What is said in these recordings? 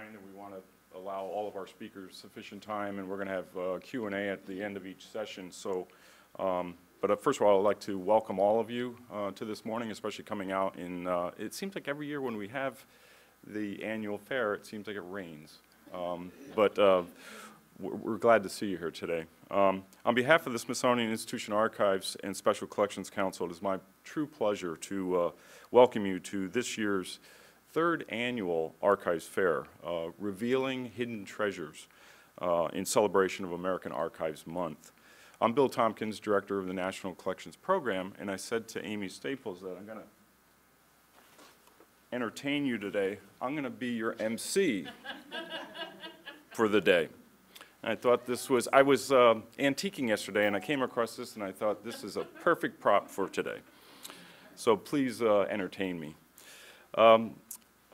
kind, and we want to allow all of our speakers sufficient time, and we're going to have Q&A at the end of each session. So, but first of all, I'd like to welcome all of you to this morning, especially coming out in, it seems like every year when we have the annual fair, it seems like it rains. But we're glad to see you here today. On behalf of the Smithsonian Institution Archives and Special Collections Council, it is my true pleasure to welcome you to this year's third annual Archives Fair, Revealing Hidden Treasures in celebration of American Archives Month. I'm Bill Tompkins, Director of the National Collections Program, and I said to Amy Staples that I'm going to entertain you today. I'm going to be your MC for the day. And I thought this was, I was antiquing yesterday, and I came across this, and I thought this is a perfect prop for today. So please entertain me.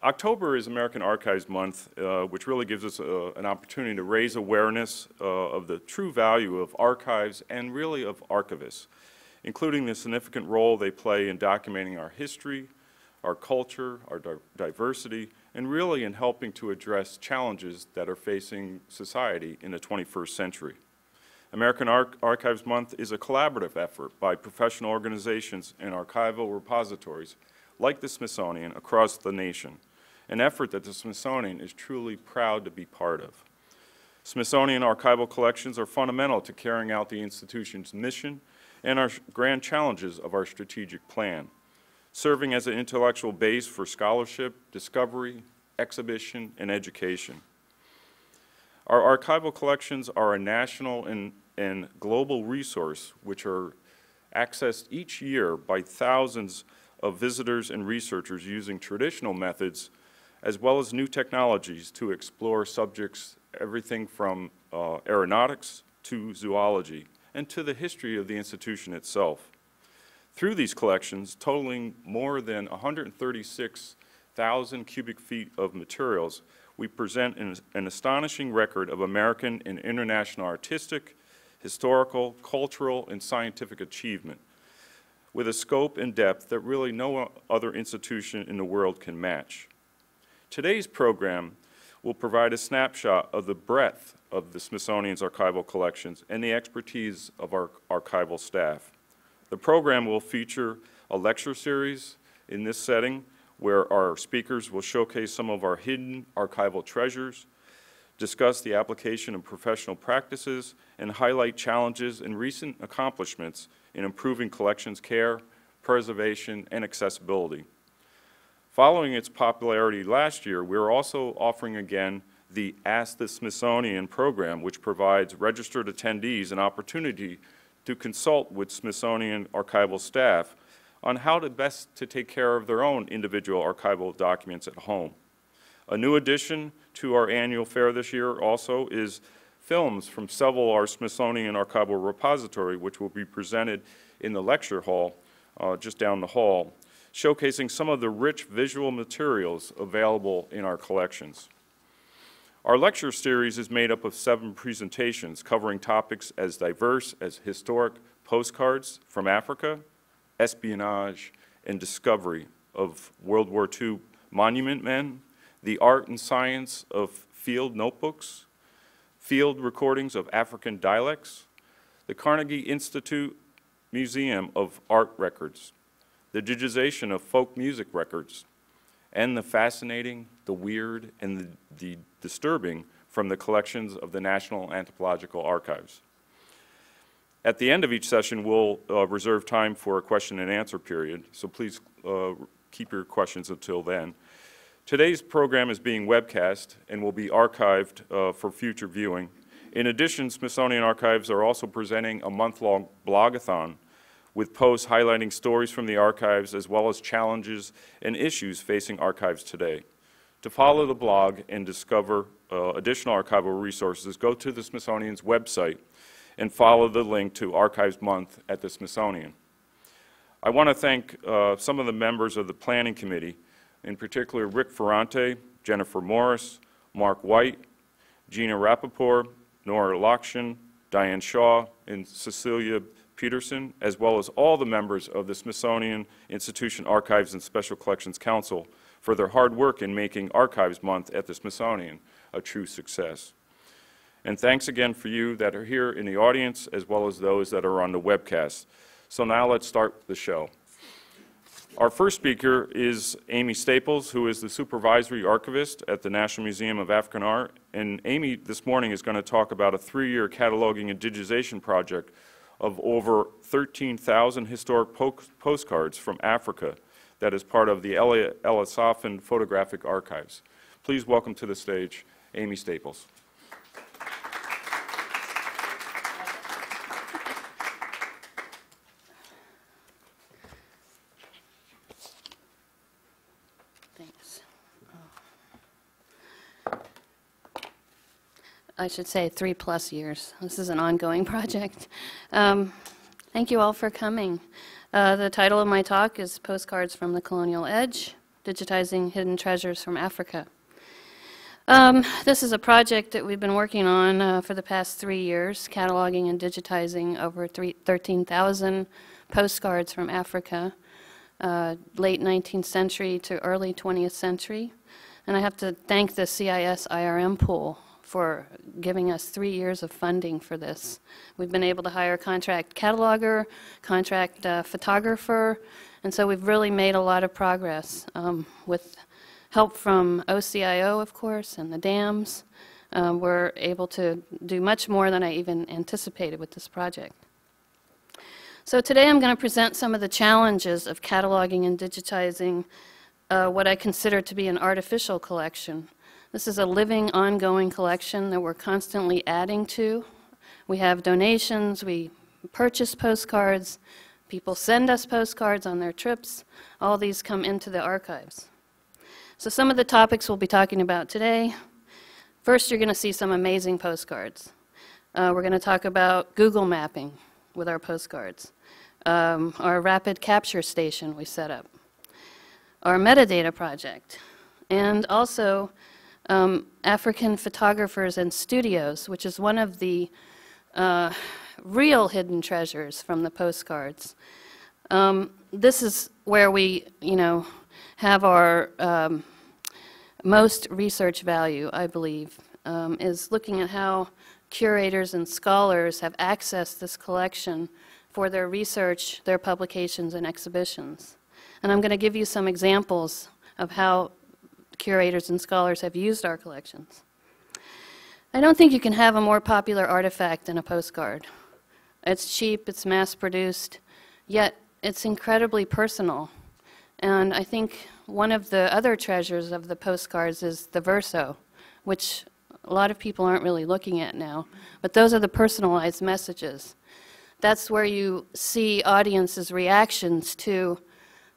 October is American Archives Month, which really gives us an opportunity to raise awareness of the true value of archives and really of archivists, including the significant role they play in documenting our history, our culture, our diversity, and really in helping to address challenges that are facing society in the 21st century. American Archives Month is a collaborative effort by professional organizations and archival repositories like the Smithsonian across the nation, an effort that the Smithsonian is truly proud to be part of. Smithsonian archival collections are fundamental to carrying out the institution's mission and our grand challenges of our strategic plan, serving as an intellectual base for scholarship, discovery, exhibition, and education. Our archival collections are a national and global resource which are accessed each year by thousands of visitors and researchers using traditional methods as well as new technologies to explore subjects everything from aeronautics to zoology and to the history of the institution itself. Through these collections, totaling more than 136,000 cubic feet of materials, we present an astonishing record of American and international artistic, historical, cultural, and scientific achievement, with a scope and depth that really no other institution in the world can match. Today's program will provide a snapshot of the breadth of the Smithsonian's archival collections and the expertise of our archival staff. The program will feature a lecture series in this setting where our speakers will showcase some of our hidden archival treasures, discuss the application of professional practices, and highlight challenges and recent accomplishments in improving collections care, preservation, and accessibility. Following its popularity last year, we are also offering again the Ask the Smithsonian program, which provides registered attendees an opportunity to consult with Smithsonian archival staff on how to best to take care of their own individual archival documents at home. A new addition to our annual fair this year also is films from several of our Smithsonian archival repository, which will be presented in the lecture hall just down the hall, showcasing some of the rich visual materials available in our collections. Our lecture series is made up of 7 presentations covering topics as diverse as historic postcards from Africa, espionage and discovery of World War II monument men, the art and science of field notebooks, field recordings of African dialects, the Carnegie Institute Museum of Art Records, the digitization of folk music records, and the fascinating, the weird, and the disturbing from the collections of the National Anthropological Archives. At the end of each session, we'll reserve time for a question and answer period, so please keep your questions until then. Today's program is being webcast and will be archived for future viewing. In addition, Smithsonian Archives are also presenting a month-long blogathon with posts highlighting stories from the archives as well as challenges and issues facing archives today. To follow the blog and discover additional archival resources, go to the Smithsonian's website and follow the link to Archives Month at the Smithsonian. I want to thank some of the members of the Planning Committee, in particular Rick Ferrante, Jennifer Morris, Mark White, Gina Rappaport, Nora Lakshan, Diane Shaw, and Cecilia Peterson, as well as all the members of the Smithsonian Institution Archives and Special Collections Council for their hard work in making Archives Month at the Smithsonian a true success. And thanks again for you that are here in the audience, as well as those that are on the webcast. So now let's start the show. Our first speaker is Amy Staples, who is the Supervisory Archivist at the National Museum of African Art. And Amy this morning is going to talk about a 3-year cataloging and digitization project of over 13,000 historic postcards from Africa that is part of the Elisaphan Photographic Archives. Please welcome to the stage Amy Staples. I should say 3+ years. This is an ongoing project. Thank you all for coming. The title of my talk is Postcards from the Colonial Edge, Digitizing Hidden Treasures from Africa. This is a project that we've been working on for the past 3 years, cataloging and digitizing over 13,000 postcards from Africa, late 19th century to early 20th century. And I have to thank the CIS IRM pool for giving us 3 years of funding for this. We've been able to hire a contract cataloger, contract photographer, and so we've really made a lot of progress with help from OCIO, of course, and the dams. We're able to do much more than I even anticipated with this project. So today I'm going to present some of the challenges of cataloging and digitizing what I consider to be an artificial collection. This is a living, ongoing collection that we're constantly adding to. We have donations, we purchase postcards, people send us postcards on their trips. All these come into the archives. So some of the topics we'll be talking about today. First, you're going to see some amazing postcards. We're going to talk about Google mapping with our postcards, our rapid capture station we set up, our metadata project, and also African photographers and studios, which is one of the real hidden treasures from the postcards. This is where we, have our most research value, I believe, is looking at how curators and scholars have accessed this collection for their research, their publications, and exhibitions. And I'm going to give you some examples of how curators and scholars have used our collections. I don't think you can have a more popular artifact than a postcard. It's cheap, it's mass-produced, yet it's incredibly personal. And I think one of the other treasures of the postcards is the verso, which a lot of people aren't really looking at now. But those are the personalized messages. That's where you see audiences' reactions to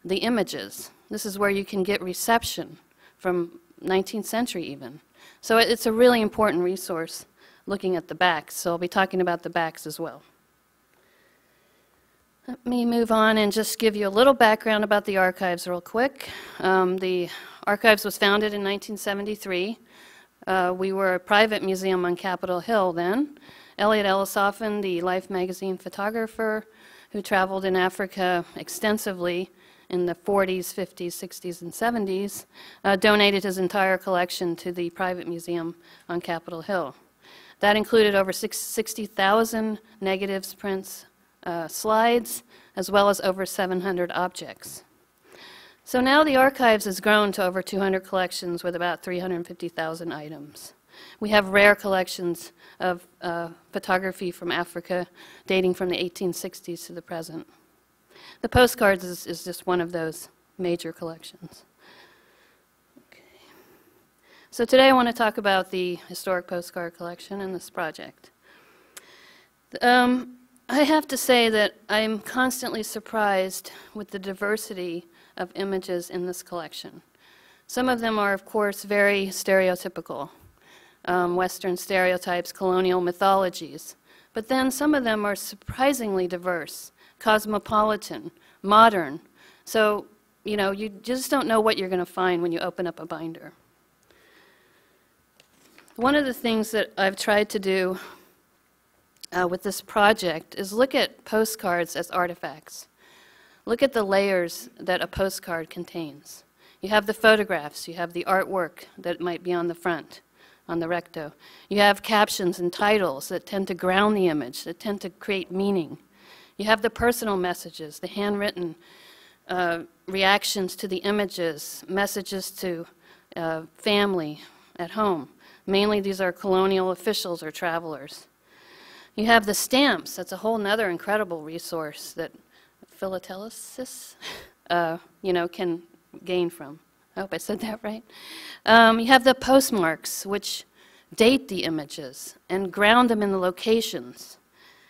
the images. This is where you can get reception from 19th century even. So it's a really important resource looking at the backs. So I'll be talking about the backs as well. Let me move on and just give you a little background about the archives real quick. The archives was founded in 1973. We were a private museum on Capitol Hill then. Elliot Elisaphan, the Life magazine photographer who traveled in Africa extensively in the 40s, 50s, 60s, and 70s, donated his entire collection to the private museum on Capitol Hill. That included over 60,000 negatives, prints, slides, as well as over 700 objects. So now the archives has grown to over 200 collections with about 350,000 items. We have rare collections of photography from Africa dating from the 1860s to the present. The postcards is just one of those major collections. Okay. So today I want to talk about the historic postcard collection and this project. I have to say that I'm constantly surprised with the diversity of images in this collection. Some of them are, of course, very stereotypical, Western stereotypes, colonial mythologies. But then some of them are surprisingly diverse, cosmopolitan, modern. So, you just don't know what you're going to find when you open up a binder. One of the things that I've tried to do with this project is look at postcards as artifacts. Look at the layers that a postcard contains. You have the photographs, you have the artwork that might be on the front, on the recto. You have captions and titles that tend to ground the image, that tend to create meaning. You have the personal messages, the handwritten reactions to the images, messages to family at home. Mainly these are colonial officials or travelers. You have the stamps. That's a whole nother incredible resource that philatelists, can gain from. I hope I said that right. You have the postmarks, which date the images and ground them in the locations.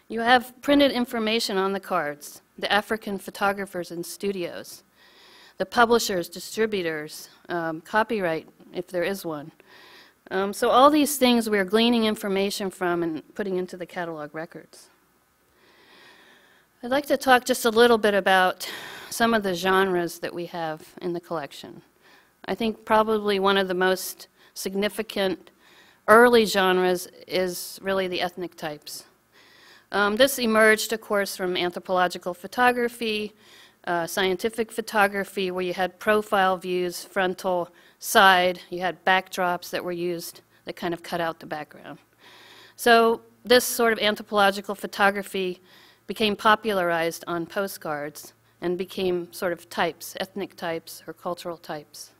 You have printed information on the cards, the African photographers and studios, the publishers, distributors, copyright, if there is one. So all these things we're gleaning information from and putting into the catalog records. I'd like to talk just a little bit about some of the genres that we have in the collection. I think probably one of the most significant early genres is really the ethnic types. This emerged, of course, from anthropological photography, scientific photography, where you had profile views, frontal, side, you had backdrops that were used that kind of cut out the background. So this sort of anthropological photography became popularized on postcards and became sort of types, ethnic types or cultural types.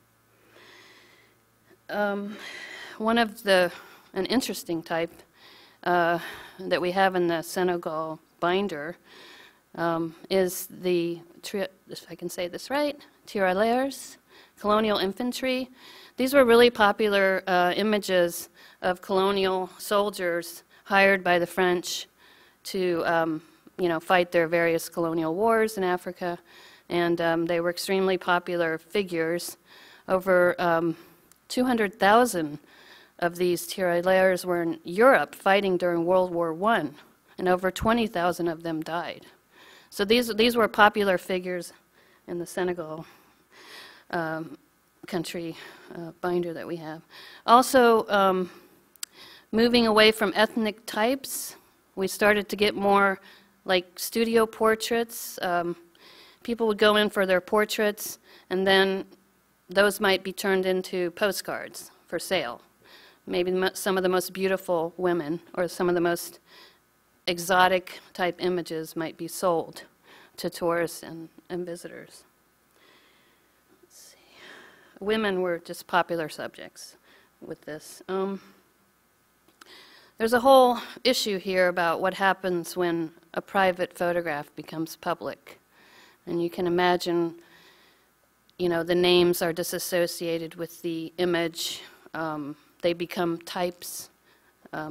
An interesting type that we have in the Senegal binder is the, if I can say this right, tirailleurs, colonial infantry. These were really popular images of colonial soldiers hired by the French to fight their various colonial wars in Africa, and they were extremely popular figures. Over 200,000 of these tirailleurs were in Europe fighting during World War I, and over 20,000 of them died. So these were popular figures in the Senegal country binder that we have. Also, moving away from ethnic types, we started to get more like studio portraits. People would go in for their portraits, and then those might be turned into postcards for sale. Maybe some of the most beautiful women or some of the most exotic type images might be sold to tourists and visitors. Let's see. Women were just popular subjects with this. There's a whole issue here about what happens when a private photograph becomes public. And you can imagine, the names are disassociated with the image. They become types.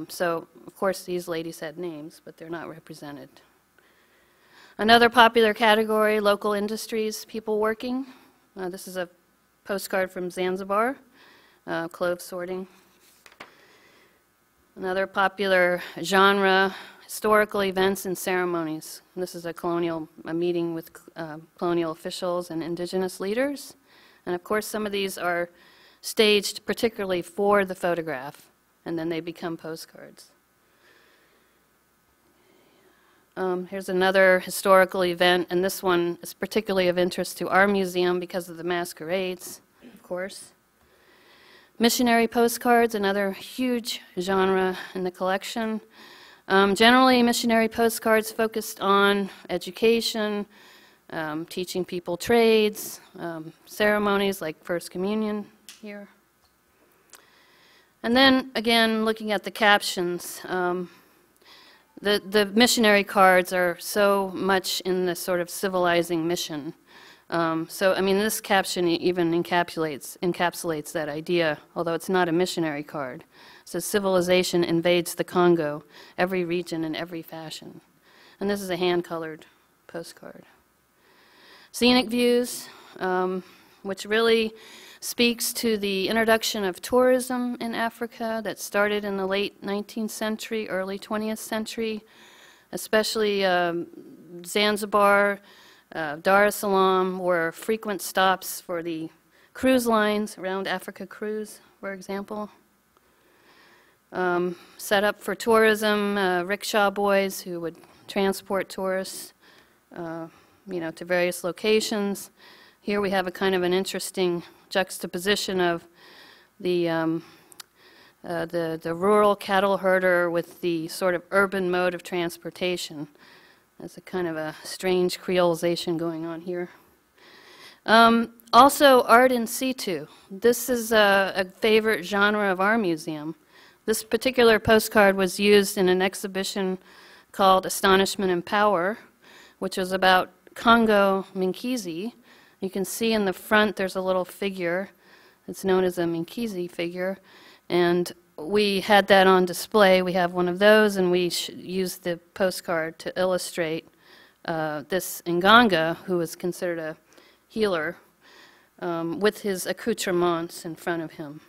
So, of course, these ladies had names, but they're not represented. Another popular category, local industries, people working. This is a postcard from Zanzibar, clove sorting. Another popular genre, historical events and ceremonies. This is a meeting with colonial officials and indigenous leaders. And of course, some of these are staged particularly for the photograph, and then they become postcards. Here's another historical event, and this one is particularly of interest to our museum because of the masquerades, of course. Missionary postcards, another huge genre in the collection. Generally, missionary postcards focused on education, teaching people trades, ceremonies like First Communion here. And then, again, looking at the captions, the missionary cards are so much in the sort of civilizing mission. This caption even encapsulates that idea, although it's not a missionary card. It says, civilization invades the Congo, every region and every fashion. And this is a hand-colored postcard. Scenic views, which really speaks to the introduction of tourism in Africa that started in the late 19th century, early 20th century, especially Zanzibar, Dar es Salaam were frequent stops for the cruise lines, around Africa Cruise, for example. Set up for tourism, rickshaw boys who would transport tourists, to various locations. Here we have a kind of an interesting juxtaposition of the rural cattle herder with the sort of urban mode of transportation. There's a kind of a strange creolization going on here. Also, art in situ. This is a favorite genre of our museum. This particular postcard was used in an exhibition called Astonishment and Power, which was about Congo Minkizi. You can see in the front there's a little figure. It's known as a Minkizi figure. And we had that on display. We have one of those, and we used the postcard to illustrate this Nganga, who is considered a healer, with his accoutrements in front of him.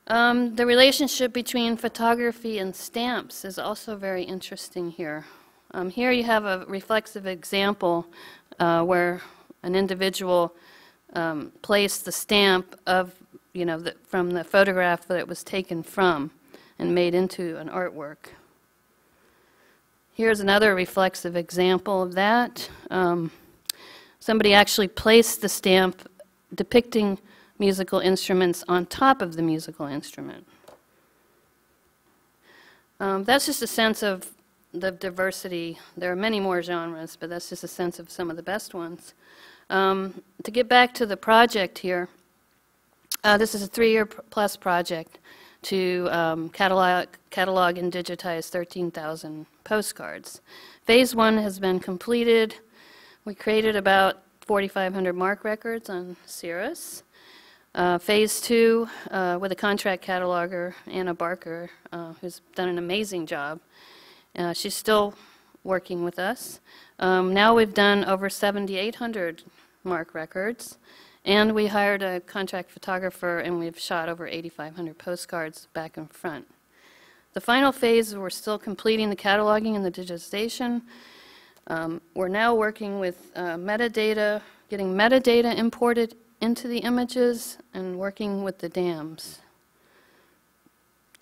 The relationship between photography and stamps is also very interesting here. Here you have a reflexive example where an individual placed the stamp of, from the photograph that it was taken from and made into an artwork. Here's another reflexive example of that. Somebody actually placed the stamp depicting musical instruments on top of the musical instrument. That's just a sense of the diversity. There are many more genres, but that's just a sense of some of the best ones. To get back to the project here, this is a 3-year-plus project to catalog and digitize 13,000 postcards. Phase 1 has been completed. We created about 4,500 mark records on SIASC. Phase 2, with a contract cataloger, Anna Barker, who's done an amazing job. She's still working with us. Now we've done over 7,800 mark records, and we hired a contract photographer, and we've shot over 8,500 postcards back and front. The final phase, we're still completing the cataloging and the digitization. We're now working with metadata, getting metadata imported into the images, and working with the dams.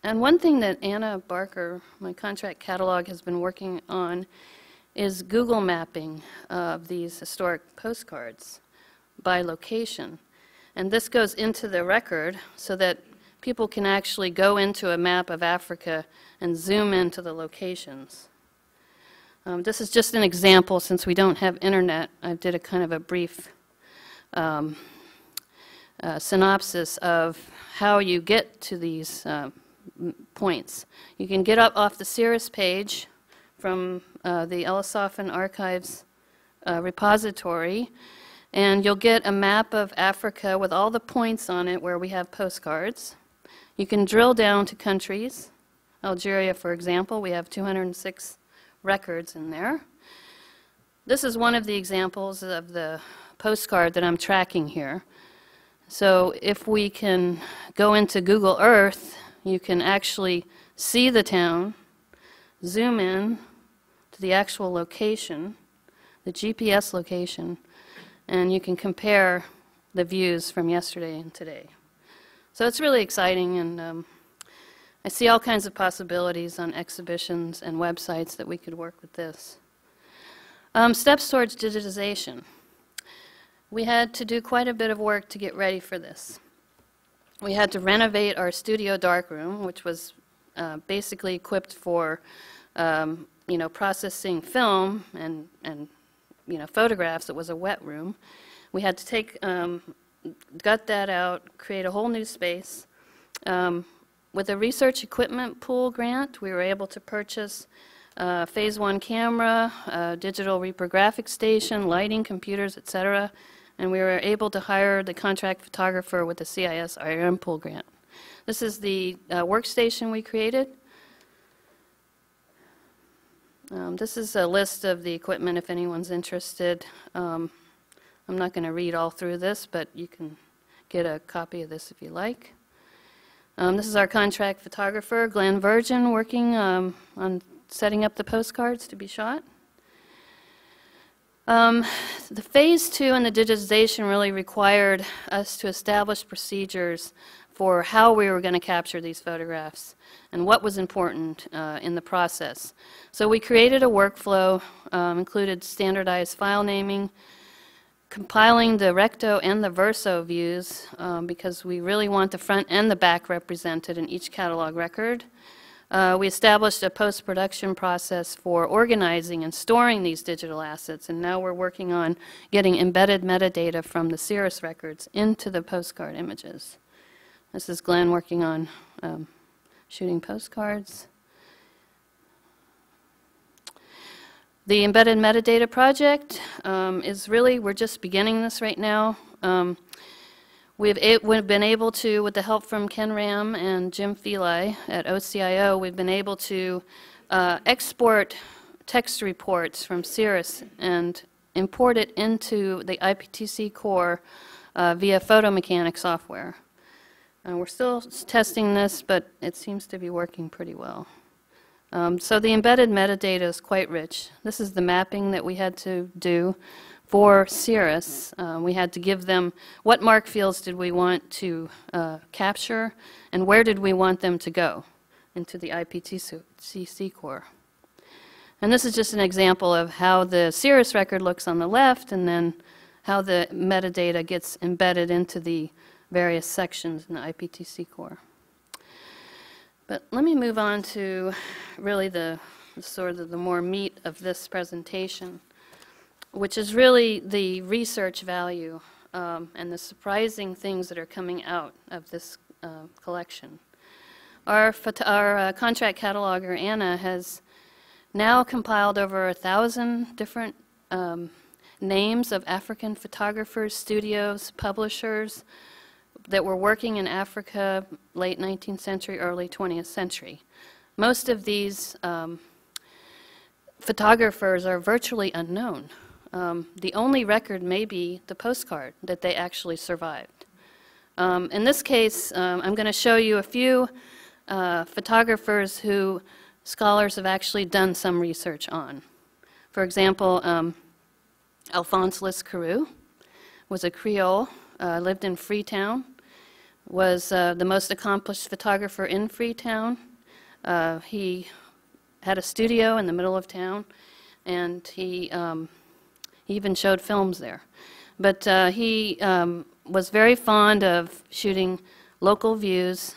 And one thing that Anna Barker, my contract catalog, has been working on is Google mapping of these historic postcards by location. And this goes into the record so that people can actually go into a map of Africa and zoom into the locations. This is just an example. Since we don't have internet, I did a kind of a brief synopsis of how you get to these points. You can get up off the SIASC page from the Ellisophan Archives repository, and you'll get a map of Africa with all the points on it where we have postcards. You can drill down to countries. Algeria, for example, we have 206 records in there. This is one of the examples of the postcard that I'm tracking here. So if we can go into Google Earth, you can actually see the town, zoom in to the actual location, the GPS location, and you can compare the views from yesterday and today. So it's really exciting, and I see all kinds of possibilities on exhibitions and websites that we could work with this. Steps towards digitization. We had to do quite a bit of work to get ready for this. We had to renovate our studio darkroom, which was basically equipped for processing film and photographs. It was a wet room. We had to gut that out, create a whole new space. With a research equipment pool grant, we were able to purchase a Phase 1 camera, a digital reprographic station, lighting, computers, etc. And we were able to hire the contract photographer with the CIS IRM pool grant. This is the workstation we created. This is a list of the equipment if anyone's interested. I'm not going to read all through this, but you can get a copy of this if you like. This is our contract photographer, Glenn Virgin, working on setting up the postcards to be shot. The Phase 2 and the digitization really required us to establish procedures for how we were going to capture these photographs and what was important in the process. So we created a workflow, included standardized file naming, compiling the recto and the verso views because we really want the front and the back represented in each catalog record. We established a post-production process for organizing and storing these digital assets, and now we're working on getting embedded metadata from the SIASC records into the postcard images. This is Glenn working on shooting postcards. The embedded metadata project is really, we're just beginning this right now. We've been able to, with the help from Ken Ram and Jim Feli at OCIO, we've been able to export text reports from SIASC and import it into the IPTC core via photomechanic software. We're still testing this, but it seems to be working pretty well. So the embedded metadata is quite rich. This is the mapping that we had to do for SIASC. We had to give them what mark fields did we want to capture and where did we want them to go into the IPTC core. And this is just an example of how the SIASC record looks on the left and then how the metadata gets embedded into the various sections in the IPTC core. But let me move on to really the sort of the more meat of this presentation, which is really the research value and the surprising things that are coming out of this collection. Our contract cataloger, Anna, has now compiled over 1,000 different names of African photographers, studios, publishers that were working in Africa late 19th century, early 20th century. Most of these photographers are virtually unknown. The only record may be the postcard that they actually survived. In this case, I'm going to show you a few photographers who scholars have actually done some research on. For example, Alphonse Liscaroux was a Creole, lived in Freetown, was the most accomplished photographer in Freetown. He had a studio in the middle of town, and he even showed films there. But he was very fond of shooting local views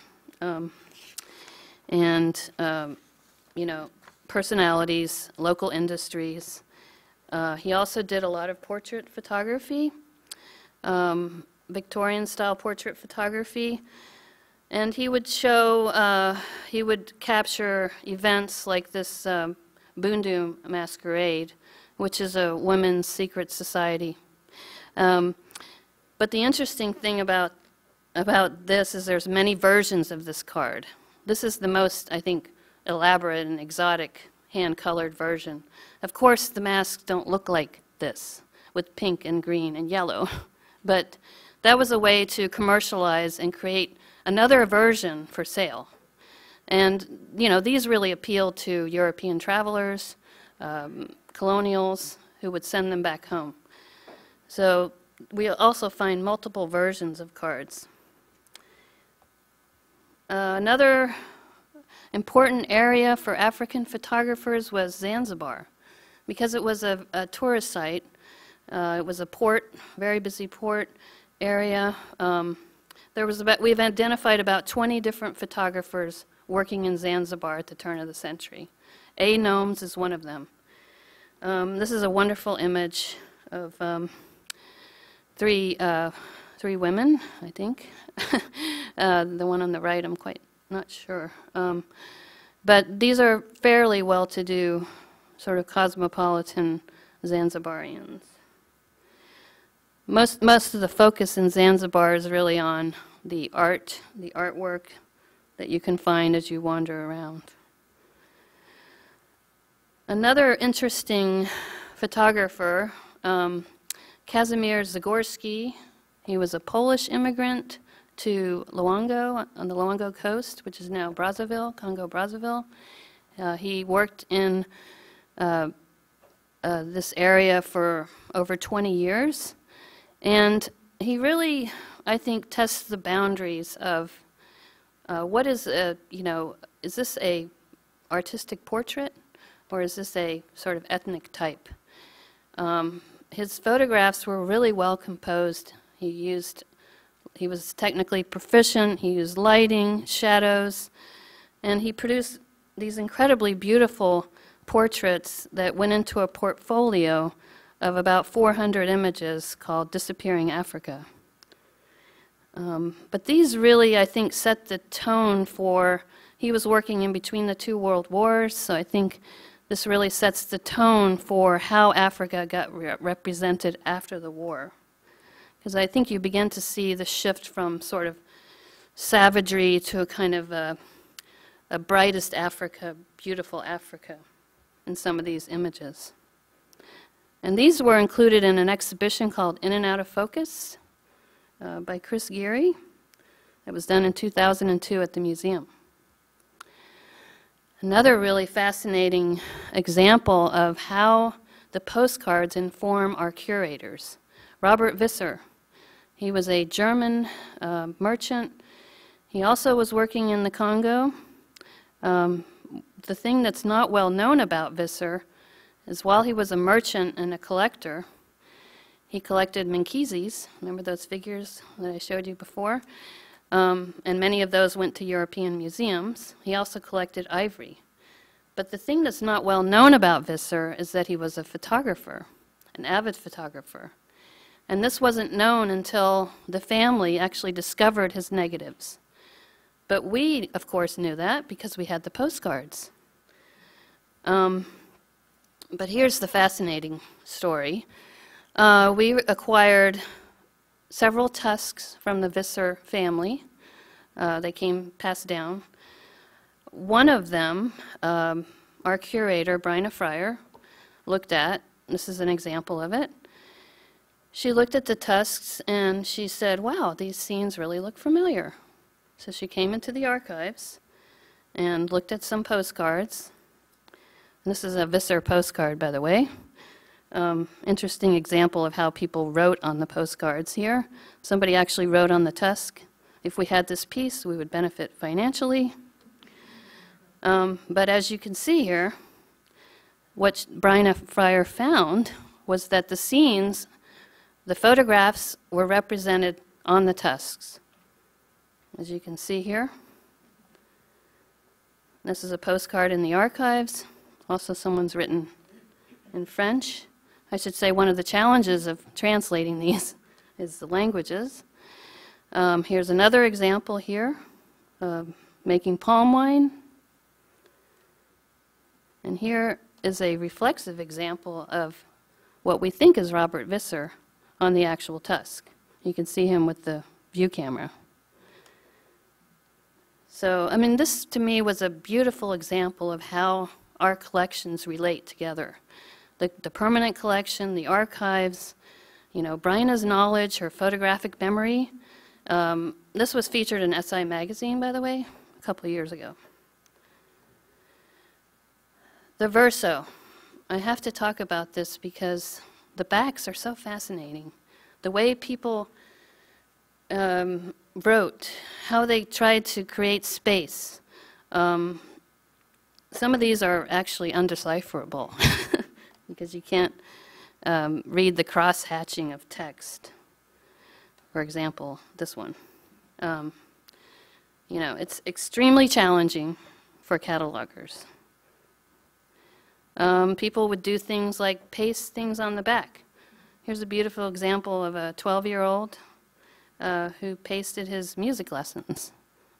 and, you know, personalities, local industries. He also did a lot of portrait photography, Victorian-style portrait photography, and he would show, he would capture events like this Bundu masquerade, which is a women's secret society. But the interesting thing about this is there's many versions of this card. This is the most, I think, elaborate and exotic hand-colored version. Of course, the masks don't look like this, with pink and green and yellow, but that was a way to commercialize and create another version for sale. And, you know, these really appealed to European travelers, colonials, who would send them back home. So we also find multiple versions of cards. Another important area for African photographers was Zanzibar, because it was a tourist site. It was a port, very busy port area. We've identified about 20 different photographers working in Zanzibar at the turn of the century. A. Gnomes is one of them. This is a wonderful image of three women, I think. The one on the right, I'm quite not sure. But these are fairly well-to-do, sort of cosmopolitan Zanzibarians. Most of the focus in Zanzibar is really on the art, the artwork that you can find as you wander around. Another interesting photographer, Kazimierz Zagorski, he was a Polish immigrant to Luango, on the Luango coast, which is now Brazzaville, Congo-Brazzaville. He worked in this area for over 20 years. And he really, I think, tests the boundaries of what is you know, is this a artistic portrait or is this a sort of ethnic type? his photographs were really well composed. He was technically proficient, he used lighting, shadows, and he produced these incredibly beautiful portraits that went into a portfolio of about 400 images called Disappearing Africa. But these really, I think, set the tone for, he was working in between the two world wars, so I think this really sets the tone for how Africa got represented after the war. Because I think you begin to see the shift from sort of savagery to a kind of a brightest Africa, beautiful Africa in some of these images. And these were included in an exhibition called In and Out of Focus by Chris Geary. It was done in 2002 at the museum. Another really fascinating example of how the postcards inform our curators. Robert Visser, he was a German merchant. He also was working in the Congo. The thing that's not well known about Visser is while he was a merchant and a collector, he collected Minkizis. Remember those figures that I showed you before? And many of those went to European museums. He also collected ivory. But the thing that's not well known about Visser is that he was a photographer, an avid photographer. And this wasn't known until the family actually discovered his negatives. But we, of course, knew that because we had the postcards. But here's the fascinating story. We acquired several tusks from the Visser family. They came passed down. One of them, our curator, Bryna Fryer, looked at. This is an example of it. She looked at the tusks and she said, wow, these scenes really look familiar. So she came into the archives and looked at some postcards. And this is a Visser postcard, by the way. Interesting example of how people wrote on the postcards here. Somebody actually wrote on the tusk, if we had this piece, we would benefit financially. But as you can see here, what Bryna Fryer found was that the scenes, the photographs were represented on the tusks. As you can see here, this is a postcard in the archives. Also, someone's written in French. I should say one of the challenges of translating these is the languages. Here's another example here of making palm wine. And here is a reflexive example of what we think is Robert Visser on the actual tusk. You can see him with the view camera. So, I mean, this to me was a beautiful example of how our collections relate together. The permanent collection, the archives, you know, Bryna's knowledge, her photographic memory. This was featured in SI magazine, by the way, a couple of years ago. The verso. I have to talk about this because the backs are so fascinating. The way people wrote, how they tried to create space. Some of these are actually undecipherable because you can't read the cross-hatching of text. For example, this one. You know, it's extremely challenging for catalogers. People would do things like paste things on the back. Here's a beautiful example of a 12-year-old who pasted his music lessons.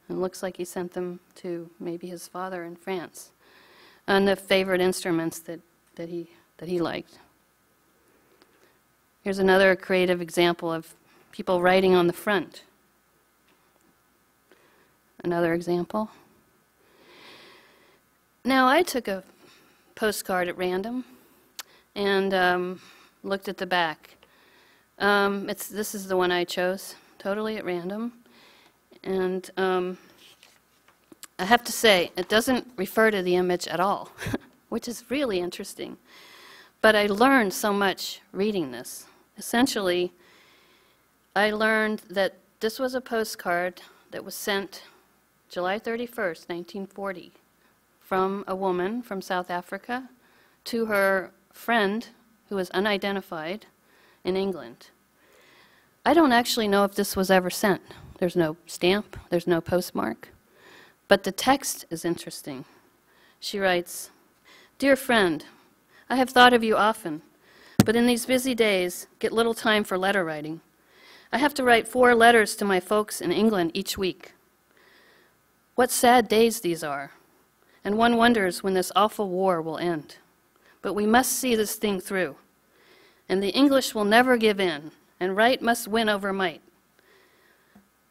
It looks like he sent them to maybe his father in France, and the favorite instruments that he liked. Here's another creative example of people writing on the front. Another example. Now, I took a postcard at random and looked at the back. This is the one I chose, totally at random. And I have to say, it doesn't refer to the image at all, which is really interesting. But I learned so much reading this. Essentially, I learned that this was a postcard that was sent July 31st, 1940, from a woman from South Africa to her friend who was unidentified in England. I don't actually know if this was ever sent. There's no stamp, there's no postmark, but the text is interesting. She writes, "Dear friend, I have thought of you often, but in these busy days, get little time for letter writing. I have to write 4 letters to my folks in England each week. What sad days these are, and one wonders when this awful war will end. But we must see this thing through, and the English will never give in, and right must win over might."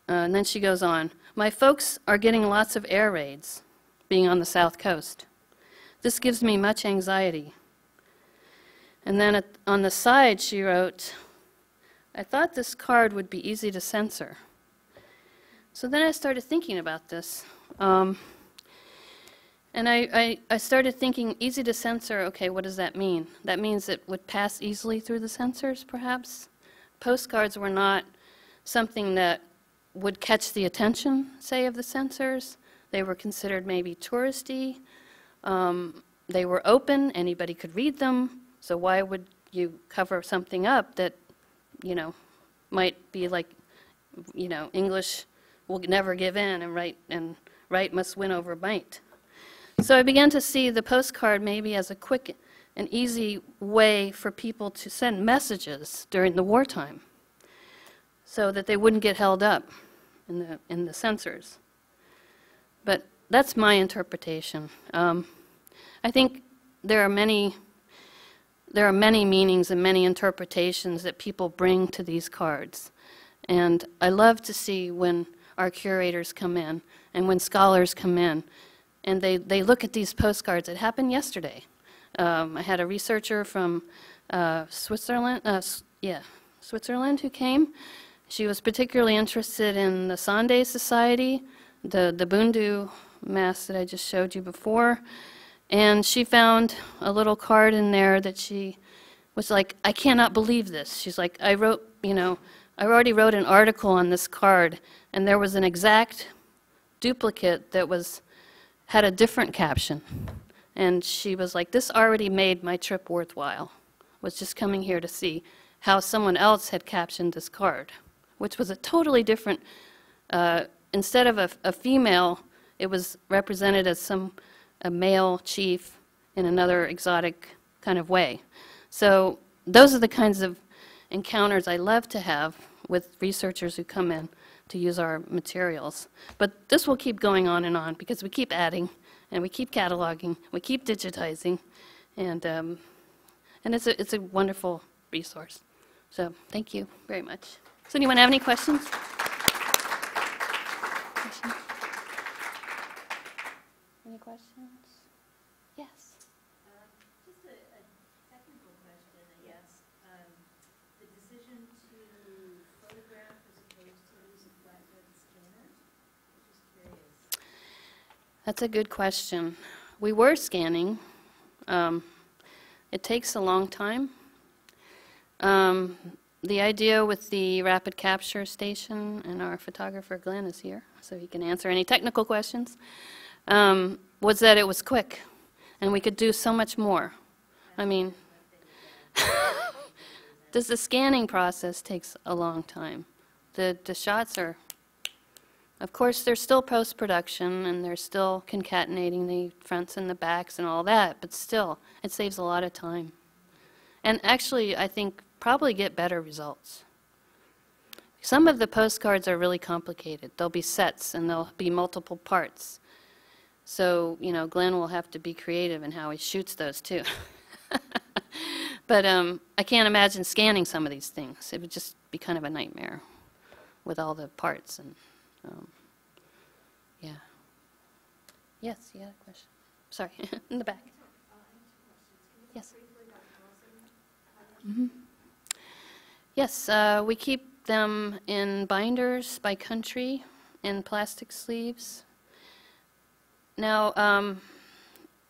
And then she goes on, "My folks are getting lots of air raids, being on the south coast. This gives me much anxiety." And then on the side she wrote, "I thought this card would be easy to censor." So then I started thinking about this. And I started thinking, easy to censor, okay, what does that mean? That means it would pass easily through the censors, perhaps? Postcards were not something that would catch the attention, say, of the censors. They were considered maybe touristy. They were open, anybody could read them, so why would you cover something up that, you know, might be like, you know, English will never give in and right must win over might. So I began to see the postcard maybe as a quick and easy way for people to send messages during the wartime so that they wouldn't get held up in the censors. But that's my interpretation. I think there are many meanings and many interpretations that people bring to these cards. And I love to see when our curators come in and when scholars come in and they look at these postcards. It happened yesterday. I had a researcher from Switzerland who came. She was particularly interested in the Sunday Society, the Bundu Mass that I just showed you before. And she found a little card in there that she was like, "I cannot believe this." She's like, I already wrote an article on this card, and there was an exact duplicate that had a different caption. And she was like, "This already made my trip worthwhile." Was just coming here to see how someone else had captioned this card, which was a totally different, instead of a female, it was represented as a male chief in another exotic kind of way. So those are the kinds of encounters I love to have with researchers who come in to use our materials. But this will keep going on because we keep adding and we keep cataloging, we keep digitizing, and it's a wonderful resource. So thank you very much. Does anyone have any questions? Any questions? Yes. Just a technical question, I guess. The decision to photograph as opposed to use a flatbed scanner? Just curious. That's a good question. We were scanning. It takes a long time. The idea with the rapid capture station, and our photographer Glenn is here, so he can answer any technical questions, was that it was quick, and we could do so much more. I mean, the scanning process takes a long time. The shots are, of course, there's still post-production, and they're still concatenating the fronts and the backs and all that, but still, it saves a lot of time. And actually, I think, probably get better results. Some of the postcards are really complicated. There'll be sets, and there'll be multiple parts. So, you know, Glenn will have to be creative in how he shoots those, too. But I can't imagine scanning some of these things. It would just be kind of a nightmare with all the parts. And yeah. Yes, you had a question. Sorry, in the back. Yes. Mm-hmm. Yes, we keep them in binders by country, in plastic sleeves. Now,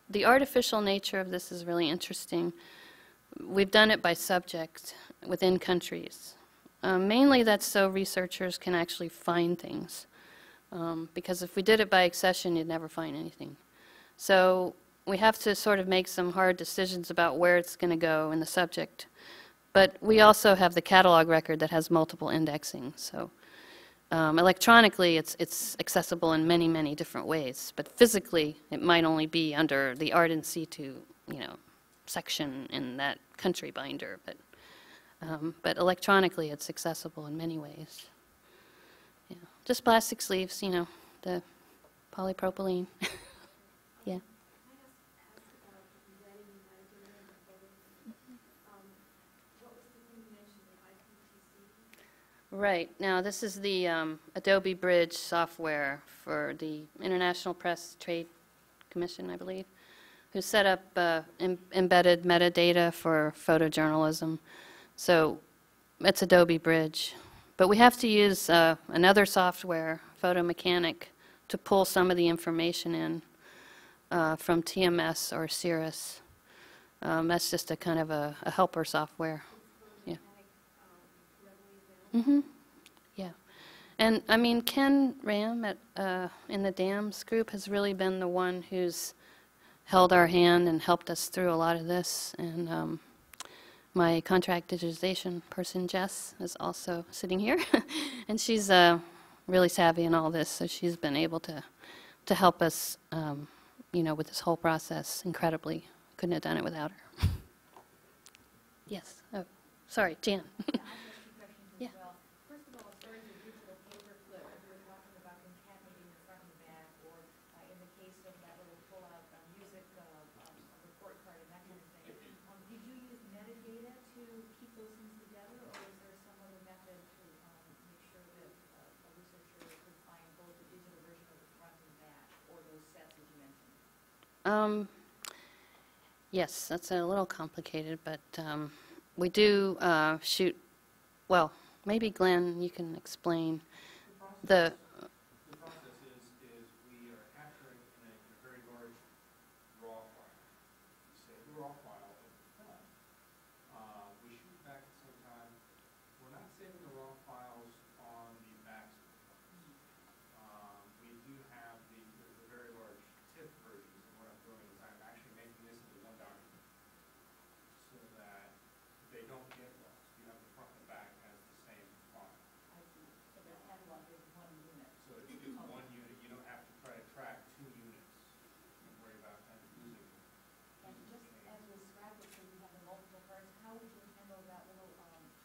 the artificial nature of this is really interesting. We've done it by subject within countries. Mainly that's so researchers can actually find things. Because if we did it by accession, you'd never find anything. So we have to sort of make some hard decisions about where it's going to go in the subject. But we also have the catalog record that has multiple indexing, so electronically it's accessible in many, many different ways, but physically it might only be under the art in situ, section in that country binder, but electronically it's accessible in many ways. Yeah. Just plastic sleeves, the polypropylene. Yeah. Right. Now, this is the Adobe Bridge software for the International Press Trade Commission, I believe, who set up embedded metadata for photojournalism. So it's Adobe Bridge. But we have to use another software, Photo Mechanic, to pull some of the information in from TMS or SIASC. That's just a kind of a helper software. Yeah. Mm-hmm. Yeah. And I mean, Ken Ram in the DAMS group has really been the one who's held our hand and helped us through a lot of this. And my contract digitization person, Jess, is also sitting here. And she's really savvy in all this, so she's been able to help us, with this whole process incredibly. Couldn't have done it without her. Yes. Oh, sorry, Jan. Yeah. First of all, as far as the digital paperclip, if you were talking about concatenating the front and the back, or in the case of that little pull-out music report card and that kind of thing, did you use metadata to keep those things together, or is there some other method to make sure that a researcher could find both the digital version of the front and back, or those sets that you mentioned? Yes, that's a little complicated, but we do shoot, well, maybe Glenn, you can explain the process is we are capturing in a very large raw file. We save the raw file at the front. We shoot back at the same time. We're not saving the raw files on the backs of the files. We do have the very large TIFF versions, and what I'm doing is I'm actually making this into one document so that they don't get lost. You have the front and back as the same file. I see. So the catalog is one unit. So it's one unit. You don't have to try to track two units and worry about kind of losing. And just as with scrapbooks, where you have the multiple cards, how would you handle that little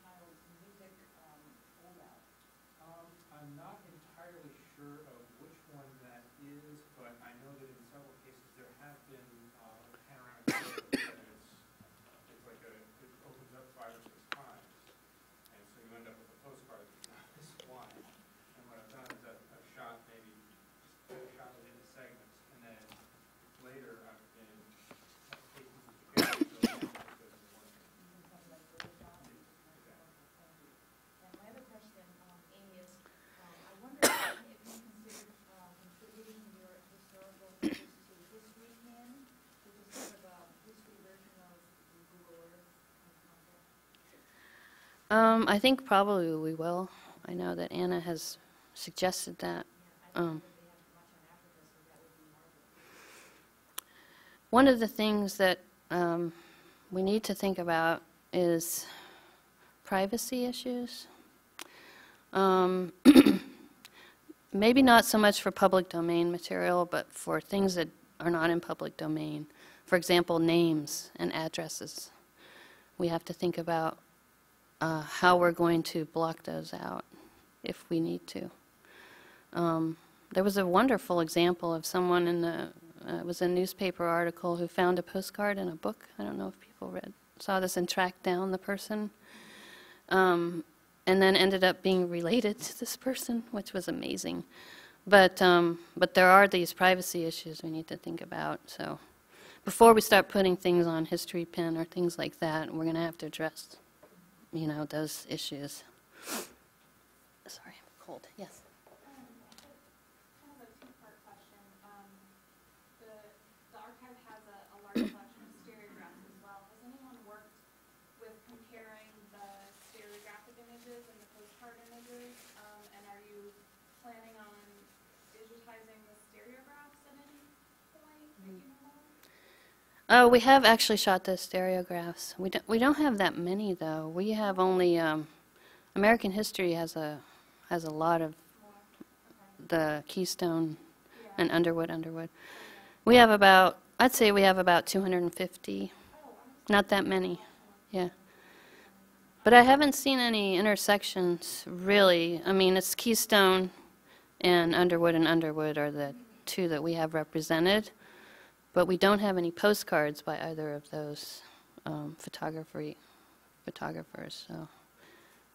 child's music foldout? I'm not entirely sure of which one that is, but I know that in several cases there have been panoramic photos, and it's like it opens up 5 or 6 times, and so you end up with a postcard that's not this wide. And what I've done is I've shot maybe shot it into segments, and then later I've been taking pieces together. And my other question, Amy, is I wonder if you considered contributing your historical images to History Can, which is sort of a history version of the Google Earth concept. I think probably we will. I know that Anna has suggested that. Yeah, I don't know if they have much on Africa, so that would be marvelous. One of the things that we need to think about is privacy issues. Maybe not so much for public domain material, but for things that are not in public domain. For example, names and addresses. We have to think about how we're going to block those out if we need to. There was a wonderful example of someone in it was a newspaper article who found a postcard in a book. I don't know if people saw this and tracked down the person. And then ended up being related to this person, which was amazing. But there are these privacy issues we need to think about. So before we start putting things on History Pin or things like that, we're going to have to address, those issues. Sorry, I'm cold. Yes. Kind of a two-part question. The archive has a large collection of stereographs as well. Has anyone worked with comparing the stereographic images and the postcard images? And are you planning on digitizing the stereographs at any point that you know Oh, we have actually shot the stereographs. We don't have that many though. We have only American History has a lot of the Keystone and Underwood. We have about, I'd say we have about 250. Not that many. Yeah. But I haven't seen any intersections really. I mean, it's Keystone and Underwood are the two that we have represented. But we don't have any postcards by either of those photographers. So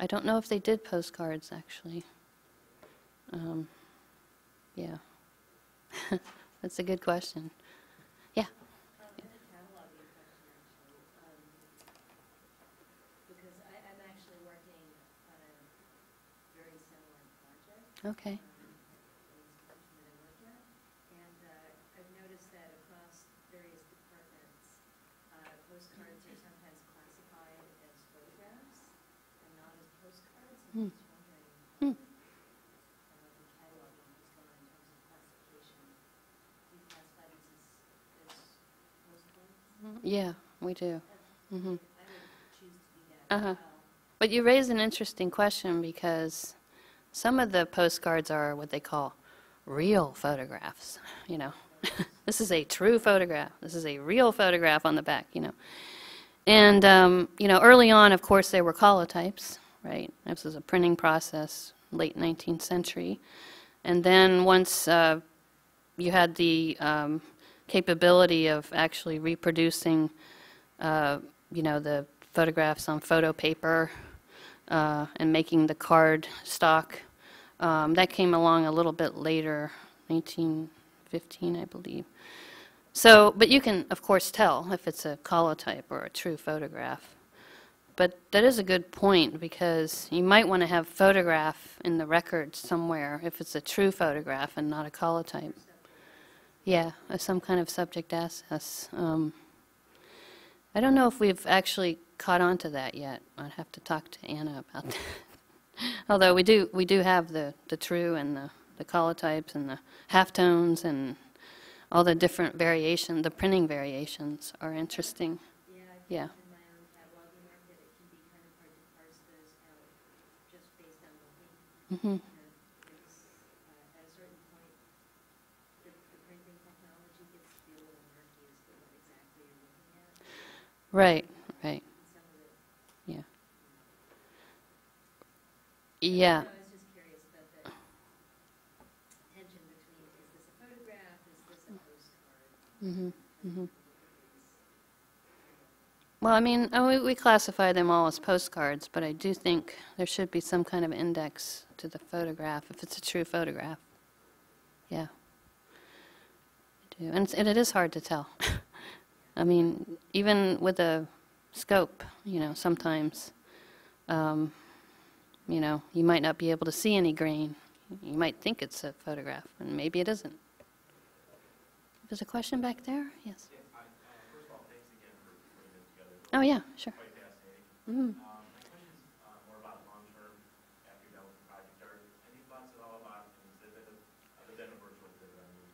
I don't know if they did postcards, actually. Yeah. That's a good question. Yeah. And a cataloging question, actually, because I'm actually working on a very similar project. Okay. I've noticed that across various departments, postcards are sometimes classified as photographs and not as postcards. I'm just wondering the cataloging has gone in terms of classification. Do you classify these as postcards? Yeah, we do. I would choose to do that as well. But you raise an interesting question because some of the postcards are what they call real photographs, you know. This is a true photograph. This is a real photograph on the back, you know. And, you know, early on, of course, they were colotypes, right? This was a printing process, late 19th century. And then once you had the capability of actually reproducing, you know, the photographs on photo paper and making the card stock, that came along a little bit later, 1915, I believe. So, but you can, of course, tell if it's a colotype or a true photograph. But that is a good point because you might want to have photograph in the record somewhere if it's a true photograph and not a colotype. Yeah, some kind of subject access. I don't know if we've actually caught on to that yet. I'd have to talk to Anna about that. Although we do have the true and the colotypes and the halftones and all the different variations, the printing variations are interesting. Yeah, I Yeah. found in my own cataloging work that it can be kind of hard to parse those out just based on looking. It's, at a certain point, the printing technology gets to be a little murky as to what exactly you're looking at. Right, right, And some of it, yeah. Yeah, I was just curious about the tension between, is this a photograph, is this a postcard? well, I mean, we classify them all as postcards, but I do think there should be some kind of index to the photograph if it's a true photograph. Yeah. I do. And it is hard to tell. I mean, even with a scope, you know, sometimes, you know, you might not be able to see any grain. You might think it's a photograph, and maybe it isn't. There's a question back there? Yes. Yeah, first of all, thanks again for putting this together. Oh, yeah, sure. Quite fascinating. Mm. My question is more about long-term, after you're done with the project. Are any thoughts at all about an exhibit, other than a virtual exhibit, I mean,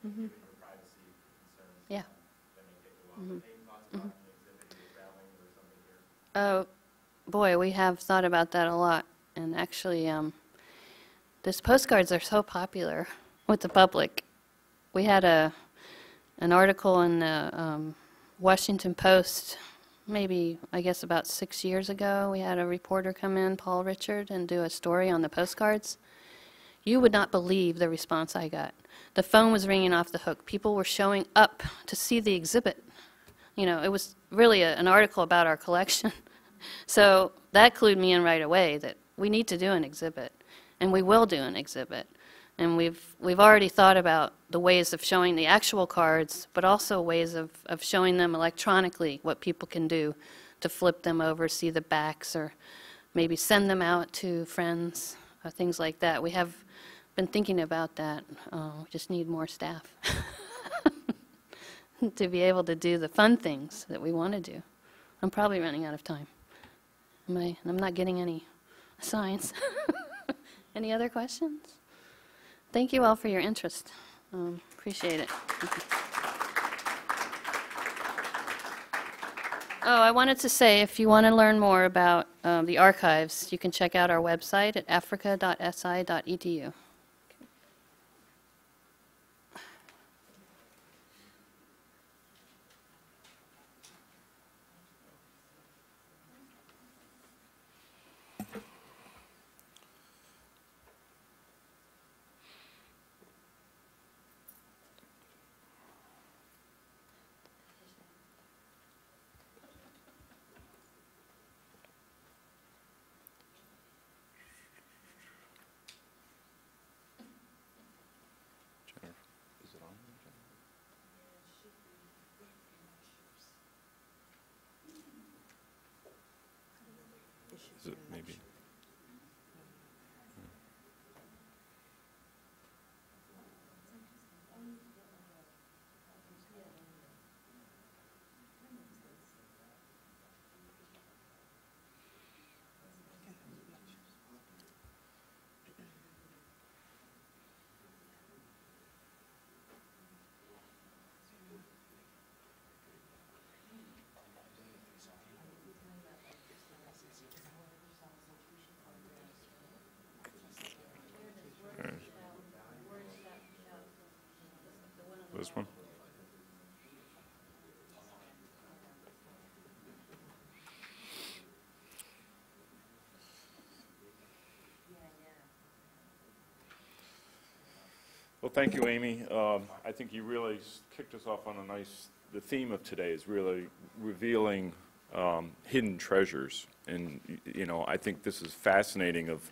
given your privacy concerns? Yeah. That may take a while. Any thoughts about an exhibit, either traveling or something here? Oh, boy, we have thought about that a lot. And actually, these postcards are so popular with the public. We had an article in the Washington Post, maybe, I guess, about 6 years ago. We had a reporter come in, Paul Richard, and do a story on the postcards. You would not believe the response I got. The phone was ringing off the hook. People were showing up to see the exhibit. You know, it was really an article about our collection. So that clued me in right away that we need to do an exhibit, and we will do an exhibit. And we've already thought about the ways of showing the actual cards, but also ways of showing them electronically, what people can do to flip them over, see the backs, or maybe send them out to friends, things like that. We have been thinking about that. We just need more staff to be able to do the fun things that we want to do. I'm probably running out of time. I'm not getting any signs. Any other questions? Thank you all for your interest. Appreciate it. Oh, I wanted to say, if you want to learn more about the archives, you can check out our website at africa.si.edu. Is it on? Is it maybe? This one? Well, thank you, Amy. I think you really kicked us off on a nice, the theme of today is really revealing hidden treasures. And, you know, I think this is fascinating of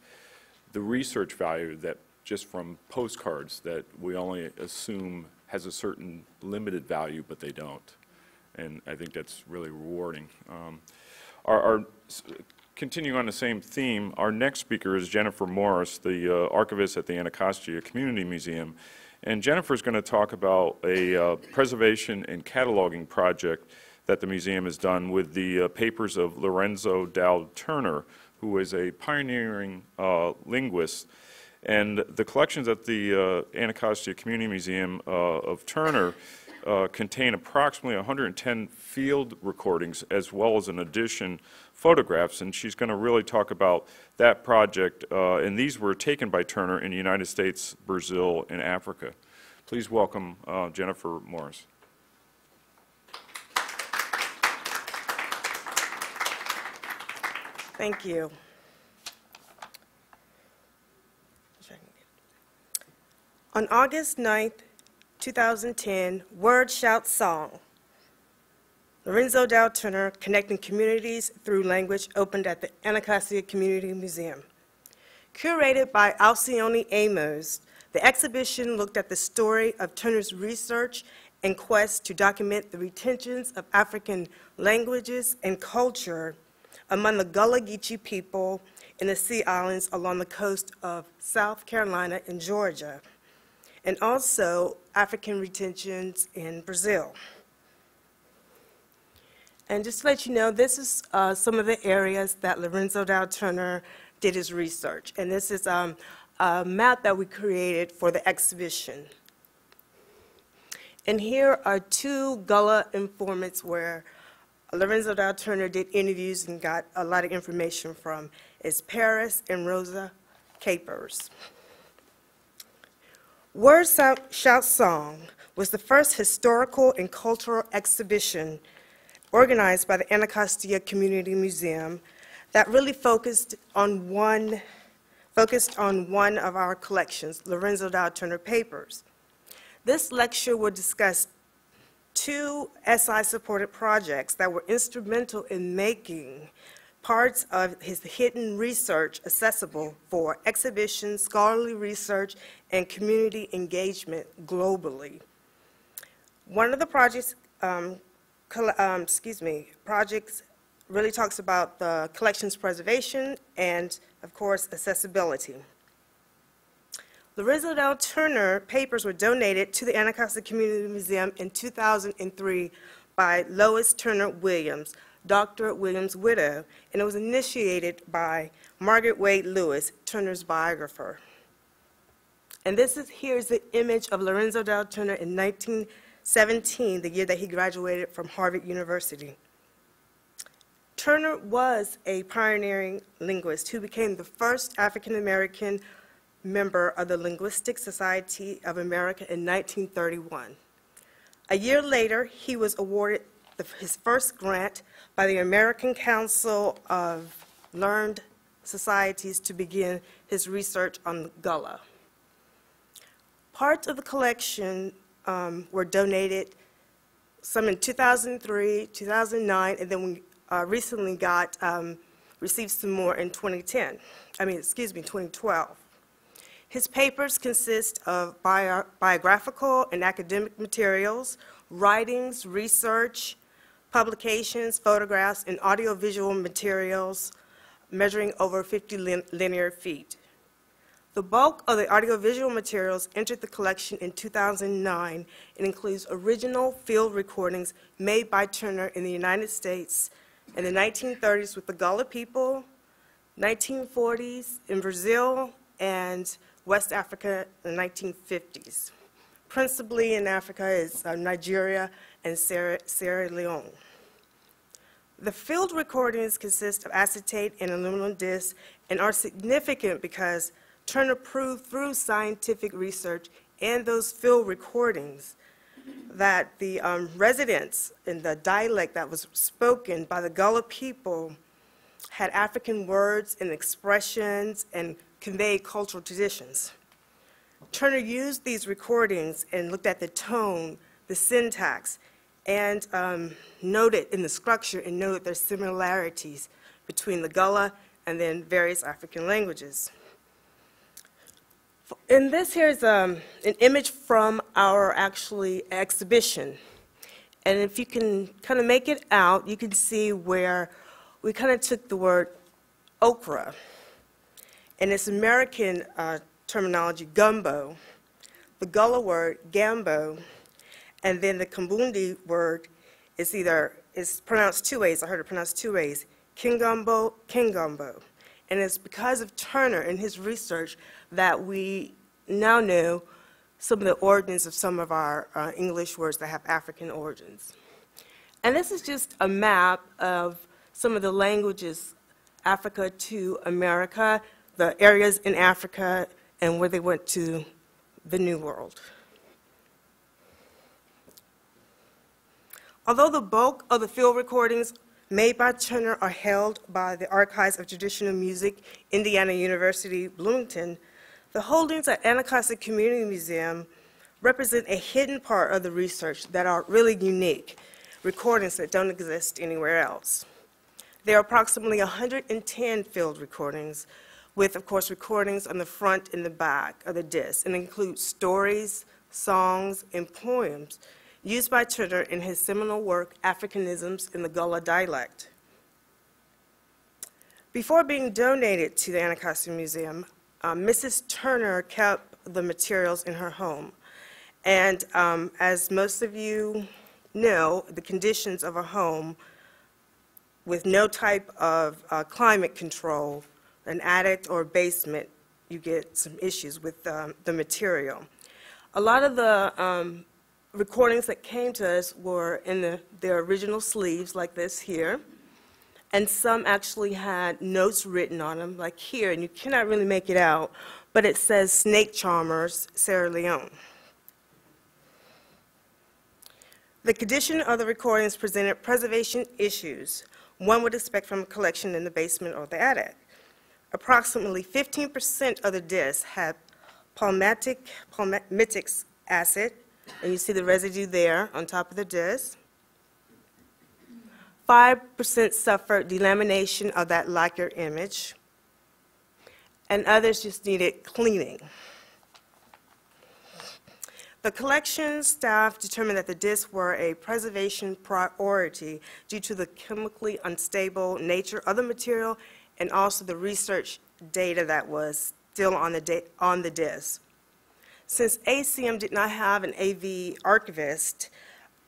the research value that just from postcards that we only assume has a certain limited value, but they don't. And I think that's really rewarding. Continuing on the same theme, our next speaker is Jennifer Morris, the archivist at the Anacostia Community Museum. And Jennifer's going to talk about a preservation and cataloging project that the museum has done with the papers of Lorenzo Dowd Turner, who is a pioneering linguist. And the collections at the Anacostia Community Museum of Turner contain approximately 110 field recordings as well as, in addition, photographs. And she's going to really talk about that project. And these were taken by Turner in the United States, Brazil, and Africa. Please welcome Jennifer Morris. Thank you. On August 9th, 2010, Word Shout Song, Lorenzo Dowd Turner, Connecting Communities Through Language, opened at the Anacostia Community Museum. Curated by Alcione Amos, the exhibition looked at the story of Turner's research and quest to document the retentions of African languages and culture among the Gullah Geechee people in the Sea Islands along the coast of South Carolina and Georgia, and also African retentions in Brazil. And just to let you know, this is some of the areas that Lorenzo Dowd Turner did his research. And this is a map that we created for the exhibition. And here are two Gullah informants where Lorenzo Dowd Turner did interviews and got a lot of information from. It's Paris and Rosa Capers. Word Shout Song was the first historical and cultural exhibition organized by the Anacostia Community Museum that really focused on one of our collections, Lorenzo Dowd Turner papers. This lecture will discuss two SI-supported projects that were instrumental in making parts of his hidden research accessible for exhibition, scholarly research, and community engagement globally. One of the projects, projects really talks about the collections preservation and, of course, accessibility. Lorenzo Dowd Turner papers were donated to the Anacostia Community Museum in 2003 by Lois Turner Williams, Dr. Williams' widow, and it was initiated by Margaret Wade Lewis, Turner's biographer. And here's the image of Lorenzo Dowd Turner in 1917, the year that he graduated from Harvard University. Turner was a pioneering linguist who became the first African-American member of the Linguistic Society of America in 1931. A year later, he was awarded his first grant by the American Council of Learned Societies to begin his research on Gullah. Parts of the collection were donated, some in 2003, 2009, and then we recently received some more in 2012. His papers consist of biographical and academic materials, writings, research, publications, photographs, and audiovisual materials measuring over 50 linear feet. The bulk of the audiovisual materials entered the collection in 2009 and includes original field recordings made by Turner in the United States in the 1930s with the Gullah people, 1940s in Brazil, and West Africa in the 1950s. Principally in Africa is Nigeria and Sierra Leone. The field recordings consist of acetate and aluminum discs and are significant because Turner proved through scientific research and those field recordings that the residents in the dialect that was spoken by the Gullah people had African words and expressions and conveyed cultural traditions. Turner used these recordings and looked at the tone, the syntax, and noted in the structure and noted their similarities between the Gullah and then various African languages. And this here is an image from our exhibition. And if you can kind of make it out, you can see where we kind of took the word okra, and its American terminology, gumbo, the Gullah word, gambo, and then the Kambundi word is pronounced two ways. I heard it pronounced two ways, kingumbo, kingumbo. And it's because of Turner and his research that we now know some of the origins of some of our English words that have African origins. And this is just a map of some of the languages, Africa to America, the areas in Africa, and where they went to the New World. Although the bulk of the field recordings made by Turner are held by the Archives of Traditional Music, Indiana University, Bloomington, the holdings at Anacostia Community Museum represent a hidden part of the research that are really unique, recordings that don't exist anywhere else. There are approximately 110 field recordings, with, of course, recordings on the front and the back of the disc, and include stories, songs, and poems used by Turner in his seminal work, Africanisms in the Gullah Dialect. Before being donated to the Anacostia Museum, Mrs. Turner kept the materials in her home. And as most of you know, the conditions of a home with no type of climate control, an attic or basement, you get some issues with the material. A lot of the recordings that came to us were in their original sleeves, like this here, and some actually had notes written on them, like here, and you cannot really make it out, but it says Snake Charmers, Sierra Leone. The condition of the recordings presented preservation issues one would expect from a collection in the basement or the attic. Approximately 15% of the discs had palmitic acid, and you see the residue there on top of the disc. 5% suffered delamination of that lacquer image, and others just needed cleaning. The collection staff determined that the discs were a preservation priority due to the chemically unstable nature of the material and also the research data that was still on the disc. Since ACM did not have an AV archivist,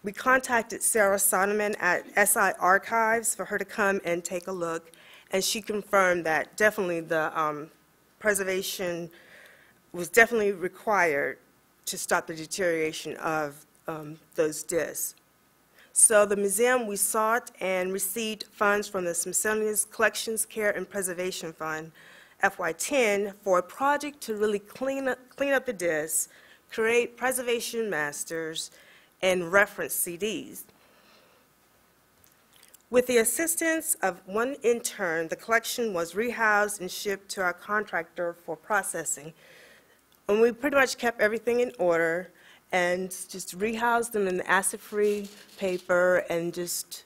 we contacted Sarah Sonneman at SI Archives for her to come and take a look, and she confirmed that definitely the preservation was definitely required to stop the deterioration of those discs. So the museum, we sought and received funds from the Smithsonian's Collections, Care, and Preservation Fund, FY10, for a project to really clean up the discs, create preservation masters, and reference CDs. With the assistance of one intern, the collection was rehoused and shipped to our contractor for processing. And we pretty much kept everything in order and just rehoused them in the acid-free paper and just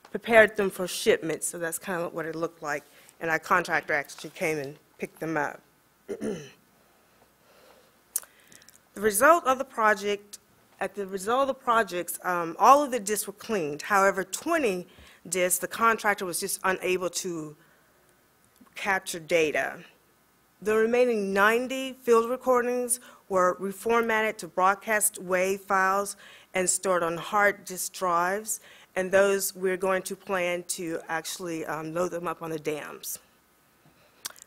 prepared them for shipment. So that's kind of what it looked like. And our contractor actually came and picked them up. The result of the project, all of the discs were cleaned. However, 20 discs, the contractor was just unable to capture data. The remaining 90 field recordings were reformatted to broadcast WAV files and stored on hard disk drives, and those we're going to plan to actually load them up on the dams.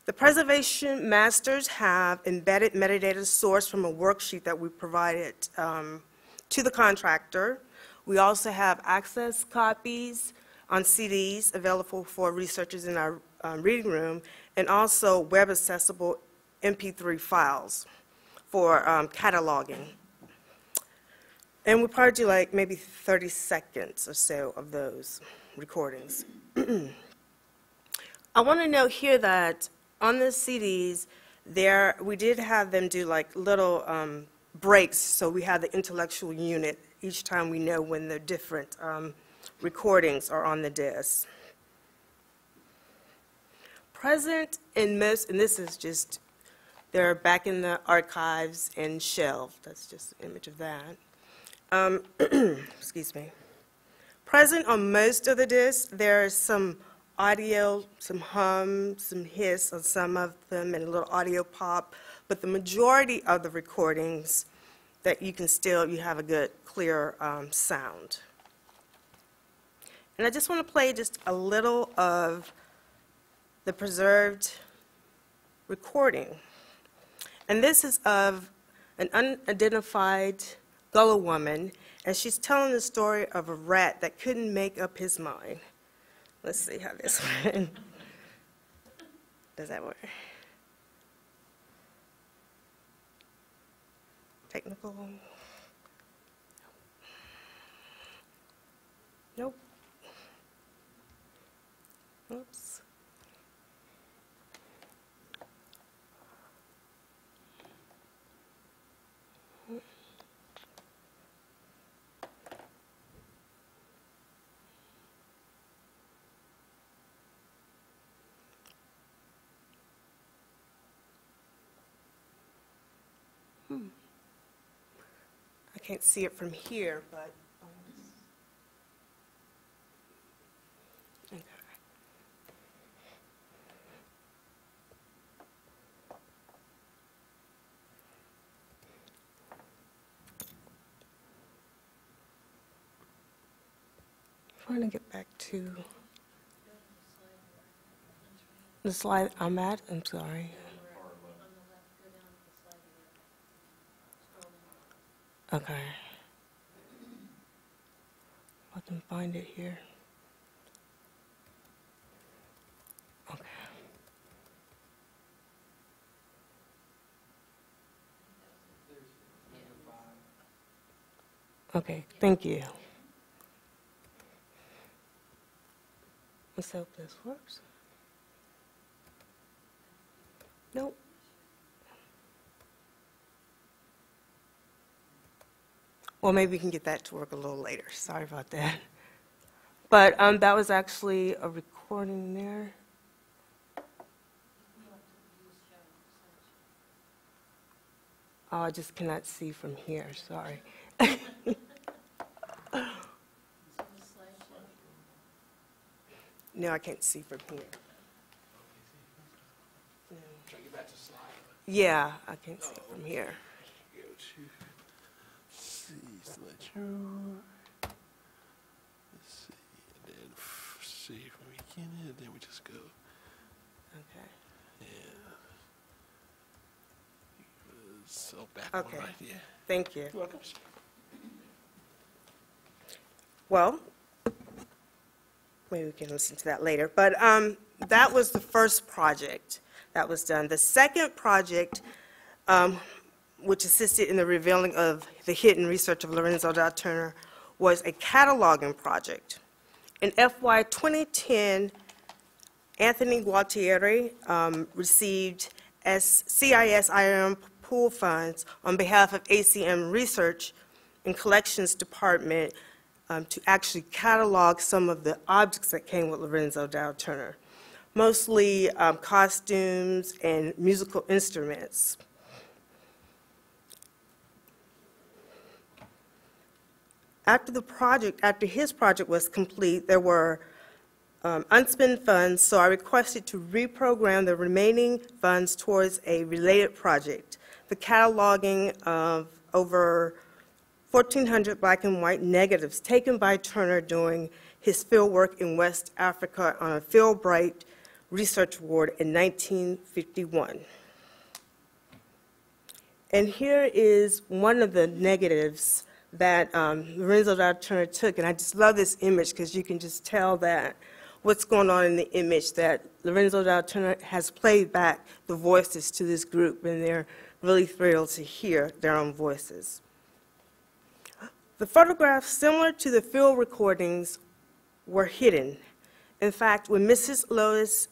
The preservation masters have embedded metadata sourced from a worksheet that we provided to the contractor. We also have access copies on CDs available for researchers in our reading room, and also web-accessible MP3 files for cataloging. And we'll probably do like maybe 30 seconds or so of those recordings. I want to note here that on the CDs, we did have them do like little breaks, so we have the intellectual unit each time we know when the different recordings are on the disc. Present in most, and this is just, they're back in the archives and shelved. That's just an image of that. Excuse me. Present on most of the discs, there's some audio, some hum, some hiss on some of them, and a little audio pop. But the majority of the recordings that you have a good, clear sound. And I just want to play just a little of the preserved recording. And this is of an unidentified Gullah woman, and she's telling the story of a rat that couldn't make up his mind. Let's see how this went. Does that work? Technical? Nope. Oops. I can't see it from here, but okay. Trying to get back to the slide I'm at. I'm sorry. Okay. If I can find it here. Okay. Okay, thank you. Let's hope this works. Nope. Well, maybe we can get that to work a little later. Sorry about that. But that was actually a recording there. Oh, I just cannot see from here. Sorry. No, I can't see from here. No. Yeah, I can't see from here. Let's see, and then see from the beginning, and then we just go. Okay. Yeah. So back Okay. on right, yeah. Thank you. You're welcome. Well, maybe we can listen to that later. But that was the first project that was done. The second project, which assisted in the revealing of the hidden research of Lorenzo Dow Turner, was a cataloging project. In FY 2010, Anthony Gualtieri received CISIRM pool funds on behalf of ACM Research and Collections Department to actually catalog some of the objects that came with Lorenzo Dow Turner, mostly costumes and musical instruments. After his project was complete, there were unspent funds, so I requested to reprogram the remaining funds towards a related project, the cataloging of over 1,400 black and white negatives taken by Turner during his field work in West Africa on a Fulbright Research Award in 1951. And here is one of the negatives that Lorenzo Dow Turner took, and I just love this image because you can just tell that what's going on in the image, that Lorenzo Dow Turner has played back the voices to this group, and they're really thrilled to hear their own voices. The photographs, similar to the field recordings, were hidden. In fact, when Mrs. Lois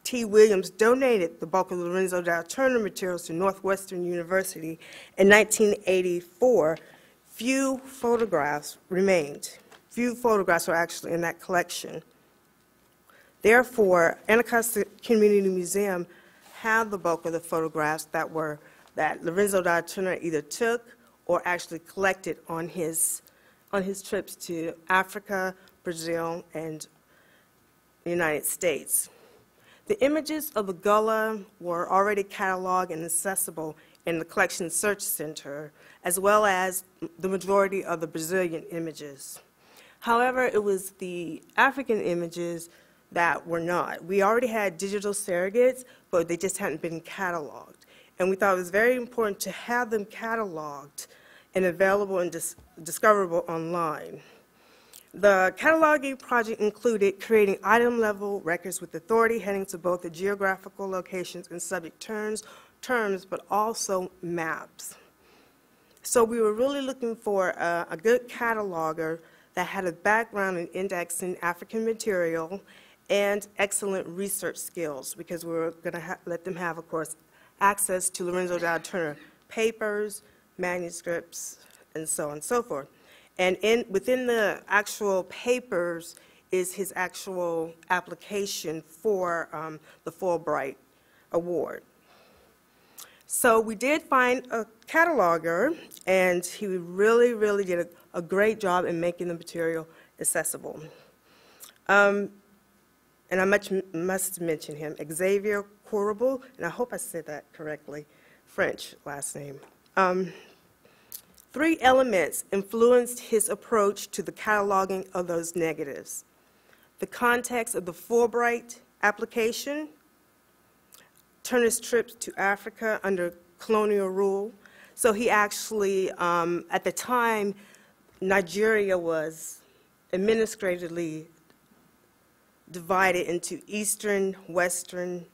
T. Williams donated the bulk of the Lorenzo Dow Turner materials to Northwestern University in 1984, few photographs remained. Few photographs were actually in that collection. Therefore, Anacostia Community Museum had the bulk of the photographs that Lorenzo Dow Turner either took or actually collected on his trips to Africa, Brazil, and the United States. The images of the Gullah were already cataloged and accessible in the Collection Search Center, as well as the majority of the Brazilian images. However, it was the African images that were not. We already had digital surrogates, but they just hadn't been cataloged. And we thought it was very important to have them cataloged and available and discoverable online. The cataloging project included creating item-level records with authority heading to both the geographical locations and subject terms, but also maps. So we were really looking for a good cataloger that had a background in indexing African material and excellent research skills, because we were going to let them have, of course, access to Lorenzo Dow Turner papers, manuscripts, and so on and so forth. And within the actual papers is his actual application for the Fulbright Award. So we did find a cataloger, and he really, really did a great job in making the material accessible. And I must mention him, Xavier Courable, and I hope I said that correctly, French last name. 3 elements influenced his approach to the cataloging of those negatives: the context of the Fulbright application, Turner's trips to Africa under colonial rule. So he actually, at the time, Nigeria was administratively divided into eastern, western,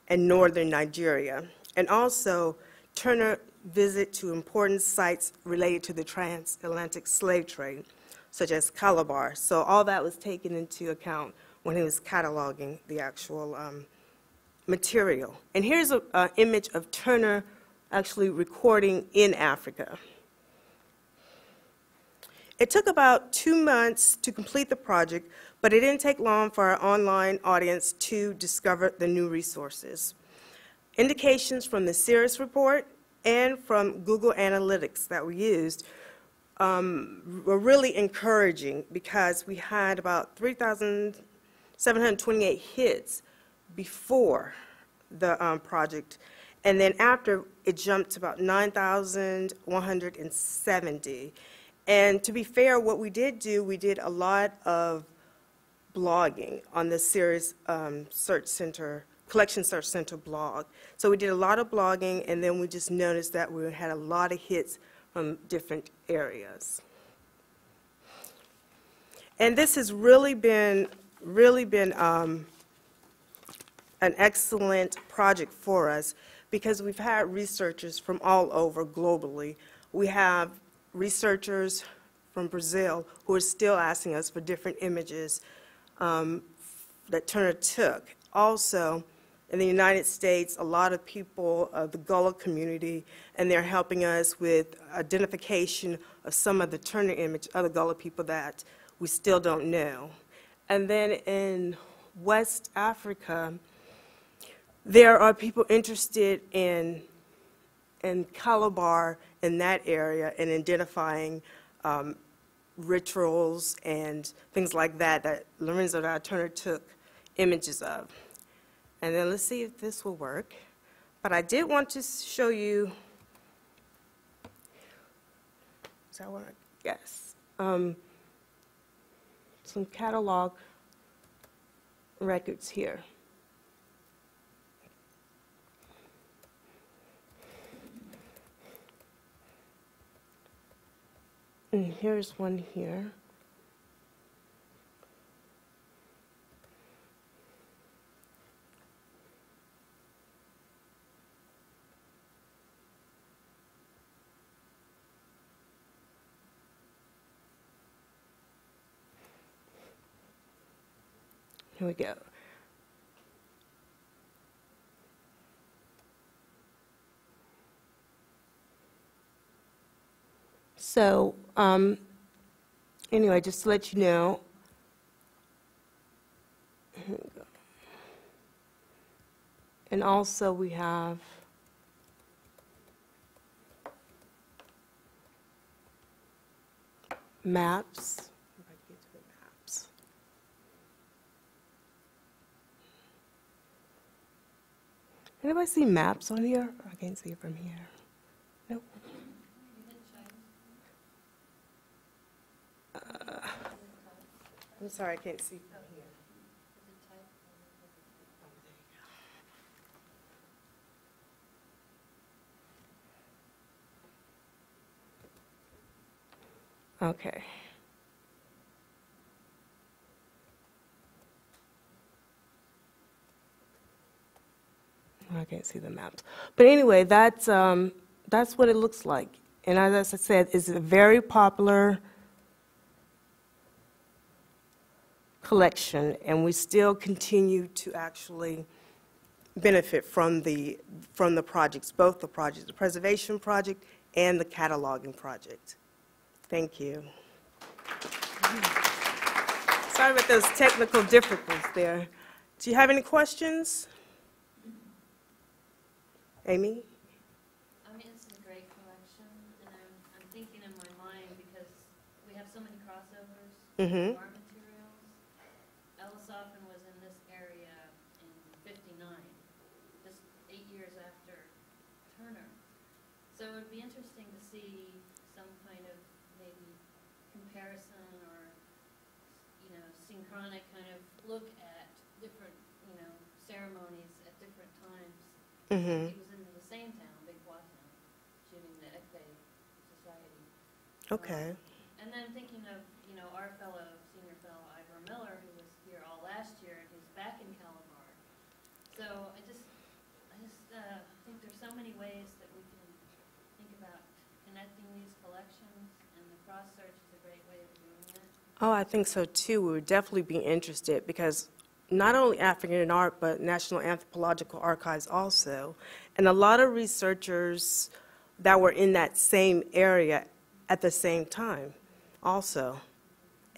and northern Nigeria. And also, Turner visit to important sites related to the transatlantic slave trade, such as Calabar. So all that was taken into account when he was cataloging the actual material. And here's an image of Turner actually recording in Africa. It took about 2 months to complete the project, but it didn't take long for our online audience to discover the new resources. Indications from the SIASC report and from Google Analytics that we used were really encouraging, because we had about 3,728 hits before the project, and then after it jumped to about 9,170. And to be fair, what we did do, we did a lot of blogging on the SIASC Search Center, Collection Search Center blog. So we did a lot of blogging, and then we just noticed that we had a lot of hits from different areas. And this has really been an excellent project for us because we've had researchers from all over globally. We have researchers from Brazil who are still asking us for different images that Turner took. Also, in the United States, a lot of people of the Gullah community, and they're helping us with identification of some of the Turner image, other Gullah people that we still don't know. And then in West Africa, there are people interested in Calabar, in that area, and identifying rituals and things like that that Lorenzo da Turner took images of. And then let's see if this will work. But I did want to show you, is that what? Yes. Some catalog records here. And here's one here. Here we go. So, anyway, just to let you know, here we go. And also we have maps. If I can get to the maps. Anybody see maps on here? I can't see it from here. Nope. I'm sorry, I can't see from here. Okay. I can't see the maps. But anyway, that's what it looks like. And as I said, it's a very popular collection, and we still continue to actually benefit from the projects, both the projects, the preservation project and the cataloging project. Thank you. Sorry about those technical difficulties there. Do you have any questions? Amy? I mean, it's a great collection, and I'm thinking in my mind, because we have so many crossovers Mm-hmm. of our materials. Ellishoffen was in this area in '59, just 8 years after Turner. So it would be interesting to see some kind of maybe comparison or, synchronic kind of look at different, ceremonies at different times. Mm-hmm. He was in the same town, Big Bois town, shooting the Ekpe Society. Okay. And then thinking of, our fellow, senior fellow, Ivor Miller, who was here all last year, and who's back in Calabar. So I just think there's so many ways that we can think about connecting these collections, and the cross-search is a great way of doing it. Oh, I think so too. We would definitely be interested because not only African art, but National Anthropological Archives also. And a lot of researchers that were in that same area at the same time also.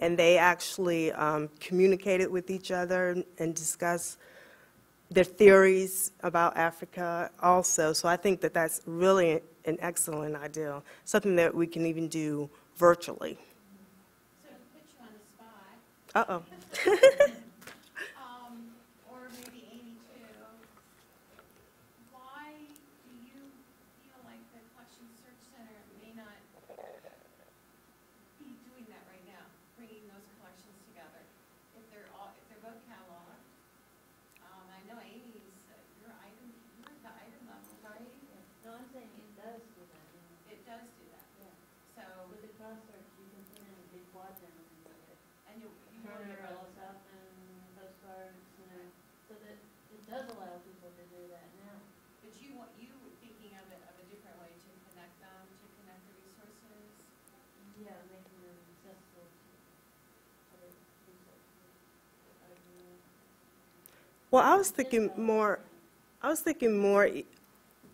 And they actually communicated with each other and discussed their theories about Africa also. So I think that that's really an excellent idea, something that we can even do virtually. So to put you on the spot, Uh-oh. or maybe Amy too, why do you feel like the Collection Search Center may not be doing that right now, bringing those collections together? If they're both cataloged, I know Amy's, you're the item level, right? No, I'm saying it does do that. It does do that. Yeah. So, With the cross-search, you can put in Big Bois town and look at. and And you turn want your your all stuff and postcards, so that it does allow people to do that now. but you thinking of it of a different way to connect them, to connect the resources. Yeah, making them accessible to other resources. Well, I was thinking more,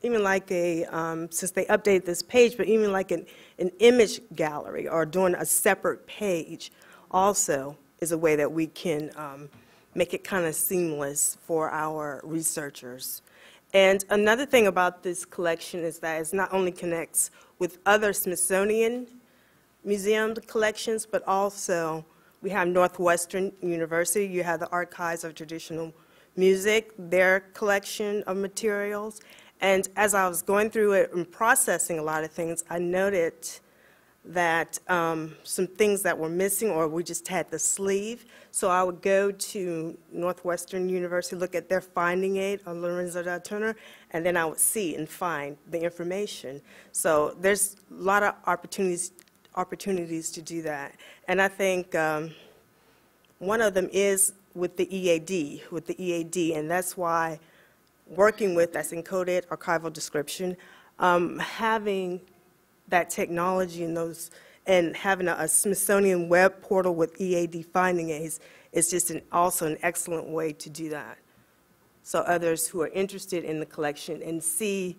even like since they updated this page, but even like an image gallery or doing a separate page also is a way that we can make it kind of seamless for our researchers. And another thing about this collection is that it not only connects with other Smithsonian museum collections, but also we have Northwestern University. You have the Archives of Traditional Music, their collection of materials. And as I was going through it and processing a lot of things, I noted that some things that were missing, or we just had the sleeve. So I would go to Northwestern University, look at their finding aid on Lorenzo Del Turner, and then I would see and find the information. So there's a lot of opportunities to do that. And I think one of them is with the EAD, and that's why working with, that's encoded archival description, having that technology and and having a Smithsonian web portal with EAD finding aids is just also an excellent way to do that. So others who are interested in the collection and see,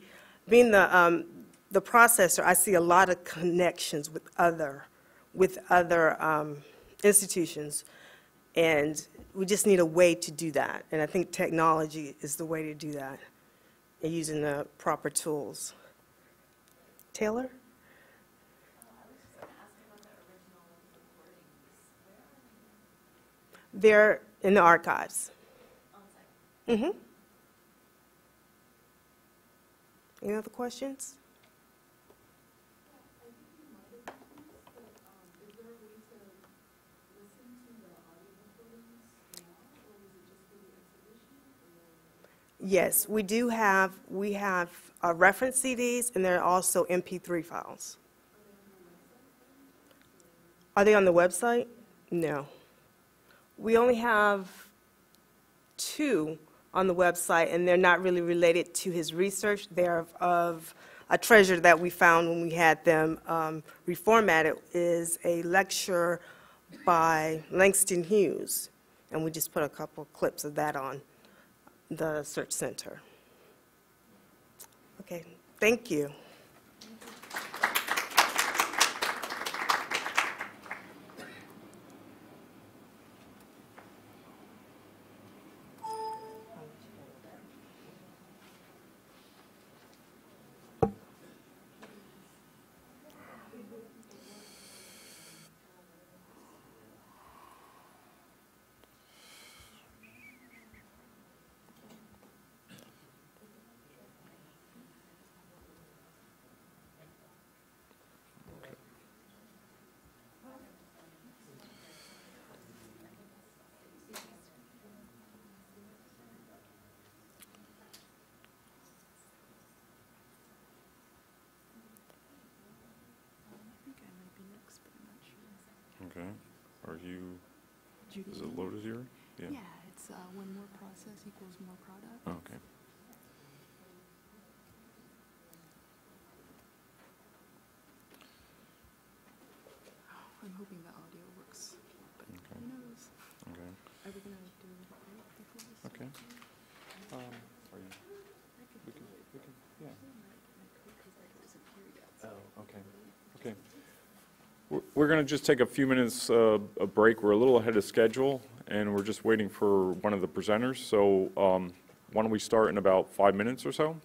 being the processor, I see a lot of connections with other institutions, and we just need a way to do that. And I think technology is the way to do that, and using the proper tools. Taylor? They're in the archives. Mm-hmm. Any other questions? Yes, we have reference CDs, and there are also MP3 files. Are they on the website? No. We only have 2 on the website, and they're not really related to his research. They're of a treasure that we found when we had them reformatted, is a lecture by Langston Hughes, and we just put a couple clips of that on the Search Center. Okay, thank you. Okay. Are you, Judy. is it loaded here? Yeah, it's when more process equals more product. Okay. I'm hoping the audio works, but Okay. who knows? Okay. Are we gonna do it before this? Okay. Are you, we can, yeah. Oh, okay. Okay. We're going to just take a few minutes a break. We're a little ahead of schedule, and we're just waiting for one of the presenters. So why don't we start in about 5 minutes or so?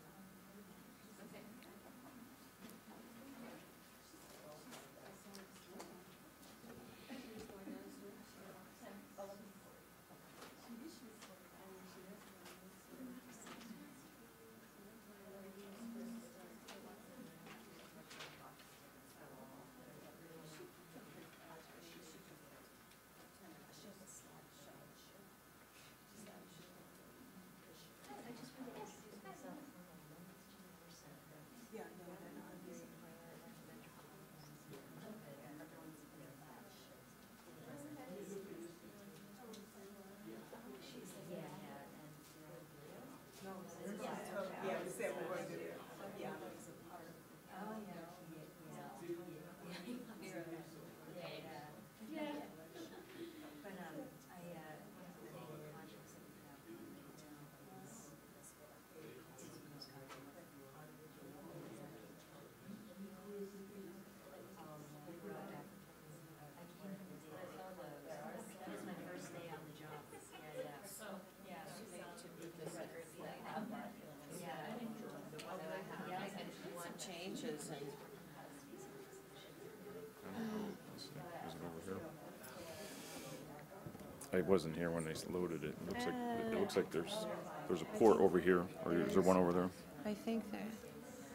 I wasn't here when they loaded it. It looks like there's a port over here, or is there one over there? I think that.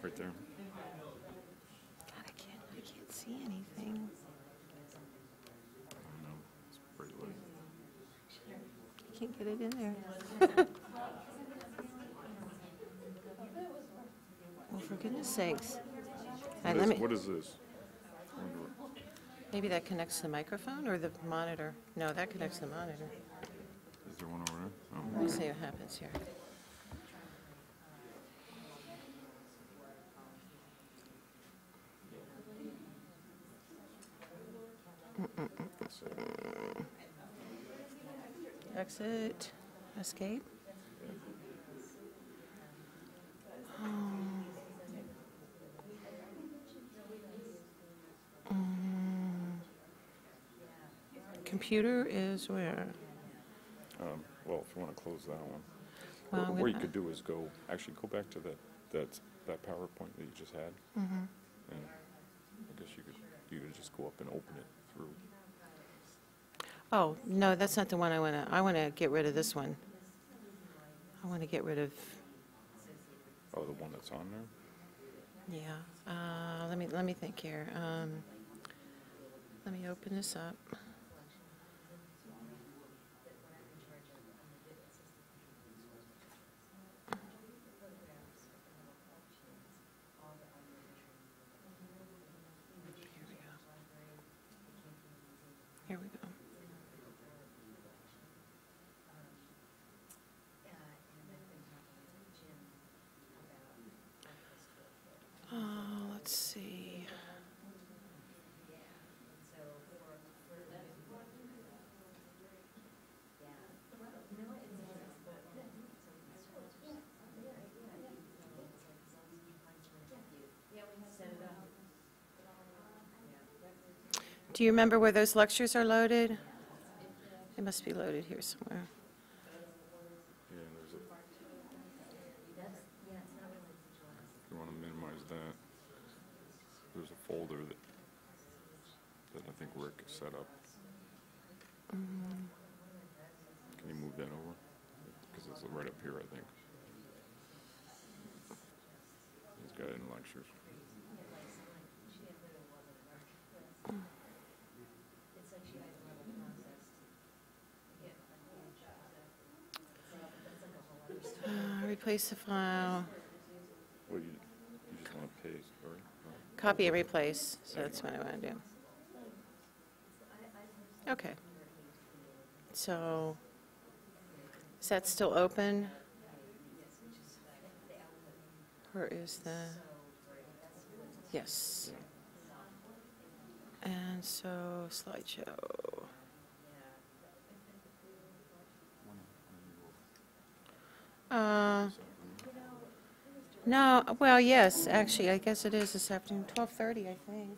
Right there. God, I can't see anything. No, it's pretty late. I can't get it in there. Well, for goodness sakes. All right, let me, What is this? maybe that connects to the microphone or the monitor? No, that connects to the monitor. Is there one over there? Oh. Let me see what happens here. Exit, escape. Computer is where? Well, if you want to close that one. Well, I'm What you gonna- could do is go back to that PowerPoint that you just had. And I guess you could just go up and open it through. Oh, no, that's not the one I want to get rid of this one. I want to get rid of, Oh, the one that's on there? yeah, let me think here. Let me open this up. Here we go. Let's see. Do you remember where those lectures are loaded? They must be loaded here somewhere. Yeah, if you want to minimize that, there's a folder that I think Rick set up. Can you move that over? Because it's right up here, I think. He's got it in lectures. Replace the file. Well, you just want to paste, right? Copy and replace, so that's what I want to do. Okay. So, is that still open? Or is the, yes. And so, slideshow. No, well, yes, actually, I guess it is this afternoon, 12:30, I think.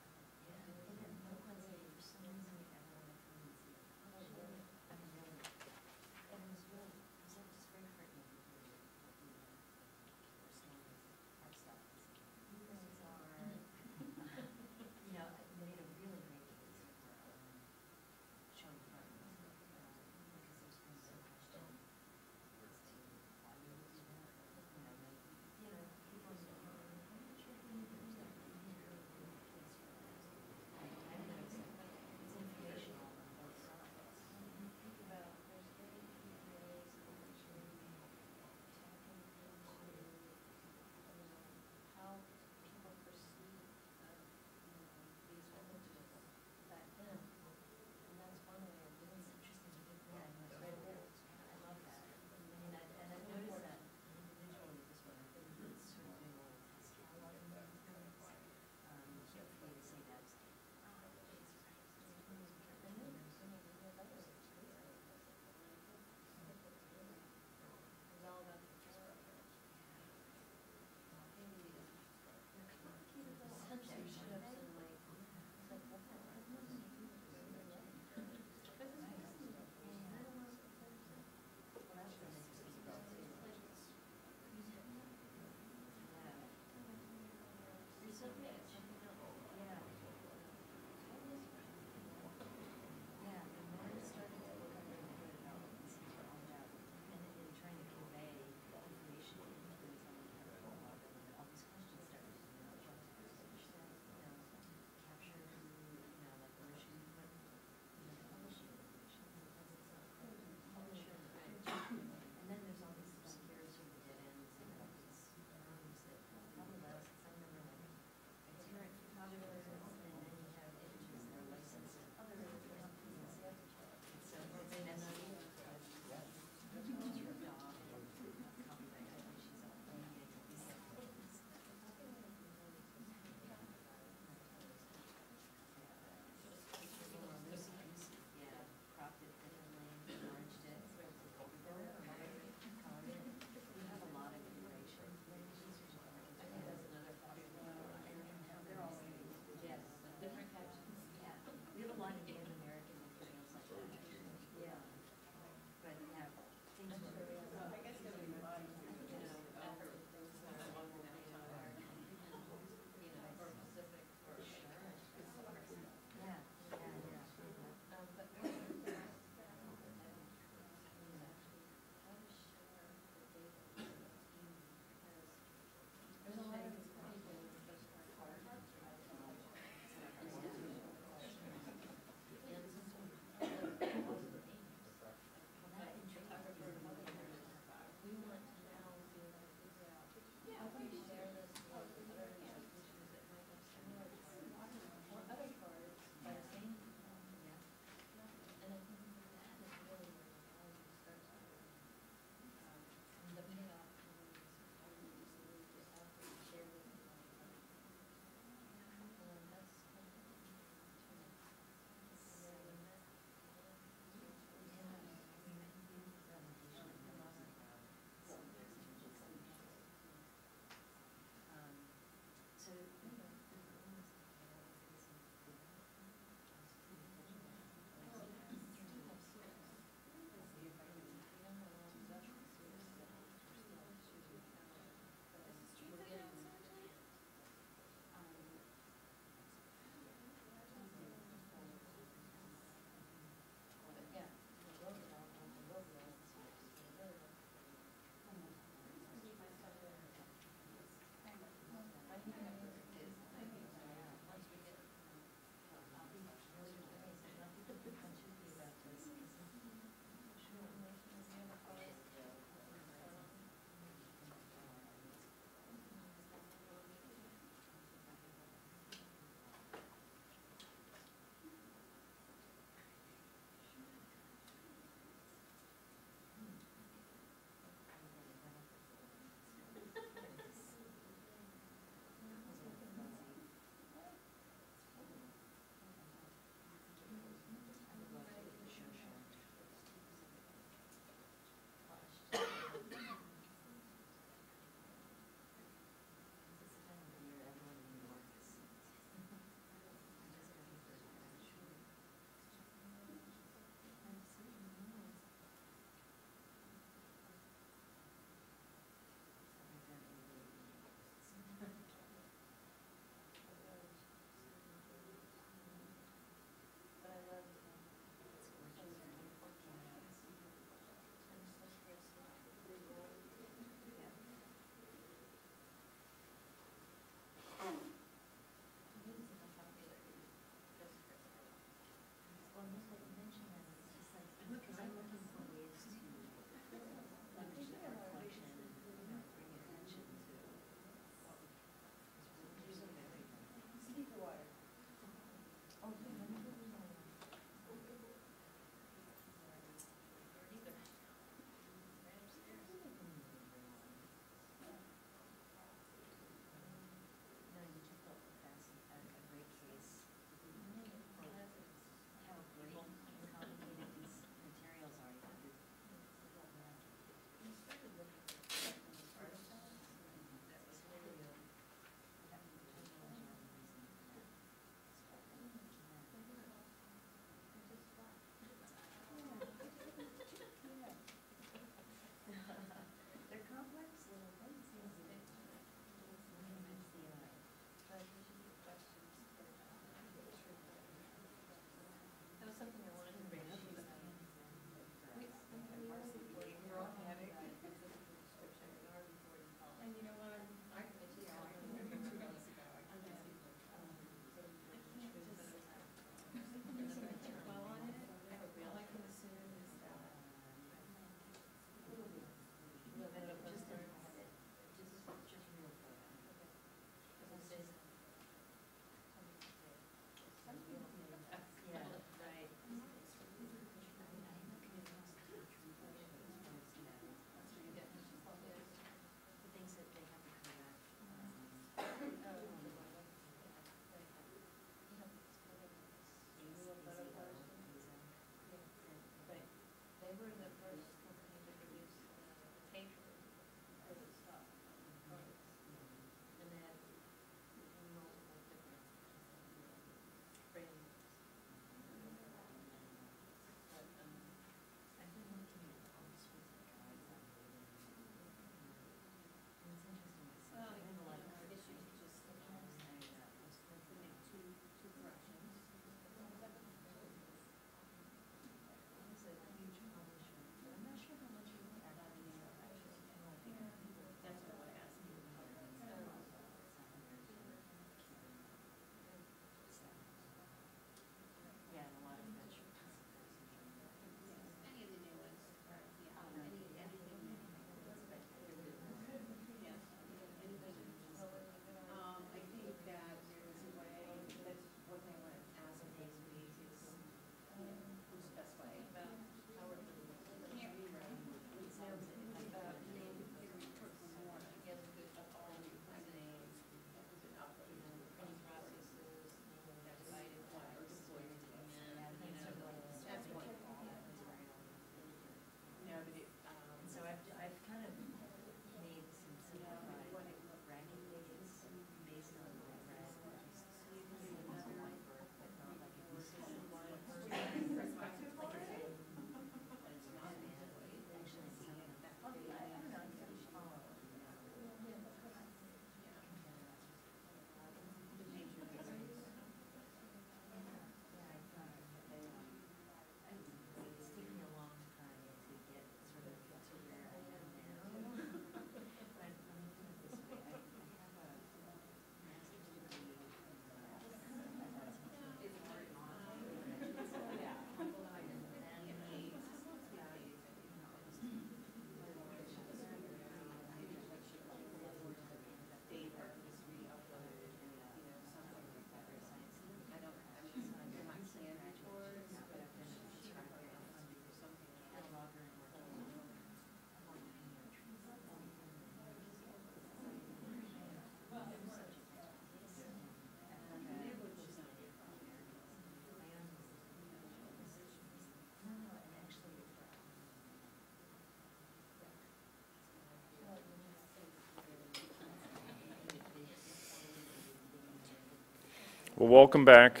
Well, welcome back.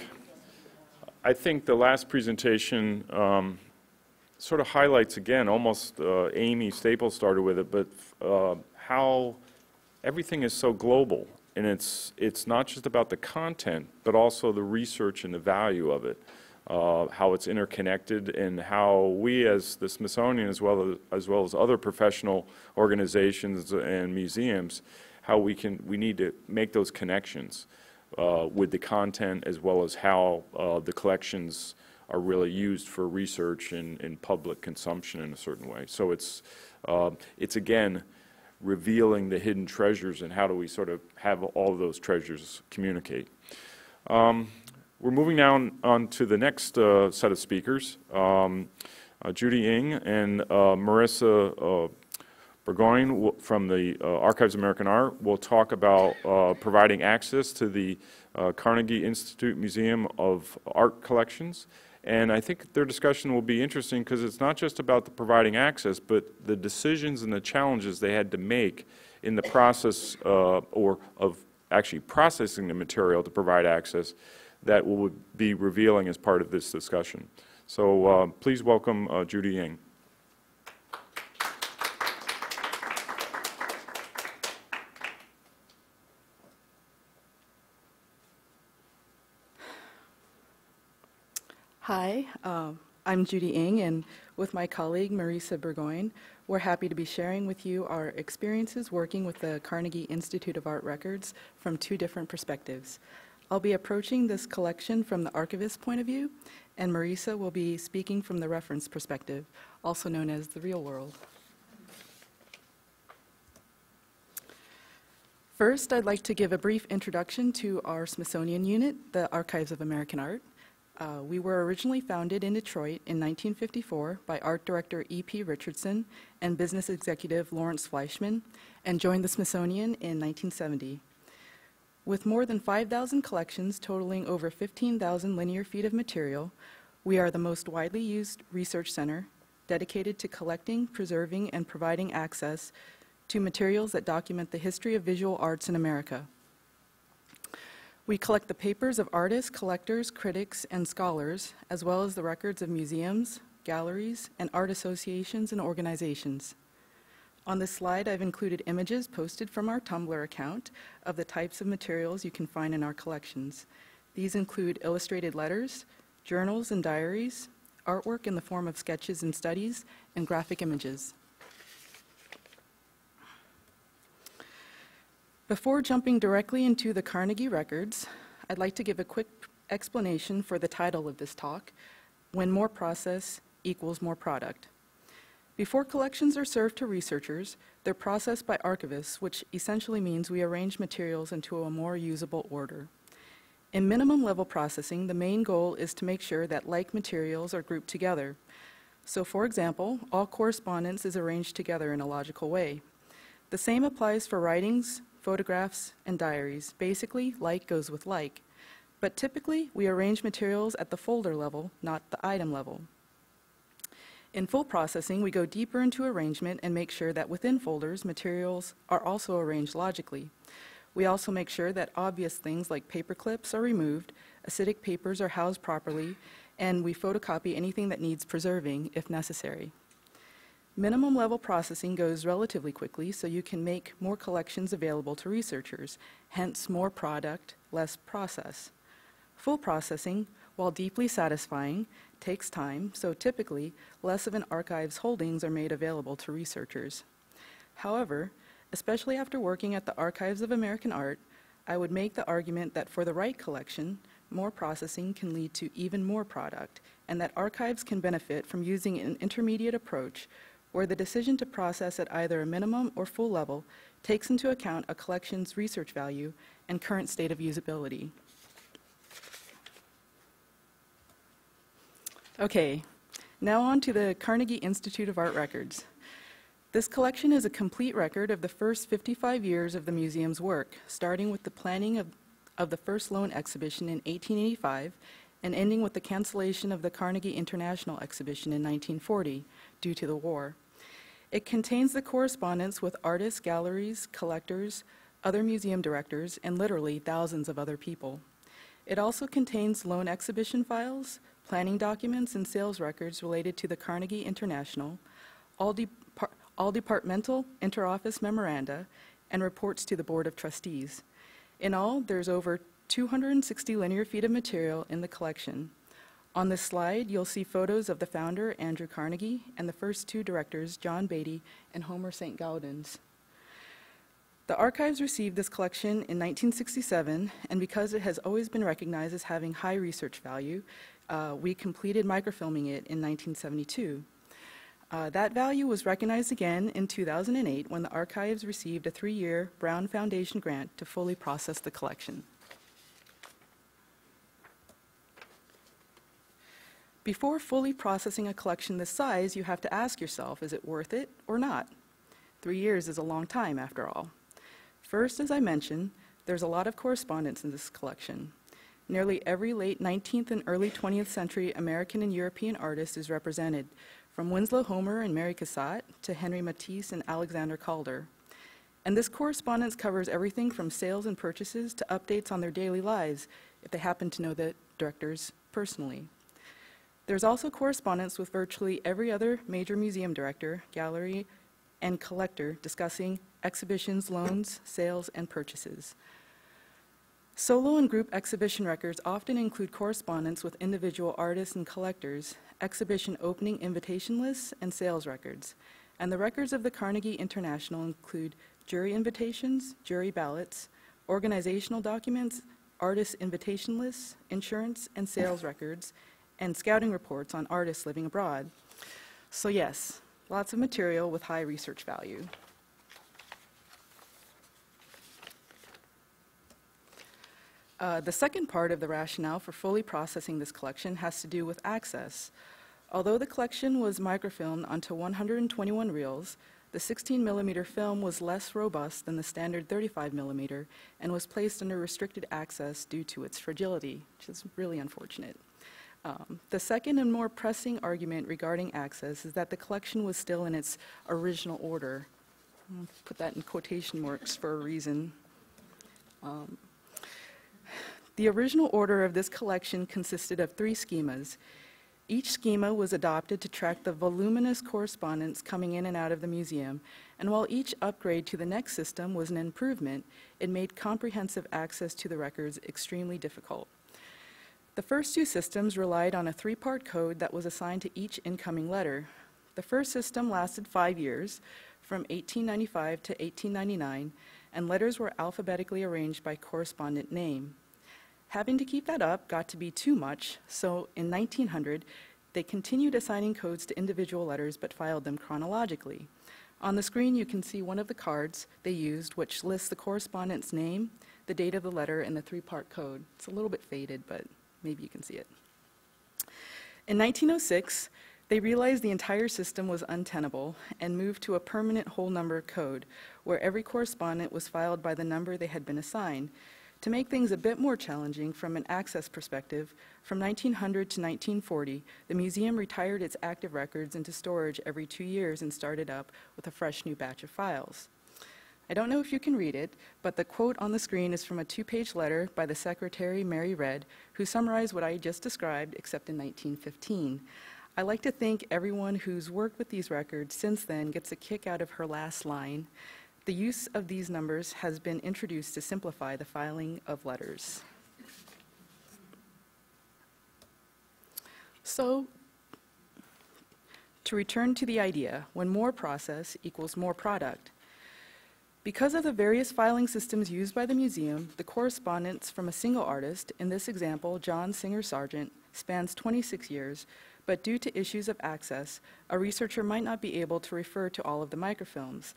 I think the last presentation sort of highlights again, almost Amy Staples started with it, but how everything is so global, and it's not just about the content, but also the research and the value of it, how it's interconnected, and how we as the Smithsonian, as well as other professional organizations and museums, how we need to make those connections with the content, as well as how the collections are really used for research and public consumption in a certain way. So it's again revealing the hidden treasures, and how do we sort of have all of those treasures communicate. We're moving now on to the next set of speakers. Judy Ng and Marissa Burgoyne from the Archives of American Art will talk about providing access to the Carnegie Institute Museum of Art collections. And I think their discussion will be interesting because it's not just about the providing access, but the decisions and the challenges they had to make in the process or of actually processing the material to provide access that will be revealing as part of this discussion. So please welcome Judy Ng. Hi, I'm Judy Ng, and with my colleague Marissa Burgoyne, we're happy to be sharing with you our experiences working with the Carnegie Institute of Art Records from two different perspectives. I'll be approaching this collection from the archivist's point of view, and Marissa will be speaking from the reference perspective, also known as the real world. First, I'd like to give a brief introduction to our Smithsonian unit, the Archives of American Art. We were originally founded in Detroit in 1954 by art director E.P. Richardson and business executive Lawrence Fleischman, and joined the Smithsonian in 1970. With more than 5,000 collections totaling over 15,000 linear feet of material, we are the most widely used research center dedicated to collecting, preserving, and providing access to materials that document the history of visual arts in America. We collect the papers of artists, collectors, critics, and scholars, as well as the records of museums, galleries, and art associations and organizations. On this slide, I've included images posted from our Tumblr account of the types of materials you can find in our collections. These include illustrated letters, journals and diaries, artwork in the form of sketches and studies, and graphic images. Before jumping directly into the Carnegie records, I'd like to give a quick explanation for the title of this talk, When More Process Equals More Product. Before collections are served to researchers, they're processed by archivists, which essentially means we arrange materials into a more usable order. In minimum level processing, the main goal is to make sure that like materials are grouped together. So for example, all correspondence is arranged together in a logical way. The same applies for writings, photographs, and diaries. Basically, like goes with like. But typically, we arrange materials at the folder level, not the item level. In full processing, we go deeper into arrangement and make sure that within folders, materials are also arranged logically. We also make sure that obvious things like paper clips are removed, acidic papers are housed properly, and we photocopy anything that needs preserving if necessary. Minimum level processing goes relatively quickly, so you can make more collections available to researchers, hence more product, less process. Full processing, while deeply satisfying, takes time, so typically less of an archive's holdings are made available to researchers. However, especially after working at the Archives of American Art, I would make the argument that for the right collection, more processing can lead to even more product, and that archives can benefit from using an intermediate approach where the decision to process at either a minimum or full level takes into account a collection's research value and current state of usability. Okay, now on to the Carnegie Institute of Art Records. This collection is a complete record of the first 55 years of the museum's work, starting with the planning of the first Sloan exhibition in 1885 and ending with the cancellation of the Carnegie International exhibition in 1940 due to the war. It contains the correspondence with artists, galleries, collectors, other museum directors, and literally thousands of other people. It also contains loan exhibition files, planning documents, and sales records related to the Carnegie International, all departmental interoffice memoranda, and reports to the Board of Trustees. In all, there's over 260 linear feet of material in the collection. On this slide, you'll see photos of the founder, Andrew Carnegie, and the first two directors, John Beatty and Homer St. Gaudens. The archives received this collection in 1967, and because it has always been recognized as having high research value, we completed microfilming it in 1972. That value was recognized again in 2008 when the archives received a 3-year Brown Foundation grant to fully process the collection. Before fully processing a collection this size, you have to ask yourself, is it worth it or not? 3 years is a long time, after all. First, as I mentioned, there's a lot of correspondence in this collection. Nearly every late 19th and early 20th century American and European artist is represented, from Winslow Homer and Mary Cassatt to Henry Matisse and Alexander Calder. And this correspondence covers everything from sales and purchases to updates on their daily lives, if they happen to know the directors personally. There's also correspondence with virtually every other major museum director, gallery, and collector discussing exhibitions, loans, sales, and purchases. Solo and group exhibition records often include correspondence with individual artists and collectors, exhibition opening invitation lists, and sales records. And the records of the Carnegie International include jury invitations, jury ballots, organizational documents, artist invitation lists, insurance and sales records, and scouting reports on artists living abroad. So yes, lots of material with high research value. The second part of the rationale for fully processing this collection has to do with access. Although the collection was microfilmed onto 121 reels, the 16mm film was less robust than the standard 35mm and was placed under restricted access due to its fragility, which is really unfortunate. The second and more pressing argument regarding access is that the collection was still in its original order. I'll put that in quotation marks for a reason. The original order of this collection consisted of 3 schemas. Each schema was adopted to track the voluminous correspondence coming in and out of the museum, and while each upgrade to the next system was an improvement, it made comprehensive access to the records extremely difficult. The first 2 systems relied on a 3-part code that was assigned to each incoming letter. The first system lasted 5 years, from 1895 to 1899, and letters were alphabetically arranged by correspondent name. Having to keep that up got to be too much, so in 1900, they continued assigning codes to individual letters but filed them chronologically. On the screen, you can see one of the cards they used, which lists the correspondent's name, the date of the letter, and the 3-part code. It's a little bit faded, but maybe you can see it. In 1906, they realized the entire system was untenable and moved to a permanent whole number code, where every correspondent was filed by the number they had been assigned. To make things a bit more challenging from an access perspective, from 1900 to 1940, the museum retired its active records into storage every 2 years and started up with a fresh new batch of files. I don't know if you can read it, but the quote on the screen is from a 2-page letter by the secretary, Mary Red, who summarized what I just described, except in 1915. I like to think everyone who's worked with these records since then gets a kick out of her last line. The use of these numbers has been introduced to simplify the filing of letters. So, to return to the idea, when more process equals more product. Because of the various filing systems used by the museum, the correspondence from a single artist, in this example, John Singer Sargent, spans 26 years, but due to issues of access, a researcher might not be able to refer to all of the microfilms.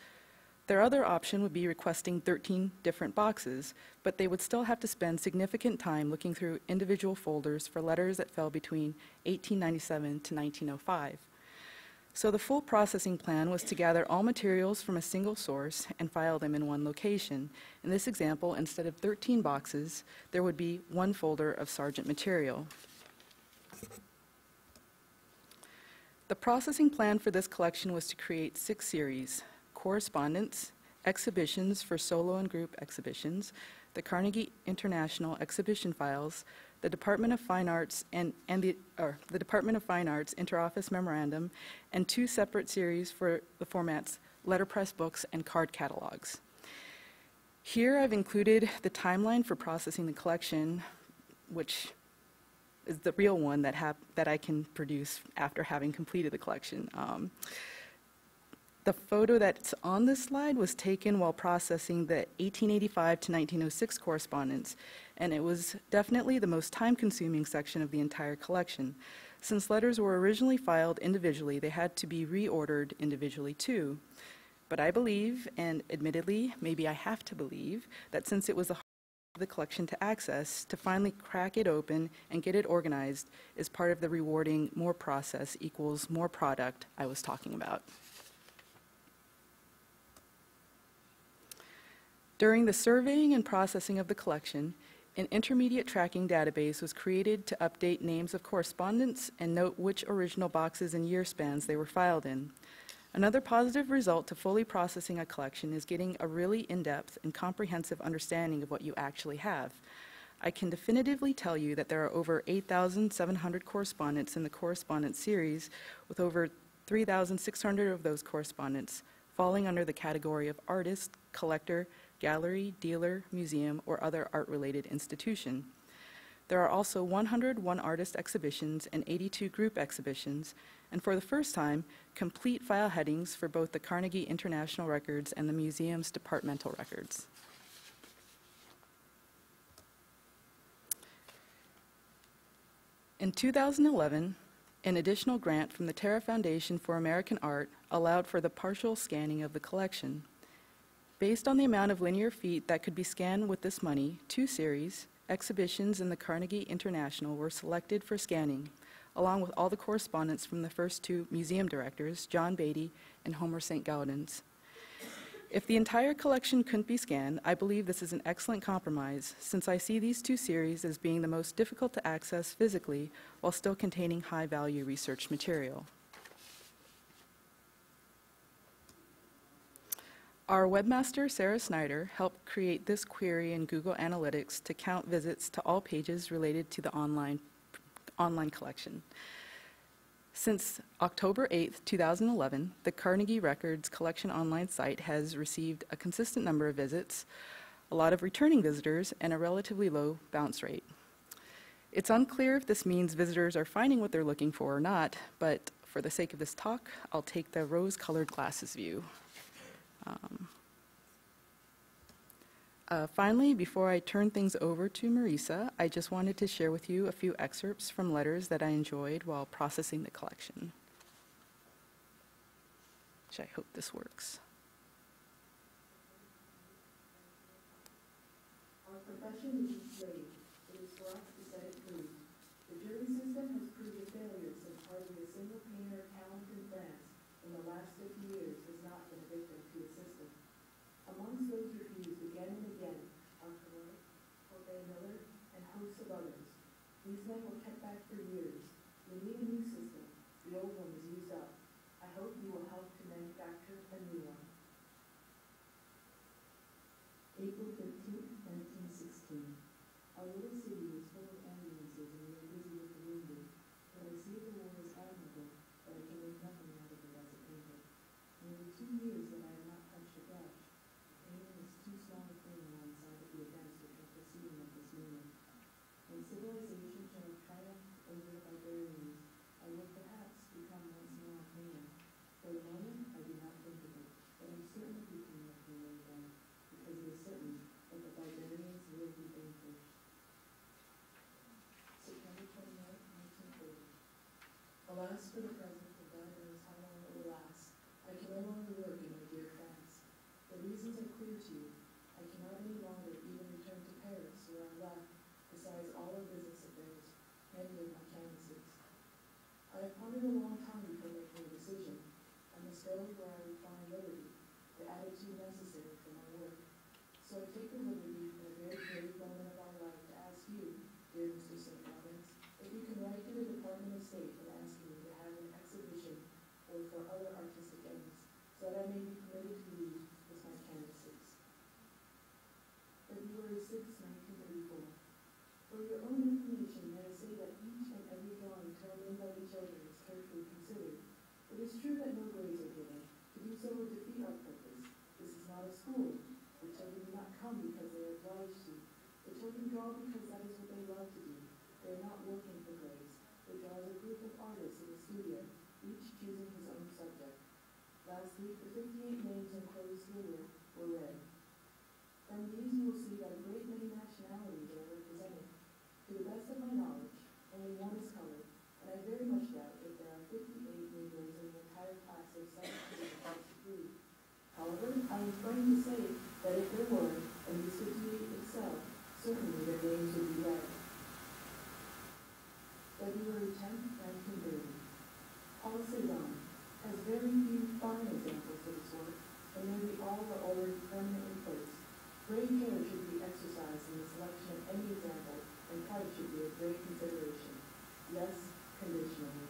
Their other option would be requesting 13 different boxes, but they would still have to spend significant time looking through individual folders for letters that fell between 1897 to 1905. So the full processing plan was to gather all materials from a single source and file them in one location. In this example, instead of 13 boxes, there would be 1 folder of Sargent material. The processing plan for this collection was to create 6 series: correspondence, exhibitions for solo and group exhibitions, the Carnegie International exhibition files, the Department of Fine Arts the Department of Fine Arts interoffice memorandum, and 2 separate series for the formats letterpress books and card catalogs. Here I've included the timeline for processing the collection, which is the real one that I can produce after having completed the collection. The photo that's on this slide was taken while processing the 1885 to 1906 correspondence, and it was definitely the most time-consuming section of the entire collection. Since letters were originally filed individually, they had to be reordered individually too. But I believe, and admittedly, maybe I have to believe, that since it was the heart of the collection to access, to finally crack it open and get it organized is part of the rewarding more process equals more product I was talking about. During the surveying and processing of the collection, an intermediate tracking database was created to update names of correspondents and note which original boxes and year spans they were filed in. Another positive result to fully processing a collection is getting a really in-depth and comprehensive understanding of what you actually have. I can definitively tell you that there are over 8,700 correspondents in the correspondence series, with over 3,600 of those correspondents falling under the category of artist, collector, gallery, dealer, museum, or other art-related institution. There are also 101 artist exhibitions and 82 group exhibitions, and for the first time, complete file headings for both the Carnegie International Records and the museum's departmental records. In 2011, an additional grant from the Terra Foundation for American Art allowed for the partial scanning of the collection. Based on the amount of linear feet that could be scanned with this money, 2 series, exhibitions in the Carnegie International, were selected for scanning, along with all the correspondence from the first 2 museum directors, John Beatty and Homer St. Gaudens. If the entire collection couldn't be scanned, I believe this is an excellent compromise, since I see these 2 series as being the most difficult to access physically while still containing high-value research material. Our webmaster, Sarah Snyder, helped create this query in Google Analytics to count visits to all pages related to the online collection. Since October 8, 2011, the Carnegie Records Collection online site has received a consistent number of visits, a lot of returning visitors, and a relatively low bounce rate. It's unclear if this means visitors are finding what they're looking for or not, but for the sake of this talk, I'll take the rose-colored glasses view. Finally, before I turn things over to Marisa, I just wanted to share with you a few excerpts from letters that I enjoyed while processing the collection. Which I hope this works. Our profession is enslaved. It is for us to set it free. The jury system has proved a failure since hardly a single painter of talent in France in the last 50 years has not been a victim to the system. Amongst those refused again and again are Corot, Miller, and hosts of others. These men were kept back for years. We need a new system. The old one is used up. I hope you will help to manufacture a new one. April 15, 1916. Our little city is full of ambulances and we are busy with the wounded. But I see the war is admirable, but I can make nothing out of it as a painter. Nearly 2 years that I have not touched a brush. Painting is too small a thing alongside of the events which are proceeding at this moment. When civilization shall have triumphed over the barbarians, I will perhaps become once more a painter. For the moment, I do not think of it, but I'm certain of becoming a painter again, because it is certain that the barbarians will be vanquished. September 29, 1940. Alas for the present, for God knows how long it will last. I can no longer work in my dear France. The reasons are clear to you. I cannot any longer even return to Paris, where I left, besides all our business affairs, handling my canvases. I have pondered a long time before making a decision. I must go where I would find liberty, the attitude necessary for my work. So I take the liberty in a very grave moment of our life to ask you, dear Mr. St. Gaudens, if you can write to the Department of State and ask me to have an exhibition or for other artistic ends, so that I may be permitted to leave with my canvases. February 6, school. The children do not come because they are obliged to. The children draw because that is what they love to do. They are not working for grades. They draw as a group of artists in the studio, each choosing his own subject. Last week, the 58 names enclosed here were read. From these you will see that a great many nationalities are represented. To the best of my knowledge, only one is colored, and I very much doubt if there are 58 Negroes in the entire class of 763. However, I am trying to say that if there were, and these 58 excelled, certainly their names would be read. February 10th, 1930. Paul Cézanne has very few fine examples of his work, and nearly all are already permanently placed. Great care should be exercised in the selection of any example, and price should be of great consideration. Yes, conditionally.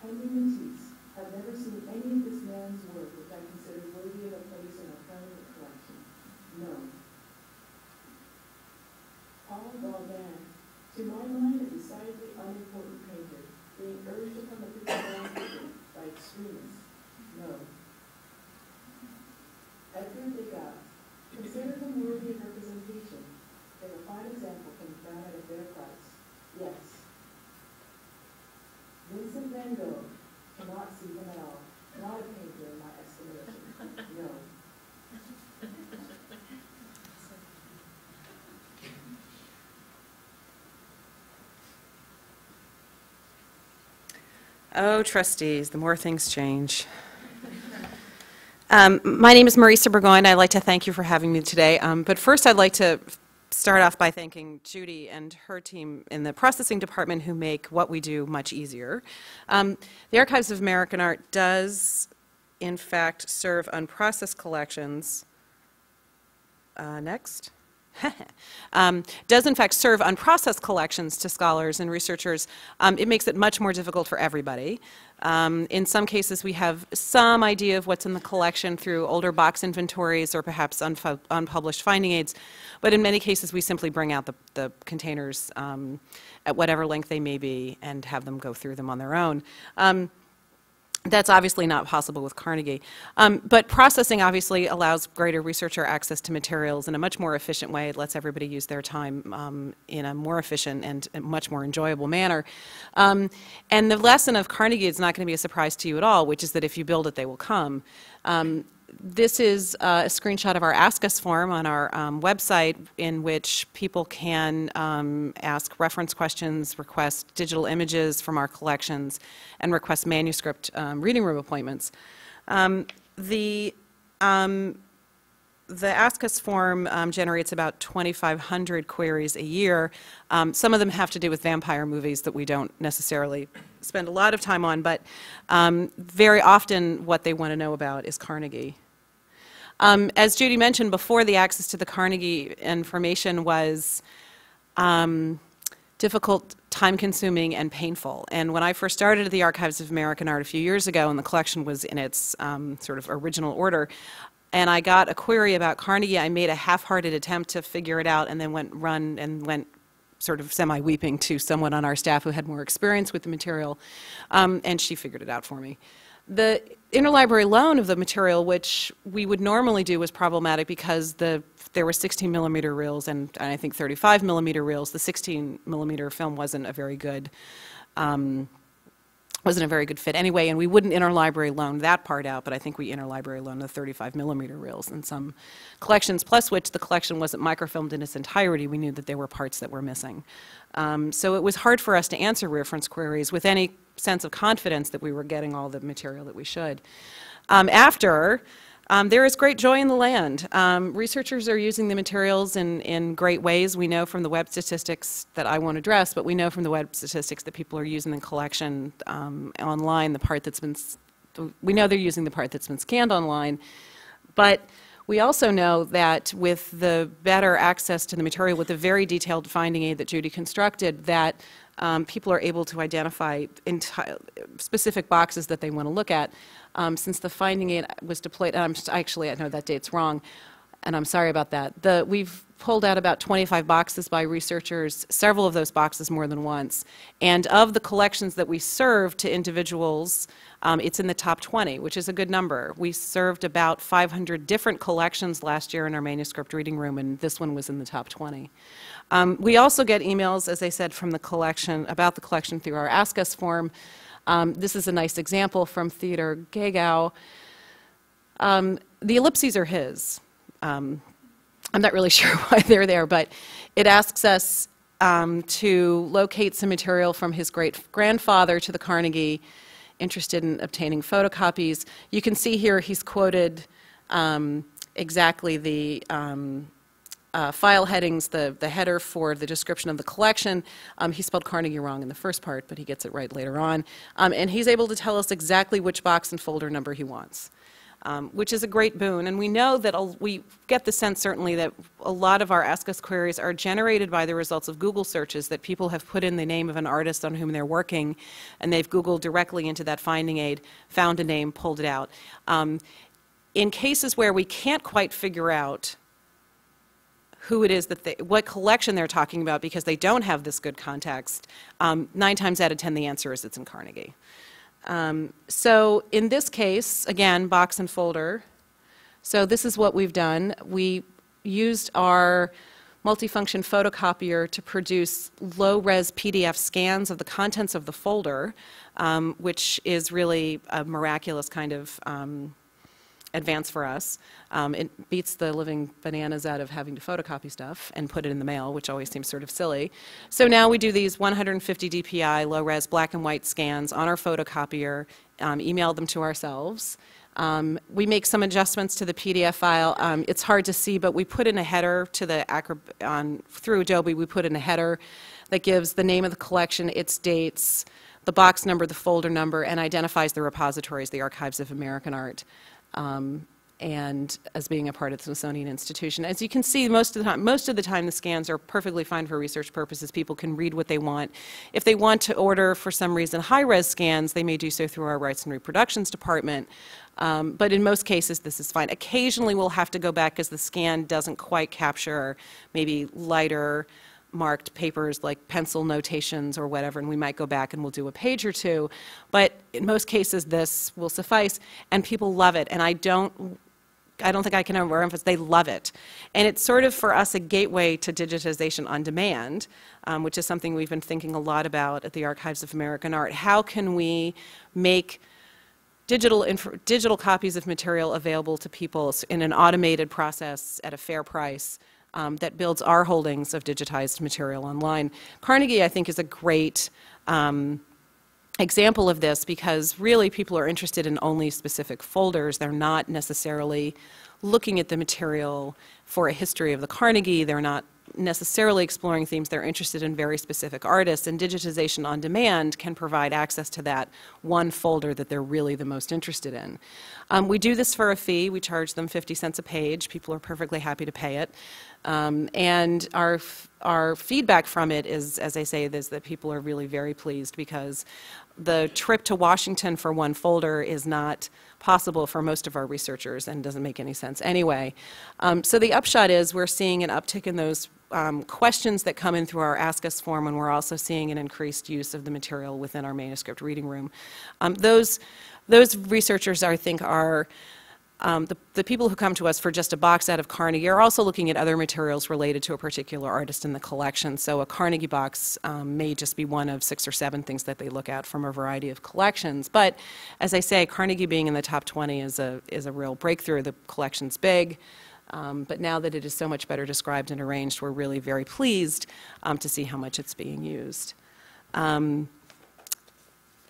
Henry Matisse. I've never seen any of this man's work which I consider worthy of a place in a permanent collection. No. Paul Gauguin. To my mind, a decidedly unimportant painter, being urged upon the picture by extremists. No. Edgar Degas. Consider them worthy of representation. If a fine example can be found at a fair price. Yes. Vincent van Gogh. Cannot see him at all. Not a painter in my estimation. No. Oh, trustees, the more things change. My name is Marisa Burgoyne. I'd like to thank you for having me today. But first, I'd like to start off by thanking Judy and her team in the processing department who make what we do much easier. The Archives of American Art does, in fact, serve unprocessed collections. Next. Does in fact serve unprocessed collections to scholars and researchers. It makes it much more difficult for everybody. In some cases we have some idea of what's in the collection through older box inventories or perhaps unpublished finding aids, but in many cases we simply bring out the containers at whatever length they may be and have them go through them on their own. That's obviously not possible with Carnegie. But processing obviously allows greater researcher access to materials in a much more efficient way. It lets everybody use their time in a more efficient and much more enjoyable manner. And the lesson of Carnegie is not going to be a surprise to you at all, which is that if you build it, they will come. This is a screenshot of our Ask Us form on our website in which people can ask reference questions, request digital images from our collections, and request manuscript reading room appointments. The Ask Us form generates about 2,500 queries a year. Some of them have to do with vampire movies that we don't necessarily spend a lot of time on, but very often what they want to know about is Carnegie. As Judy mentioned before, the access to the Carnegie information was difficult, time-consuming, and painful. And when I first started at the Archives of American Art a few years ago, and the collection was in its sort of original order, and I got a query about Carnegie, I made a half-hearted attempt to figure it out and then went sort of semi-weeping to someone on our staff who had more experience with the material, and she figured it out for me. The interlibrary loan of the material, which we would normally do, was problematic because there were 16mm reels and I think 35mm reels. The 16mm film wasn't a very good fit anyway, and we wouldn't interlibrary loan that part out, but I think we interlibrary loaned the 35mm reels in some collections, plus which the collection wasn't microfilmed in its entirety. We knew that there were parts that were missing. So it was hard for us to answer reference queries with any sense of confidence that we were getting all the material that we should. There is great joy in the land. Researchers are using the materials in great ways. We know from the web statistics that I won't address, but we know from the web statistics that people are using the collection online, we know they're using the part that's been scanned online, but we also know that with the better access to the material, with the very detailed finding aid that Judy constructed, that people are able to identify specific boxes that they want to look at. Since the finding aid was deployed, actually I know that date's wrong, and I'm sorry about that. We've pulled out about 25 boxes by researchers, several of those boxes more than once. And of the collections that we served to individuals, it's in the top 20, which is a good number. We served about 500 different collections last year in our manuscript reading room, and this one was in the top 20. We also get ellipses, as I said, from the collection, about the collection through our Ask Us form. This is a nice example from Theodor Gagau. The ellipses are his. I'm not really sure why they're there, but it asks us to locate some material from his great-grandfather to the Carnegie, interested in obtaining photocopies. You can see here he's quoted exactly the file headings, the header for the description of the collection. He spelled Carnegie wrong in the first part, but he gets it right later on. And he's able to tell us exactly which box and folder number he wants. Which is a great boon. And we know that we get the sense certainly that a lot of our Ask Us queries are generated by the results of Google searches, that people have put in the name of an artist on whom they're working, and they've Googled directly into that finding aid, found a name, pulled it out. In cases where we can't quite figure out who it is that what collection they're talking about because they don't have this good context, 9 times out of 10 the answer is it's in Carnegie. So in this case, again, box and folder. So this is what we've done. We used our multifunction photocopier to produce low-res PDF scans of the contents of the folder, which is really a miraculous kind of advance for us. It beats the living bananas out of having to photocopy stuff and put it in the mail, which always seems sort of silly. So now we do these 150 DPI low-res black and white scans on our photocopier, email them to ourselves. We make some adjustments to the PDF file. It's hard to see, but we put in a header to the through Adobe. We put in a header that gives the name of the collection, its dates, the box number, the folder number, and identifies the repositories, the Archives of American Art. And as being a part of the Smithsonian Institution. As you can see, most of the time the scans are perfectly fine for research purposes. People can read what they want. If they want to order, for some reason, high-res scans, they may do so through our Rights and Reproductions Department. But in most cases, this is fine. Occasionally, we'll have to go back because the scan doesn't quite capture maybe lighter marked papers like pencil notations or whatever, and we might go back and we'll do a page or two. But in most cases, this will suffice, and people love it. And I don't think I can overemphasize, they love it. And it's sort of, for us, a gateway to digitization on demand, which is something we've been thinking a lot about at the Archives of American Art. How can we make digital copies of material available to people in an automated process at a fair price that builds our holdings of digitized material online? Carnegie, I think, is a great example of this because really people are interested in only specific folders. They're not necessarily looking at the material for a history of the Carnegie. They're not necessarily exploring themes. They're interested in very specific artists, and digitization on demand can provide access to that one folder that they're really the most interested in. We do this for a fee. We charge them 50 cents a page. People are perfectly happy to pay it. And our feedback from it is, as I say, is that people are really very pleased because the trip to Washington for one folder is not possible for most of our researchers and doesn't make any sense anyway. So the upshot is we're seeing an uptick in those questions that come in through our Ask Us form, and we're also seeing an increased use of the material within our manuscript reading room. Those researchers, I think, are the people who come to us for just a box out of Carnegie are also looking at other materials related to a particular artist in the collection. So a Carnegie box may just be one of 6 or 7 things that they look at from a variety of collections. But as I say, Carnegie being in the top 20 is a real breakthrough. The collection's big. But now that it is so much better described and arranged, we're really very pleased to see how much it's being used.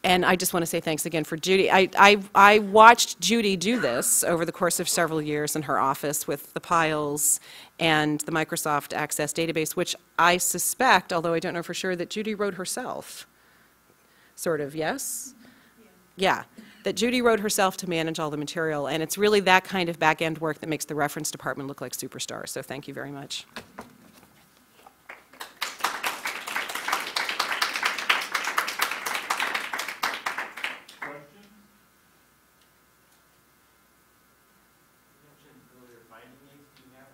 And I just want to say thanks again for Judy. I watched Judy do this over the course of several years in her office with the piles and the Microsoft Access database, which I suspect, although I don't know for sure, that Judy wrote herself. Sort of, yes? Yeah. That Judy wrote herself to manage all the material, and it's really that kind of back-end work that makes the reference department look like superstars. So thank you very much. Finding aids, do you have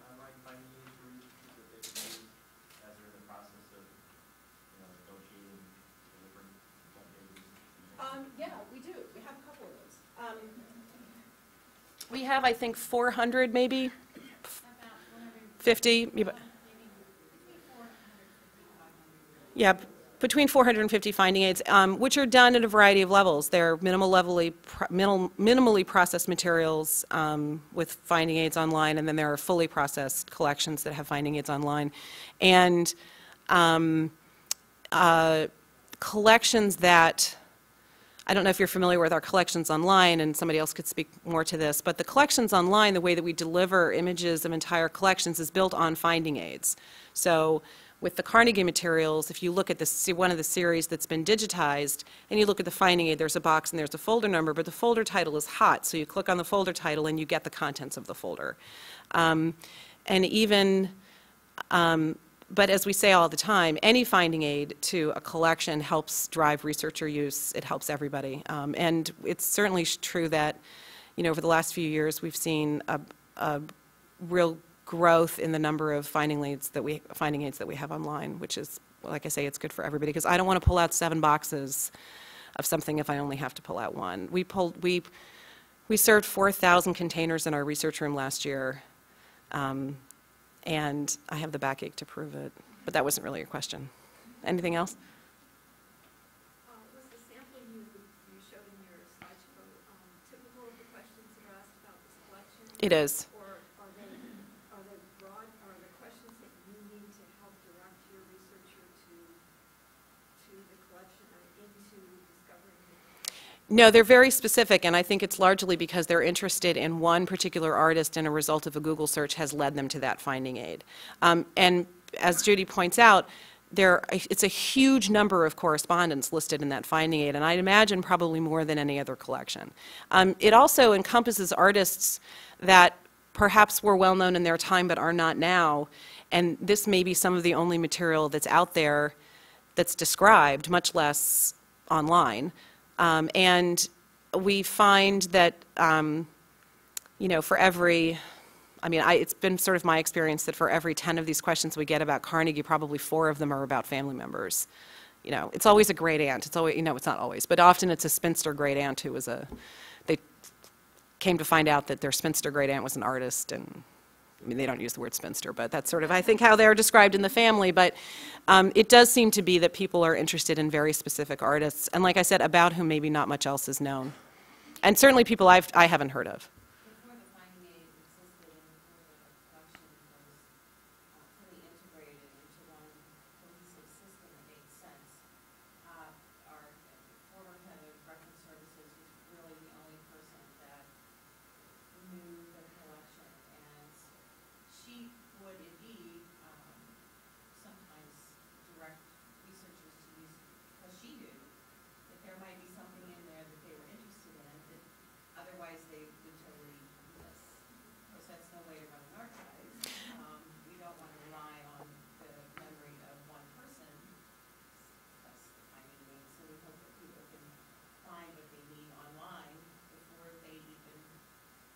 We have, I think, 400 maybe, 50. Yeah, between 450 finding aids, which are done at a variety of levels. They're minimally processed materials with finding aids online, and then there are fully processed collections that have finding aids online. And collections that, I don't know if you're familiar with our collections online, and somebody else could speak more to this, but the collections online, the way that we deliver images of entire collections is built on finding aids. So with the Carnegie materials, if you look at one of the series that's been digitized, and you look at the finding aid, there's a box and there's a folder number, but the folder title is hot, so you click on the folder title and you get the contents of the folder. But as we say all the time, any finding aid to a collection helps drive researcher use. It helps everybody. And it's certainly true that, over the last few years, we've seen a real growth in the number of finding aids that we have online, which is, like I say, it's good for everybody, because I don't want to pull out 7 boxes of something if I only have to pull out one. We served 4,000 containers in our research room last year. And I have the backache to prove it. But that wasn't really your question. Anything else? Was the sample you showed in your slideshow typical of the questions that are asked about this collection? It is. Or are they broad? Are the questions that you need to help direct your researcher to the collection and into discovering it? No, they're very specific, and I think it's largely because they're interested in one particular artist, and a result of a Google search has led them to that finding aid. And as Judy points out, it's a huge number of correspondence listed in that finding aid, and I'd imagine probably more than any other collection. It also encompasses artists that perhaps were well known in their time but are not now, and this may be some of the only material that's out there that's described, much less online. And we find that, for every, it's been sort of my experience that for every 10 of these questions we get about Carnegie, probably 4 of them are about family members. It's always a great aunt. It's always, it's not always, but often it's a spinster great aunt who was they came to find out that their spinster great aunt was an artist, and they don't use the word spinster, but that's sort of, I think, how they're described in the family. But it does seem to be that people are interested in very specific artists, and like I said, about whom maybe not much else is known. And certainly people I haven't heard of. Before the finding aid existed and before the collection was fully integrated into one cohesive system that made sense, our former head of reference services was really the only person that knew the collection, and she would indeed sometimes direct researchers to use, because she knew that there might be something in there that they were interested in that otherwise they would totally miss. Of course, that's no way to run an archive. We don't want to rely on the memory of one person. That's the finding aid. So we hope that people can find what they need online before they even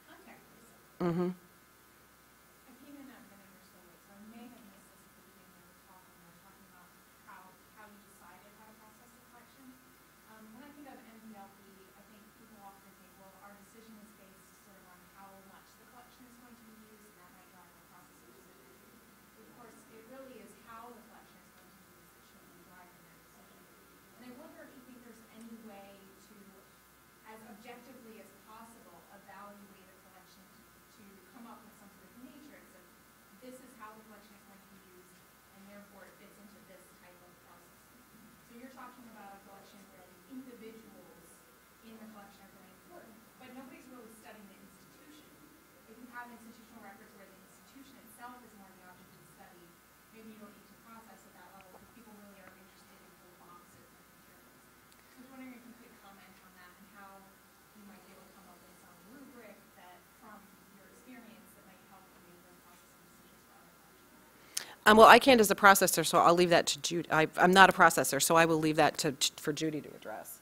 contact the researcher. Mm-hmm. I came in at a minute or so late, so I may have missed this at the beginning of the talk when we were talking about how you decided how to process the collection. When I think of MPLP, I think people often think, well, our decision is based sort of on how much the collection is going to be used, and that might drive the process of decision. But of course, it really is how the collection is going to be used that should be driving that decision. And I wonder if you think there's any way to, as objectively as possible, evaluate a collection to come up with some sort of matrix of this is how the collection is going to be used, and therefore it fits into this type of processing. So you're talking about a collection where the individuals in the collection are really important, but nobody's really studying the institution. If you have institutional records where the institution itself is more the object of study, maybe you don't need to process at that level because people really are interested in whole boxes of materials. So I was wondering if you could comment on that and how you might be able to come up with some rubric that, from your experience, that might help you make those processing decisions for other collections. Well, I can't as a processor, so I'll leave that to Judy. I'm not a processor, so I will leave that for Judy to address.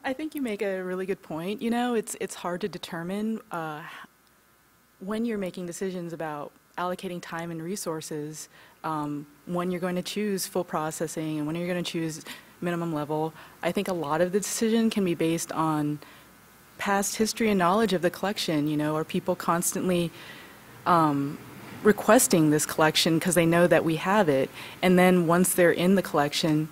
I think you make a really good point. It's hard to determine when you're making decisions about allocating time and resources, when you're going to choose full processing and when you're going to choose minimum level. I think a lot of the decision can be based on past history and knowledge of the collection. You know, are people constantly requesting this collection because they know that we have it, and then once they're in the collection,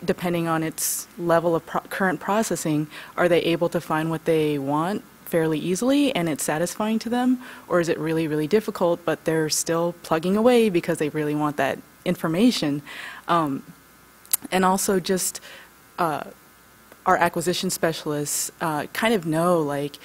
depending on its level of current processing, are they able to find what they want fairly easily and it's satisfying to them, or is it really, really difficult, but they're still plugging away because they really want that information? And also just our acquisition specialists kind of know, like,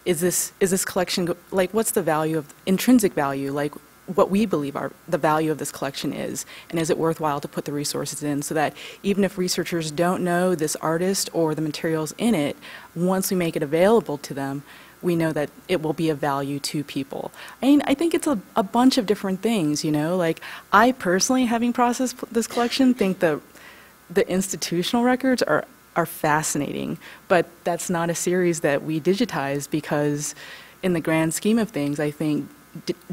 is this collection, like, what's the value of, intrinsic value, like, what we believe the value of this collection is, and is it worthwhile to put the resources in, so that even if researchers don't know this artist or the materials in it, once we make it available to them, we know that it will be of value to people. I mean, I think it's a bunch of different things, you know, like, I personally, having processed this collection, think the institutional records are fascinating, but that's not a series that we digitize, because in the grand scheme of things, I think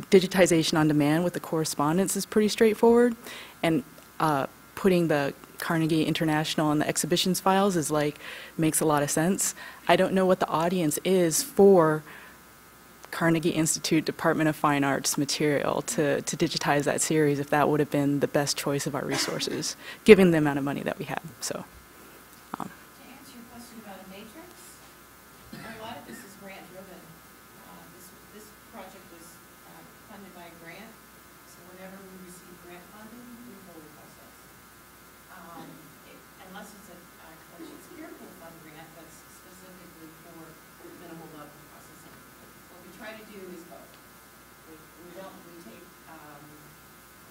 digitization on demand with the correspondence is pretty straightforward, and putting the Carnegie International and the exhibitions files is like, makes a lot of sense. I don't know what the audience is for Carnegie Institute Department of Fine Arts material to digitize that series, if that would have been the best choice of our resources, given the amount of money that we have. So. To answer your question about a matrix, a lot of this is grant driven. This project was funded by a grant, so whenever we receive grant funding, we fully process. Unless it's a collection secure pool fund grant that's specifically for minimal level processing. What we try to do is both.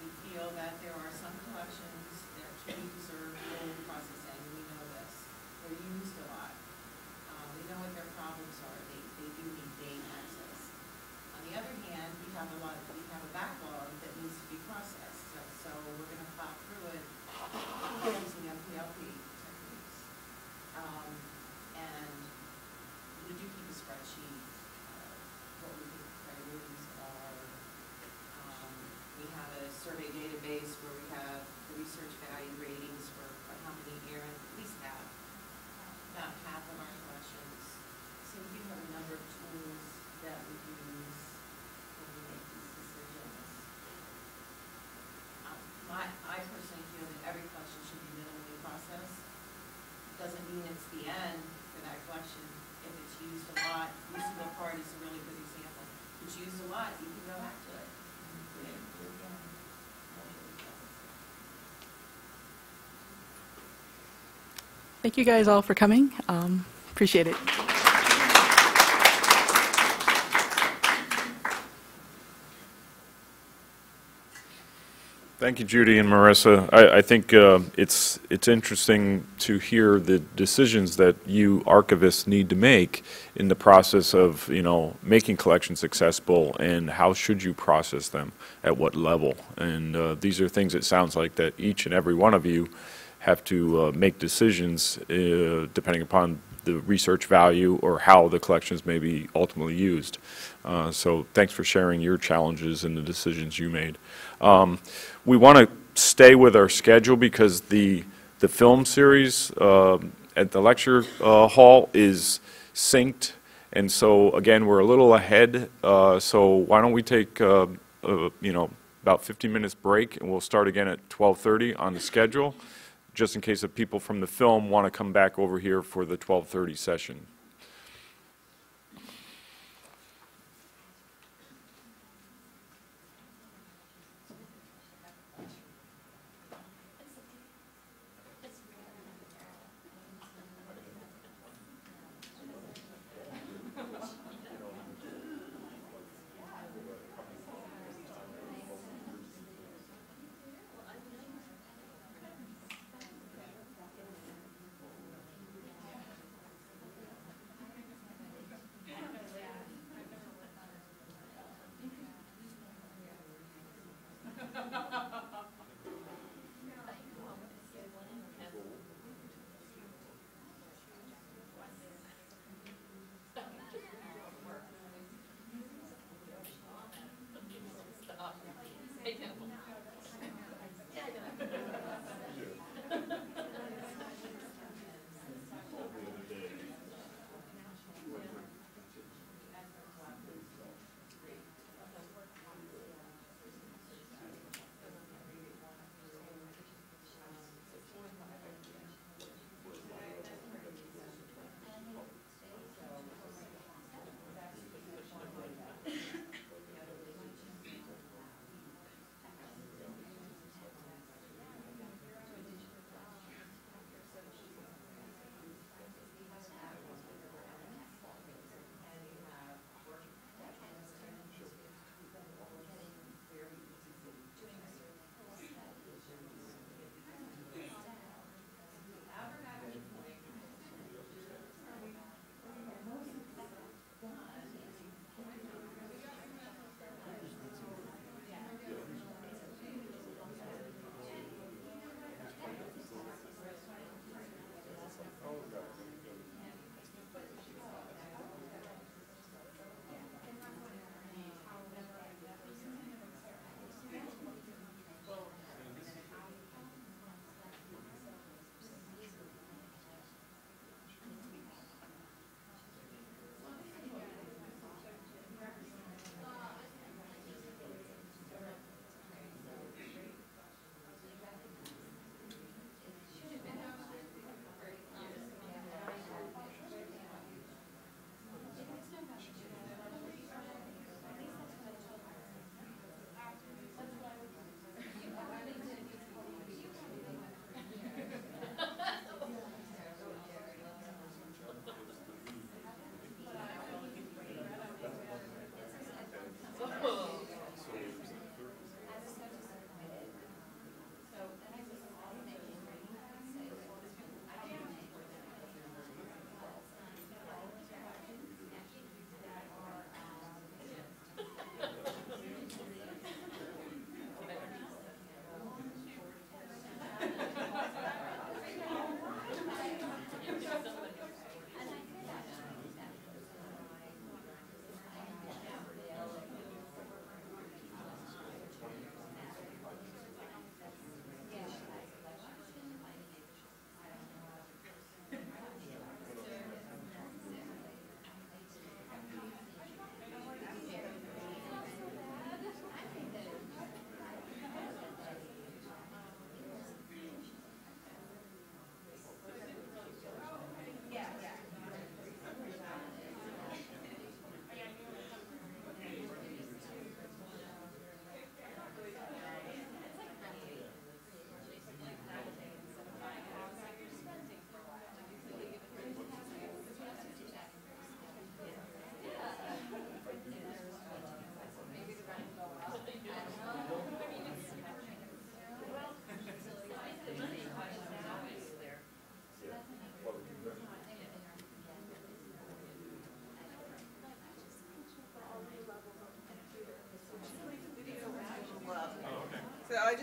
We feel that there are some collections that truly deserve full processing. We know this. They're used a lot. We know what their problems are. They do need data access. On the other hand, we have a backlog that needs to be processed. So we're going to plow through it using MPLP techniques. And we do keep a spreadsheet of what we think the priorities are. We have a survey database where we have the research value ratings for how many errant, at least half, about half of our collections. So we do have a number of tools that we use when we make these decisions. I personally feel that every collection should be minimally processed. Doesn't mean it's the end for that collection. If it's used a lot, Musical Card is a really good example. If it's used a lot, you can go back to it. Thank you guys all for coming. Appreciate it. Thank you, Judy and Marissa. I think it's interesting to hear the decisions that you archivists need to make in the process of, you know, making collections accessible, and how should you process them, at what level. And these are things, it sounds like, that each and every one of you have to make decisions depending upon the research value or how the collections may be ultimately used. So thanks for sharing your challenges and the decisions you made. We want to stay with our schedule because the film series at the lecture hall is synced, and so again we're a little ahead. So why don't we take you know, about 15 minutes break, and we'll start again at 12:30 on the schedule, just in case of people from the film want to come back over here for the 12:30 session.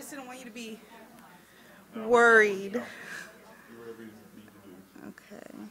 just didn't want you to be worried. Do whatever you need to do. Okay.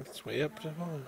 It's way up to home.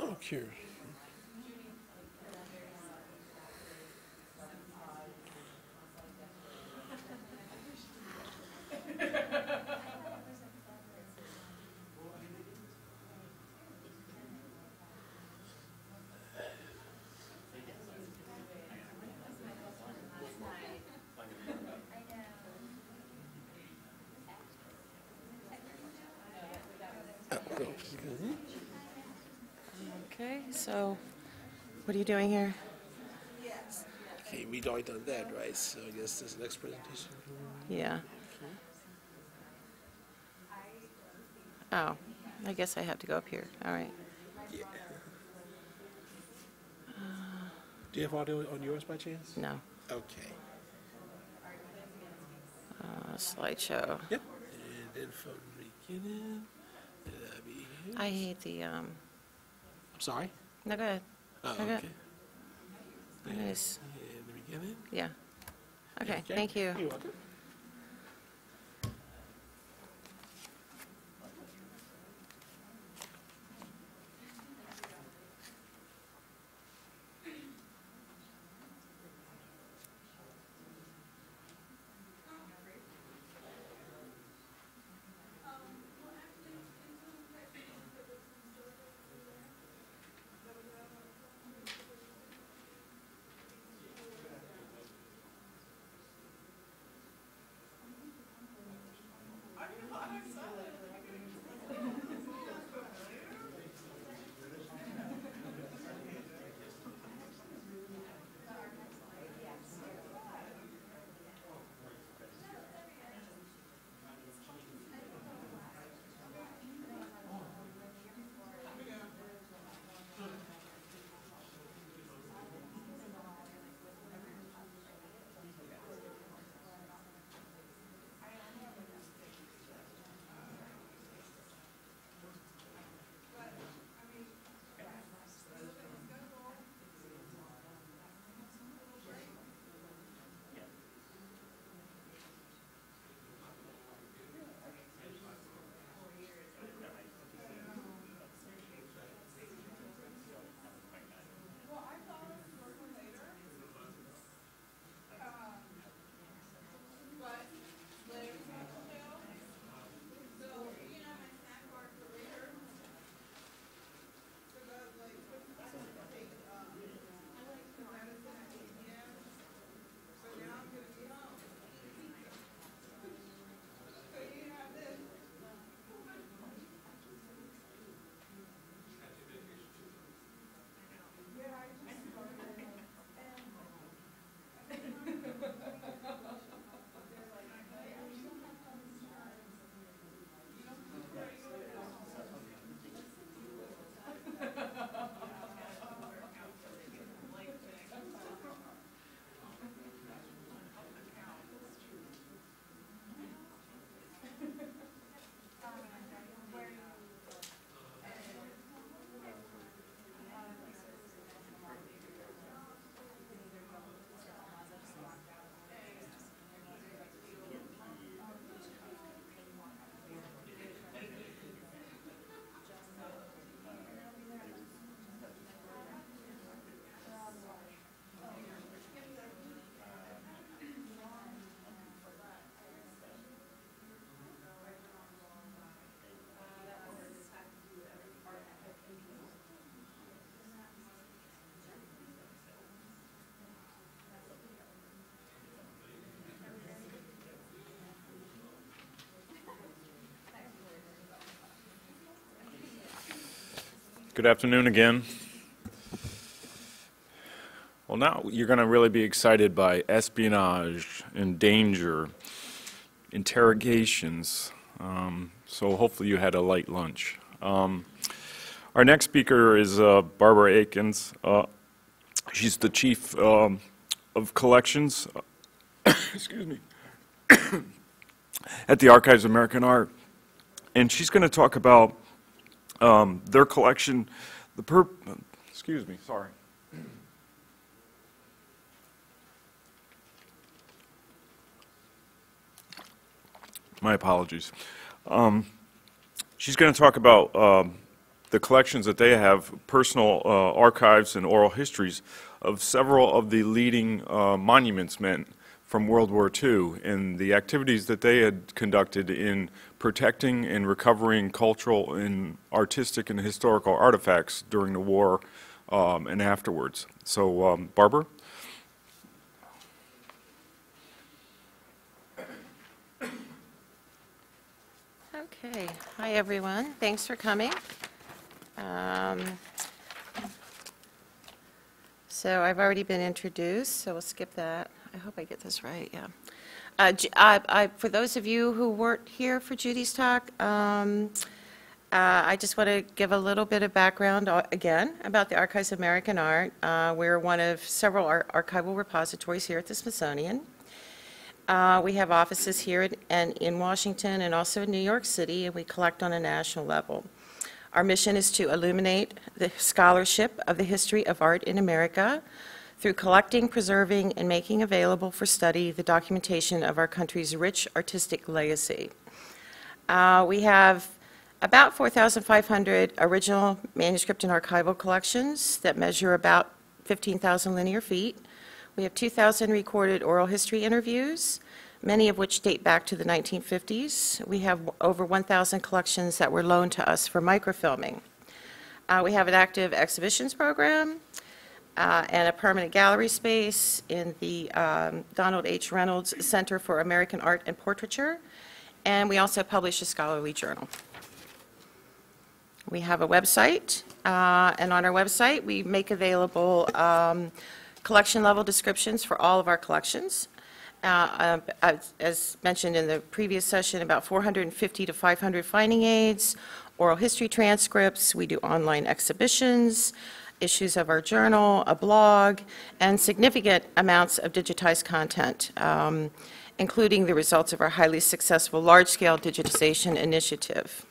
Oh, curious. Okay, so what are you doing here? Okay, we'd already done that, right? So I guess this next presentation. Yeah. Oh, I guess I have to go up here. All right. Yeah. Do you have audio on yours by chance? No. Okay. Slideshow. Yep. And then from the beginning, that'll be here. I hate the, I'm sorry? no, go ahead. Oh, Okay. okay. Nice. In the beginning. Yeah. Okay, thank you. You're welcome. Good afternoon again. Well, now you're going to really be excited by espionage and danger, interrogations. So hopefully you had a light lunch. Our next speaker is Barbara Akins. She's the chief of collections, excuse me, at the Archives of American Art, and she's going to talk about their collection. Excuse me, sorry. My apologies. She's going to talk about the collections that they have, personal archives and oral histories of several of the leading monuments men from World War II and the activities that they had conducted in protecting and recovering cultural and artistic and historical artifacts during the war and afterwards. So, Barbara? Okay. Hi, everyone. Thanks for coming. So I've already been introduced, so we'll skip that. I hope I get this right, yeah. For those of you who weren't here for Judy's talk, I just want to give a little bit of background, again, about the Archives of American Art. We're one of several archival repositories here at the Smithsonian. We have offices here in Washington and also in New York City, and we collect on a national level. Our mission is to illuminate the scholarship of the history of art in America through collecting, preserving, and making available for study the documentation of our country's rich artistic legacy. We have about 4,500 original manuscript and archival collections that measure about 15,000 linear feet. We have 2,000 recorded oral history interviews, many of which date back to the 1950s. We have over 1,000 collections that were loaned to us for microfilming. We have an active exhibitions program and a permanent gallery space in the Donald H. Reynolds Center for American Art and Portraiture, and we also publish a scholarly journal. We have a website, and on our website we make available collection-level descriptions for all of our collections. As mentioned in the previous session, about 450 to 500 finding aids, oral history transcripts. We do online exhibitions, issues of our journal, a blog, and significant amounts of digitized content, including the results of our highly successful large-scale digitization initiative.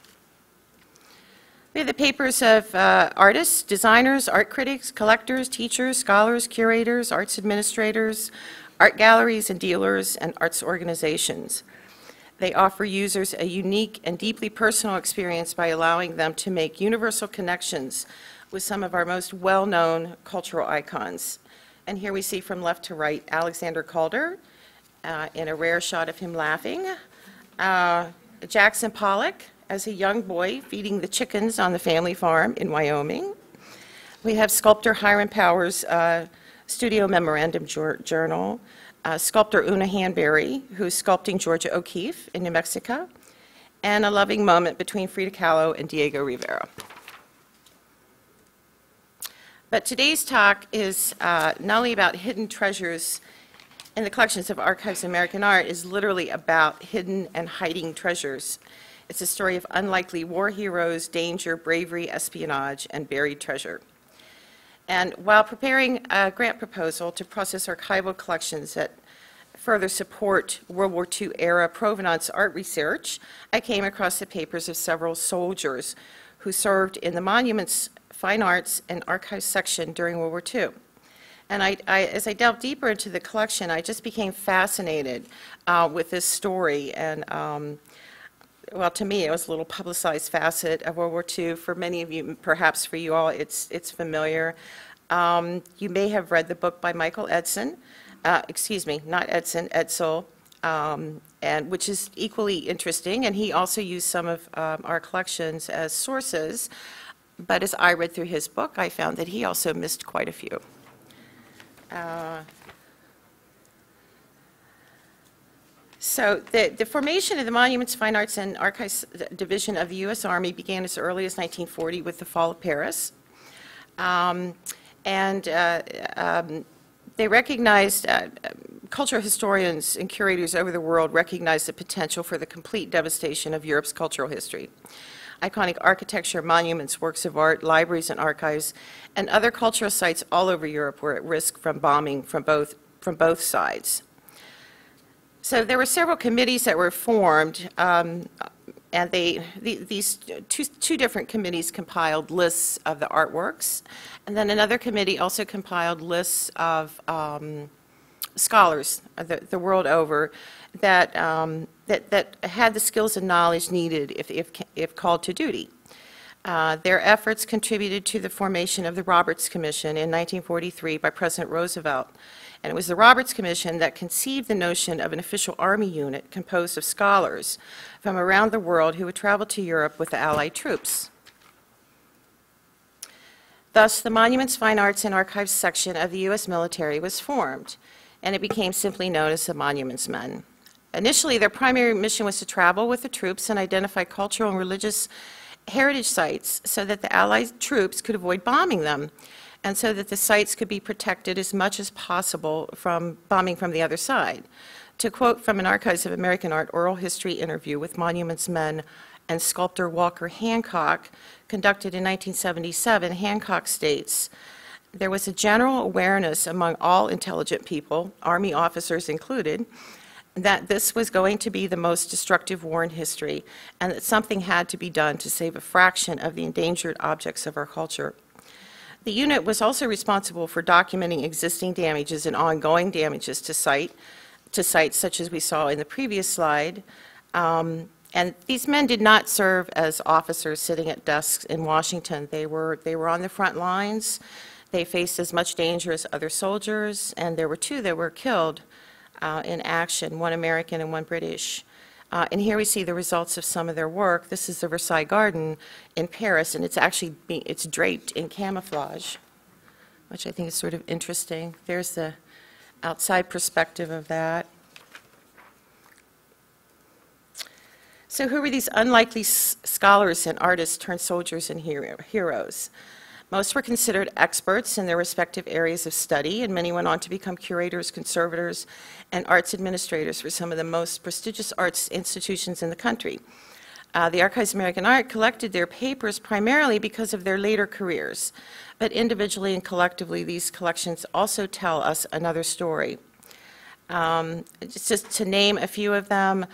We have the papers of artists, designers, art critics, collectors, teachers, scholars, curators, arts administrators, art galleries and dealers, and arts organizations. They offer users a unique and deeply personal experience by allowing them to make universal connections with some of our most well-known cultural icons. And here we see from left to right Alexander Calder in a rare shot of him laughing, Jackson Pollock as a young boy feeding the chickens on the family farm in Wyoming. We have sculptor Hiram Powers' studio memorandum journal, sculptor Una Hanbury, who's sculpting Georgia O'Keeffe in New Mexico, and a loving moment between Frida Kahlo and Diego Rivera. But today's talk is not only about hidden treasures in the collections of Archives of American Art, is literally about hidden and hiding treasures. It's a story of unlikely war heroes, danger, bravery, espionage, and buried treasure. And while preparing a grant proposal to process archival collections that further support World War II era provenance art research, I came across the papers of several soldiers who served in the Monuments, Fine Arts, and Archives section during World War II. And as I delved deeper into the collection, I just became fascinated with this story. And well, to me, it was a little publicized facet of World War II. For many of you, perhaps for you all, it's familiar. You may have read the book by Michael Edson, excuse me, not Edson, Edsel, and which is equally interesting. And he also used some of our collections as sources. But as I read through his book, I found that he also missed quite a few. So the formation of the Monuments, Fine Arts, and Archives Division of the U.S. Army began as early as 1940 with the fall of Paris. They recognized, cultural historians and curators over the world recognized the potential for the complete devastation of Europe's cultural history. Iconic architecture, monuments, works of art, libraries and archives, and other cultural sites all over Europe were at risk from bombing from both sides. So there were several committees that were formed, and these two different committees compiled lists of the artworks, and then another committee also compiled lists of scholars the world over that had the skills and knowledge needed if called to duty. Their efforts contributed to the formation of the Roberts Commission in 1943 by President Roosevelt. And it was the Roberts Commission that conceived the notion of an official Army unit composed of scholars from around the world who would travel to Europe with the Allied troops. Thus, the Monuments, Fine Arts, and Archives section of the U.S. military was formed, and it became simply known as the Monuments Men. Initially, their primary mission was to travel with the troops and identify cultural and religious heritage sites so that the Allied troops could avoid bombing them, and so that the sites could be protected as much as possible from bombing from the other side. To quote from an Archives of American Art oral history interview with Monuments Men and sculptor Walker Hancock, conducted in 1977, Hancock states, "There was a general awareness among all intelligent people, Army officers included, that this was going to be the most destructive war in history, and that something had to be done to save a fraction of the endangered objects of our culture." The unit was also responsible for documenting existing damages and ongoing damages to sites such as we saw in the previous slide. And these men did not serve as officers sitting at desks in Washington. They were on the front lines. They faced as much danger as other soldiers, and there were two that were killed in action, one American and one British. And here we see the results of some of their work. This is the Versailles Garden in Paris, and it's draped in camouflage, which I think is sort of interesting. There's the outside perspective of that. So who were these unlikely scholars and artists turned soldiers and heroes? Most were considered experts in their respective areas of study, and many went on to become curators, conservators, and arts administrators for some of the most prestigious arts institutions in the country. The Archives of American Art collected their papers primarily because of their later careers, but individually and collectively, these collections also tell us another story. Just to name a few of them,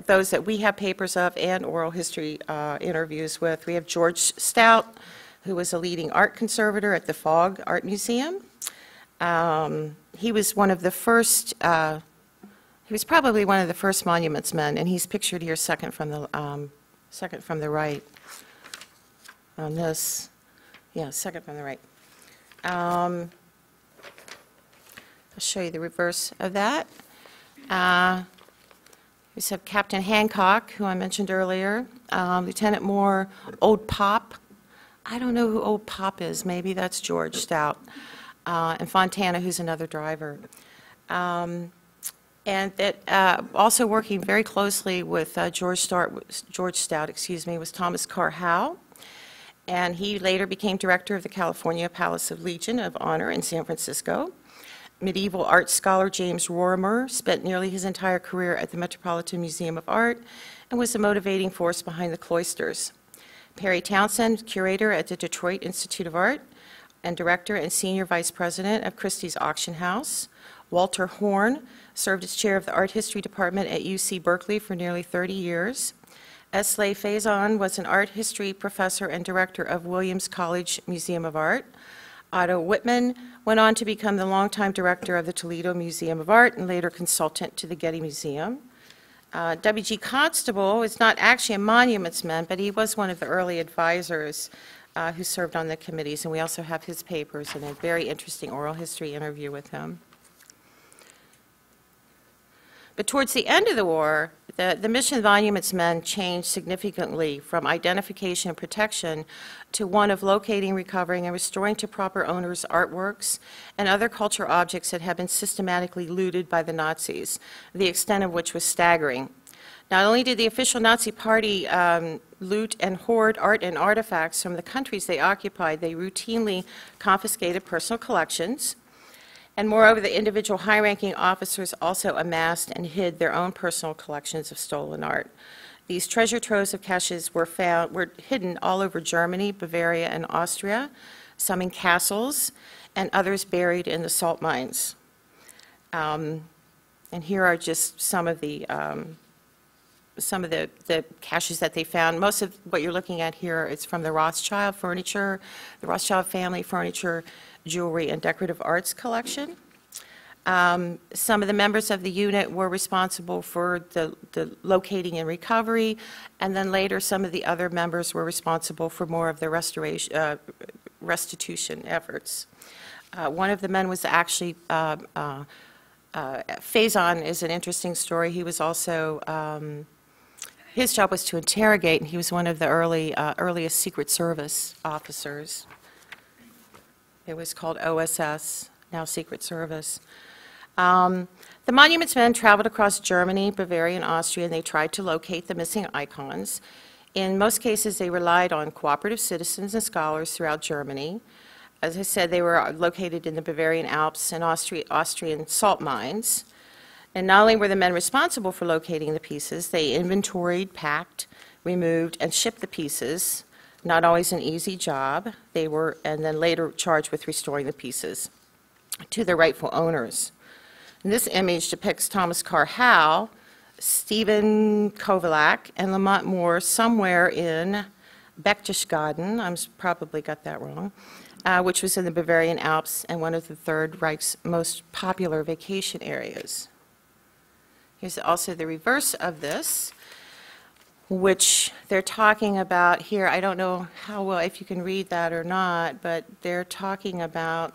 those that we have papers of and oral history interviews with. We have George Stout, who was a leading art conservator at the Fogg Art Museum. He was one of the first, he was probably one of the first monuments men, and he's pictured here second from the right on this. Yeah, second from the right. I'll show you the reverse of that. We have Captain Hancock, who I mentioned earlier, Lieutenant Moore, Old Pop. I don't know who Old Pop is. Maybe that's George Stout. And Fontana, who's another driver. And that also working very closely with George Stout, was Thomas Carr Howe. And he later became director of the California Palace of Legion of Honor in San Francisco. Medieval art scholar James Rorimer spent nearly his entire career at the Metropolitan Museum of Art and was the motivating force behind the cloisters. Perry Townsend, curator at the Detroit Institute of Art and director and senior vice president of Christie's Auction House. Walter Horn served as chair of the art history department at UC Berkeley for nearly 30 years. Esley Faison was an art history professor and director of Williams College Museum of Art. Otto Whitman went on to become the longtime director of the Toledo Museum of Art and later consultant to the Getty Museum. W.G. Constable is not actually a monuments man, but he was one of the early advisors who served on the committees, and we also have his papers and a very interesting oral history interview with him. But towards the end of the war, The mission of the Monuments Men changed significantly from identification and protection to one of locating, recovering, and restoring to proper owners artworks and other cultural objects that had been systematically looted by the Nazis, the extent of which was staggering. Not only did the official Nazi party loot and hoard art and artifacts from the countries they occupied, they routinely confiscated personal collections. And moreover, the individual high-ranking officers also amassed and hid their own personal collections of stolen art. These treasure troves of caches were hidden all over Germany, Bavaria, and Austria, some in castles, and others buried in the salt mines. And here are just some of the caches that they found. Most of what you're looking at here is from the Rothschild furniture, the Rothschild family furniture, jewelry, and decorative arts collection. Some of the members of the unit were responsible for the locating and recovery, and then later some of the other members were responsible for more of the restitution efforts. One of the men was actually, Faison is an interesting story. He was also, his job was to interrogate, and he was one of the earliest Secret Service officers. It was called OSS, now Secret Service. The Monuments Men traveled across Germany, Bavaria, and Austria, and they tried to locate the missing icons. In most cases, they relied on cooperative citizens and scholars throughout Germany. As I said, they were located in the Bavarian Alps and Austrian salt mines. And not only were the men responsible for locating the pieces, they inventoried, packed, removed, and shipped the pieces. Not always an easy job. They were, and then later charged with restoring the pieces to their rightful owners. And this image depicts Thomas Carr Howe, Stephen Kovalak, and Lamont Moore somewhere in Berchtesgaden, I'm probably got that wrong, which was in the Bavarian Alps and one of the Third Reich's most popular vacation areas. Here's also the reverse of this, which they're talking about here. I don't know how well, if you can read that or not, but they're talking about,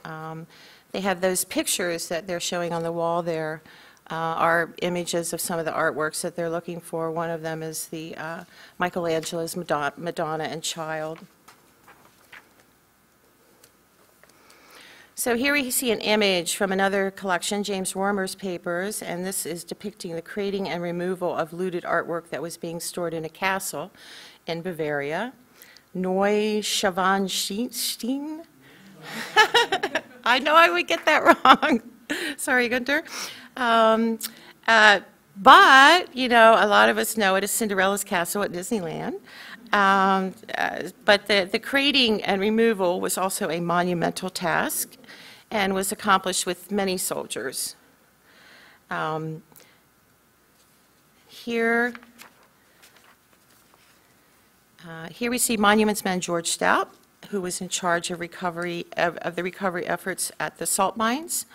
they have those pictures that they're showing on the wall there are images of some of the artworks that they're looking for. One of them is the Michelangelo's Madonna and Child. So here we see an image from another collection, James Roemer's papers, and this is depicting the creating and removal of looted artwork that was being stored in a castle in Bavaria. Neuschwanstein? I know I would get that wrong. Sorry, Gunther. But, you know, a lot of us know it as Cinderella's Castle at Disneyland. But the creating and removal was also a monumental task and was accomplished with many soldiers. Here we see Monuments Man George Stout, who was in charge of recovery of the recovery efforts at the salt mines,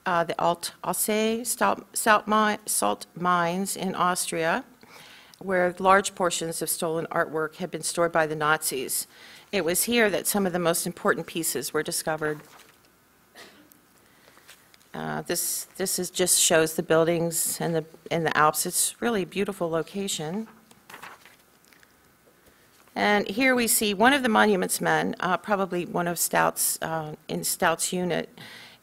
the Alt-Aussee salt mines in Austria, where large portions of stolen artwork had been stored by the Nazis. It was here that some of the most important pieces were discovered. This just shows the buildings in the Alps. It's really a beautiful location. And here we see one of the Monuments Men, probably one of Stout's, in Stout's unit,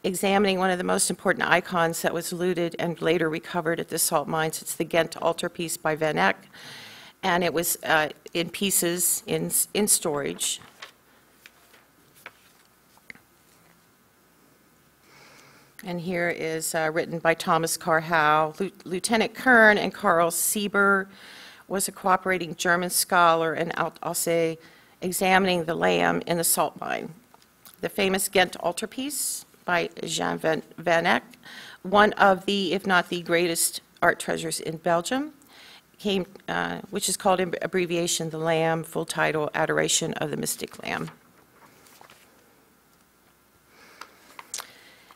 examining one of the most important icons that was looted and later recovered at the salt mines. It's the Ghent altarpiece by Van Eyck, and it was in pieces in storage. And here is written by Thomas Carr Howe. Lieutenant Kern and Karl Sieber was a cooperating German scholar in Alt-Aussee examining the lamb in the salt mine. The famous Ghent altarpiece by Jean Van Eyck, one of the, if not the greatest art treasures in Belgium, which is called in abbreviation the Lamb, full title, Adoration of the Mystic Lamb.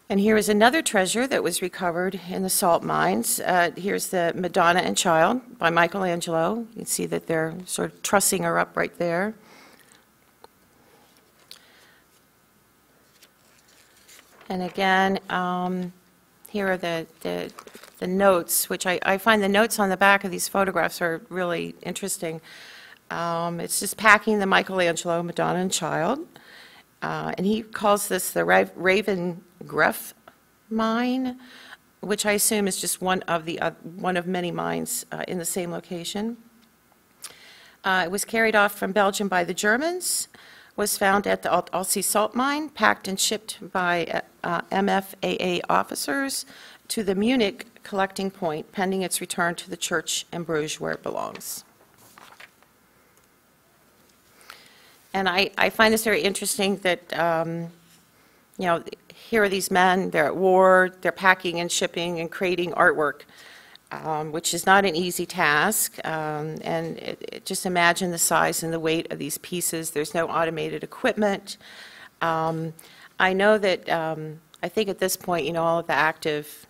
And here is another treasure that was recovered in the salt mines. Here's the Madonna and Child by Michelangelo. You can see that they're sort of trussing her up right there. And again, here are the notes, which I find the notes on the back of these photographs are really interesting. It's just packing the Michelangelo Madonna and Child, and he calls this the Raven Greff mine, which I assume is just one of many mines in the same location. It was carried off from Belgium by the Germans, was found at the Altsee salt mine, packed and shipped by MFAA officers to the Munich collecting point, pending its return to the church in Bruges where it belongs. And I find this very interesting that, you know, here are these men, they're at war, they're packing and shipping and creating artwork, which is not an easy task. And just imagine the size and the weight of these pieces. There's no automated equipment. I know that, I think at this point, you know, all of the active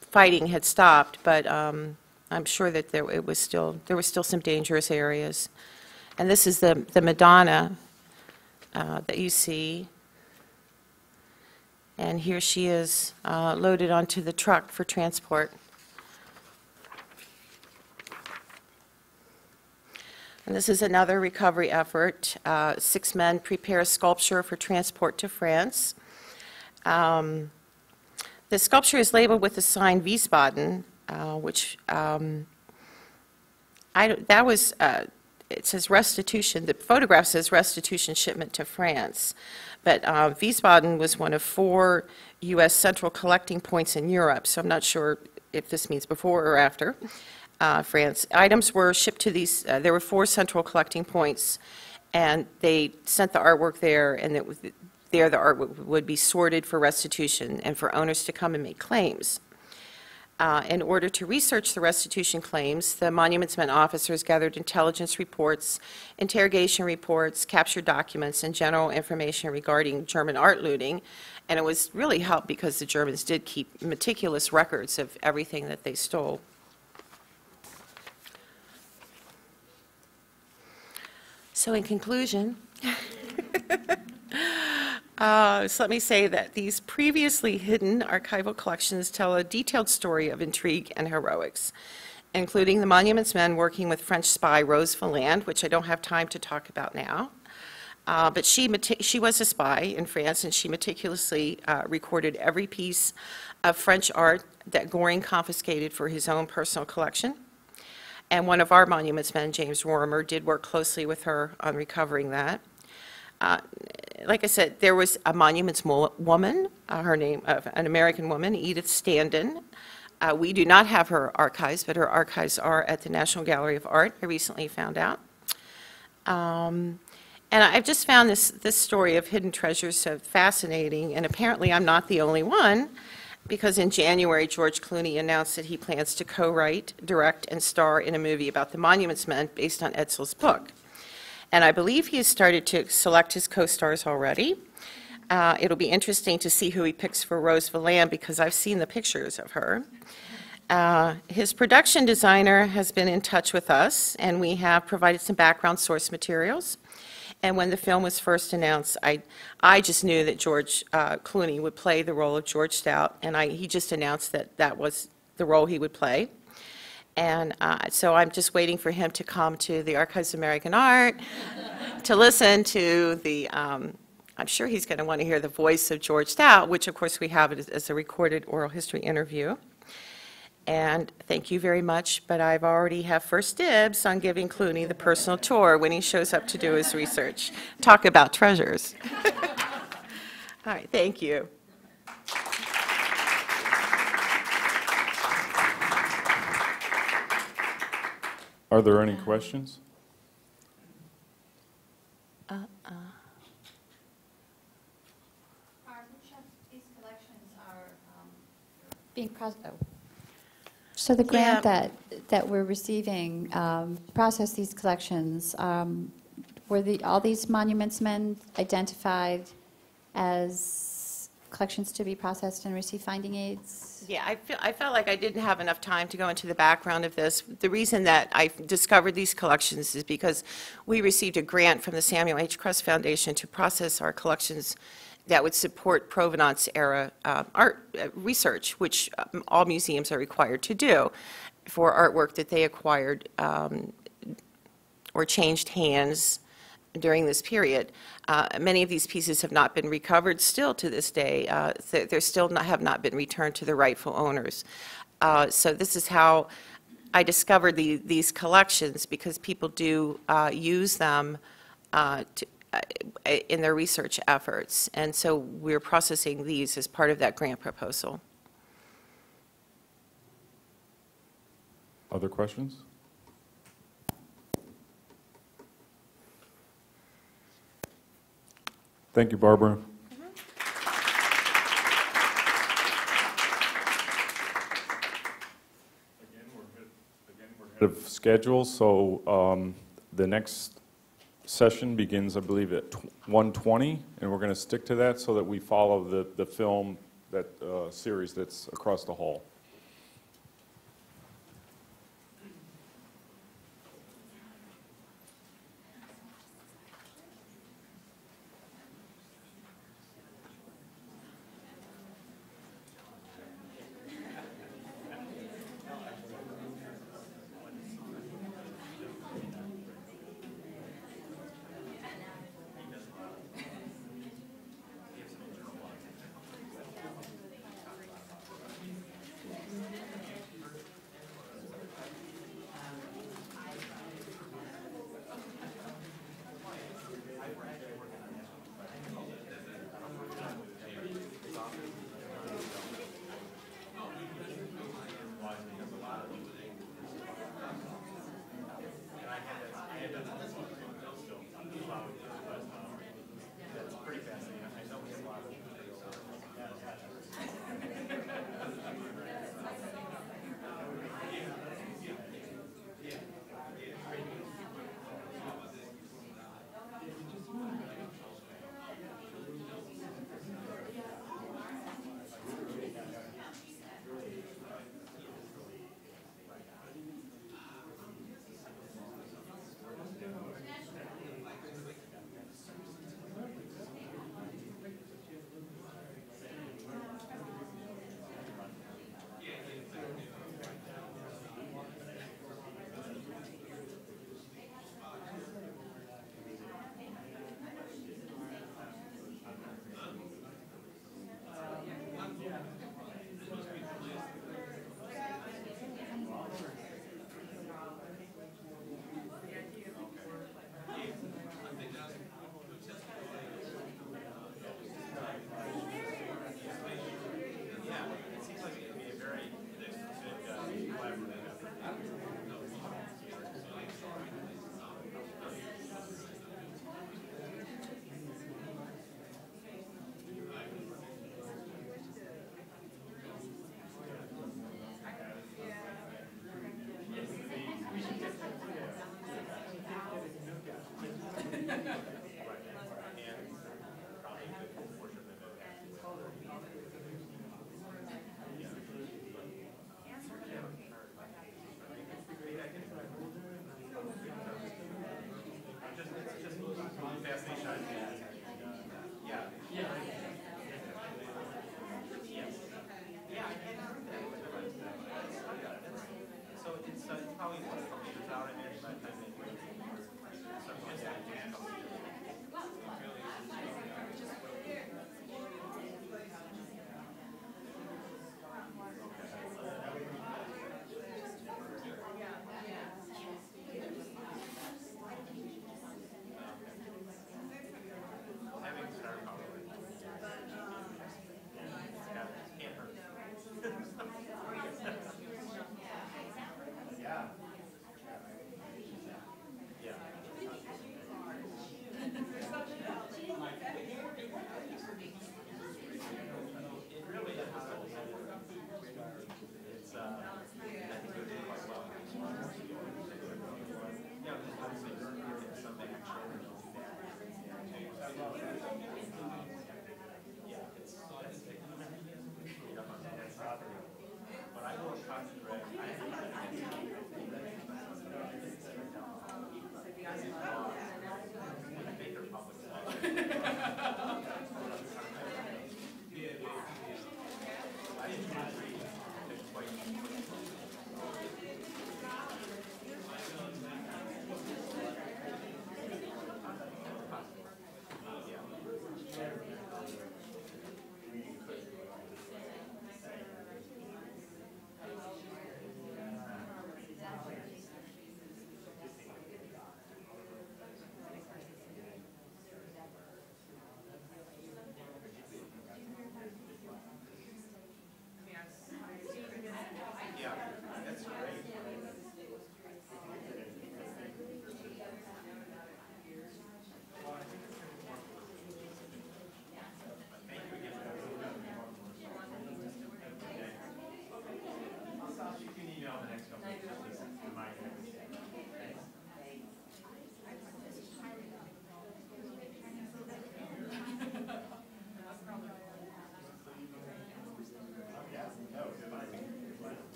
fighting had stopped, but I'm sure that there were still some dangerous areas. And this is the Madonna that you see. And here she is loaded onto the truck for transport. And this is another recovery effort. 6 men prepare a sculpture for transport to France. The sculpture is labeled with the sign Wiesbaden, which it says restitution. The photograph says restitution shipment to France. But Wiesbaden was one of 4 U.S. central collecting points in Europe, so I'm not sure if this means before or after France. Items were shipped to these, there were 4 central collecting points, and they sent the artwork there, and there the artwork would be sorted for restitution and for owners to come and make claims. In order to research the restitution claims, the Monuments Men officers gathered intelligence reports, interrogation reports, captured documents, and general information regarding German art looting. And it was really helped because the Germans did keep meticulous records of everything that they stole. So in conclusion, so let me say that these previously hidden archival collections tell a detailed story of intrigue and heroics, including the Monuments Men working with French spy Rose Valland, which I don't have time to talk about now. But she was a spy in France, and she meticulously recorded every piece of French art that Goring confiscated for his own personal collection. And one of our Monuments Men, James Rorimer, did work closely with her on recovering that. Like I said, there was a Monuments woman, her name, an American woman, Edith Standen. We do not have her archives, but her archives are at the National Gallery of Art, I recently found out. And I've just found this story of hidden treasures so fascinating, and apparently I'm not the only one, because in January, George Clooney announced that he plans to co-write, direct, and star in a movie about the Monuments Men based on Edsall's book. And I believe he has started to select his co-stars already. It'll be interesting to see who he picks for Rose Valland, because I've seen the pictures of her. His production designer has been in touch with us, and we have provided some background source materials. And when the film was first announced, I just knew that George Clooney would play the role of George Stout, and he just announced that that was the role he would play. And so I'm just waiting for him to come to the Archives of American Art to listen to the, I'm sure he's going to want to hear the voice of George Stout, which of course we have it as a recorded oral history interview. And thank you very much, but I've already have first dibs on giving Clooney the personal tour when he shows up to do his research. Talk about treasures. All right, thank you. Are there any questions? These collections are being processed. So the grant that we're receiving to process these collections, were all these Monuments Men identified as collections to be processed and receive finding aids? Yeah, I felt like I didn't have enough time to go into the background of this. The reason that I discovered these collections is because we received a grant from the Samuel H. Kress Foundation to process our collections that would support provenance era art research, which all museums are required to do for artwork that they acquired or changed hands during this period. Many of these pieces have not been recovered still to this day. They're still have not been returned to the rightful owners. So this is how I discovered these collections, because people do use them in their research efforts. And so we're processing these as part of that grant proposal. Other questions? Thank you, Barbara. Again, we're ahead of schedule, so the next session begins, I believe, at 1:20, and we're going to stick to that so that we follow the film, that series that's across the hall.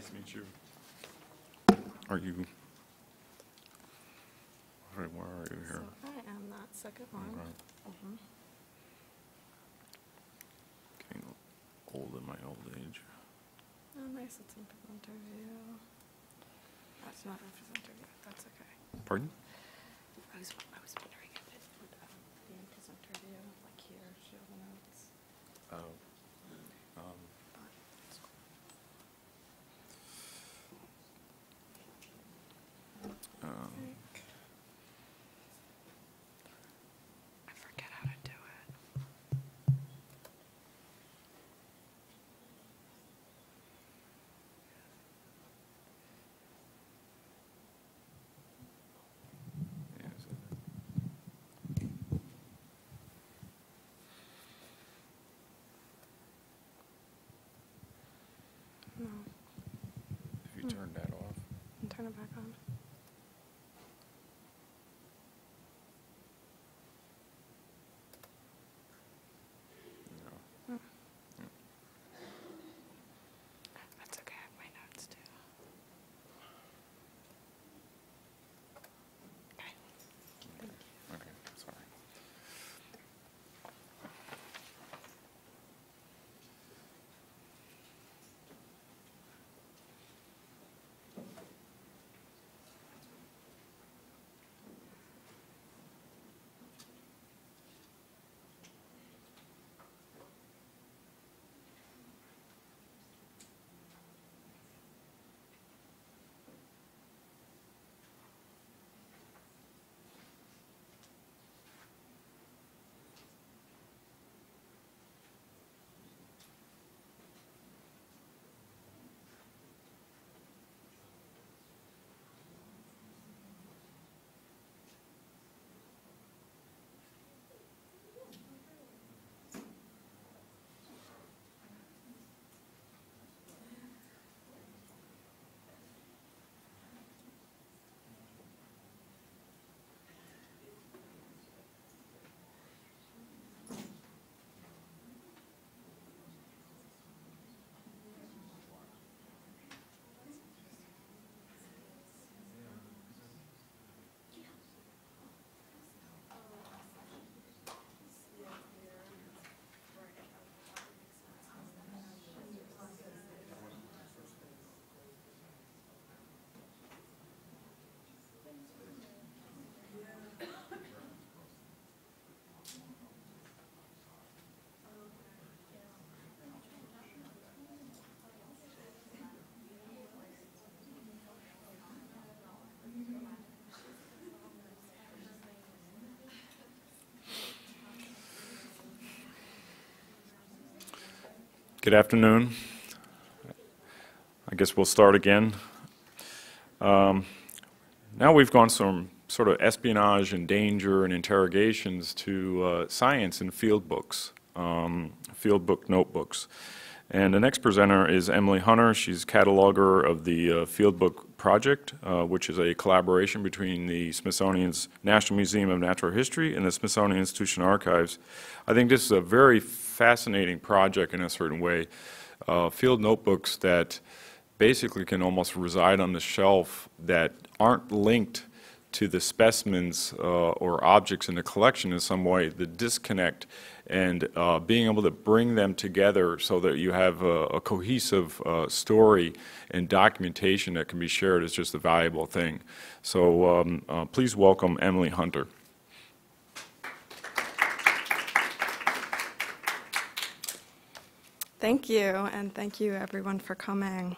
Nice to meet you. Are you, where are you here? So I am that second one. Okay. Getting old in my old age. Oh, nice, it's in presenter view. That's not in presenter view, that's okay. Pardon? I was wondering if it would be in presenter view, like here, show the notes. Oh. But it's cool. I forget how to do it. Yeah, is it- No, If you turn that off. and turn it back on. No. That's okay, I have my notes too. Okay. Okay, sorry. Good afternoon. I guess we'll start again. Now we've gone from sort of espionage and danger and interrogations to science and field books, field book notebooks. And the next presenter is Emily Hunter. She's cataloger of the Field Book Project, which is a collaboration between the Smithsonian's National Museum of Natural History and the Smithsonian Institution Archives. I think this is a very fascinating project in a certain way. Field notebooks that basically can almost reside on the shelf that aren't linked to the specimens or objects in the collection in some way. The disconnect and being able to bring them together so that you have a cohesive story and documentation that can be shared is just a valuable thing. So please welcome Emily Hunter. Thank you, and thank you everyone for coming.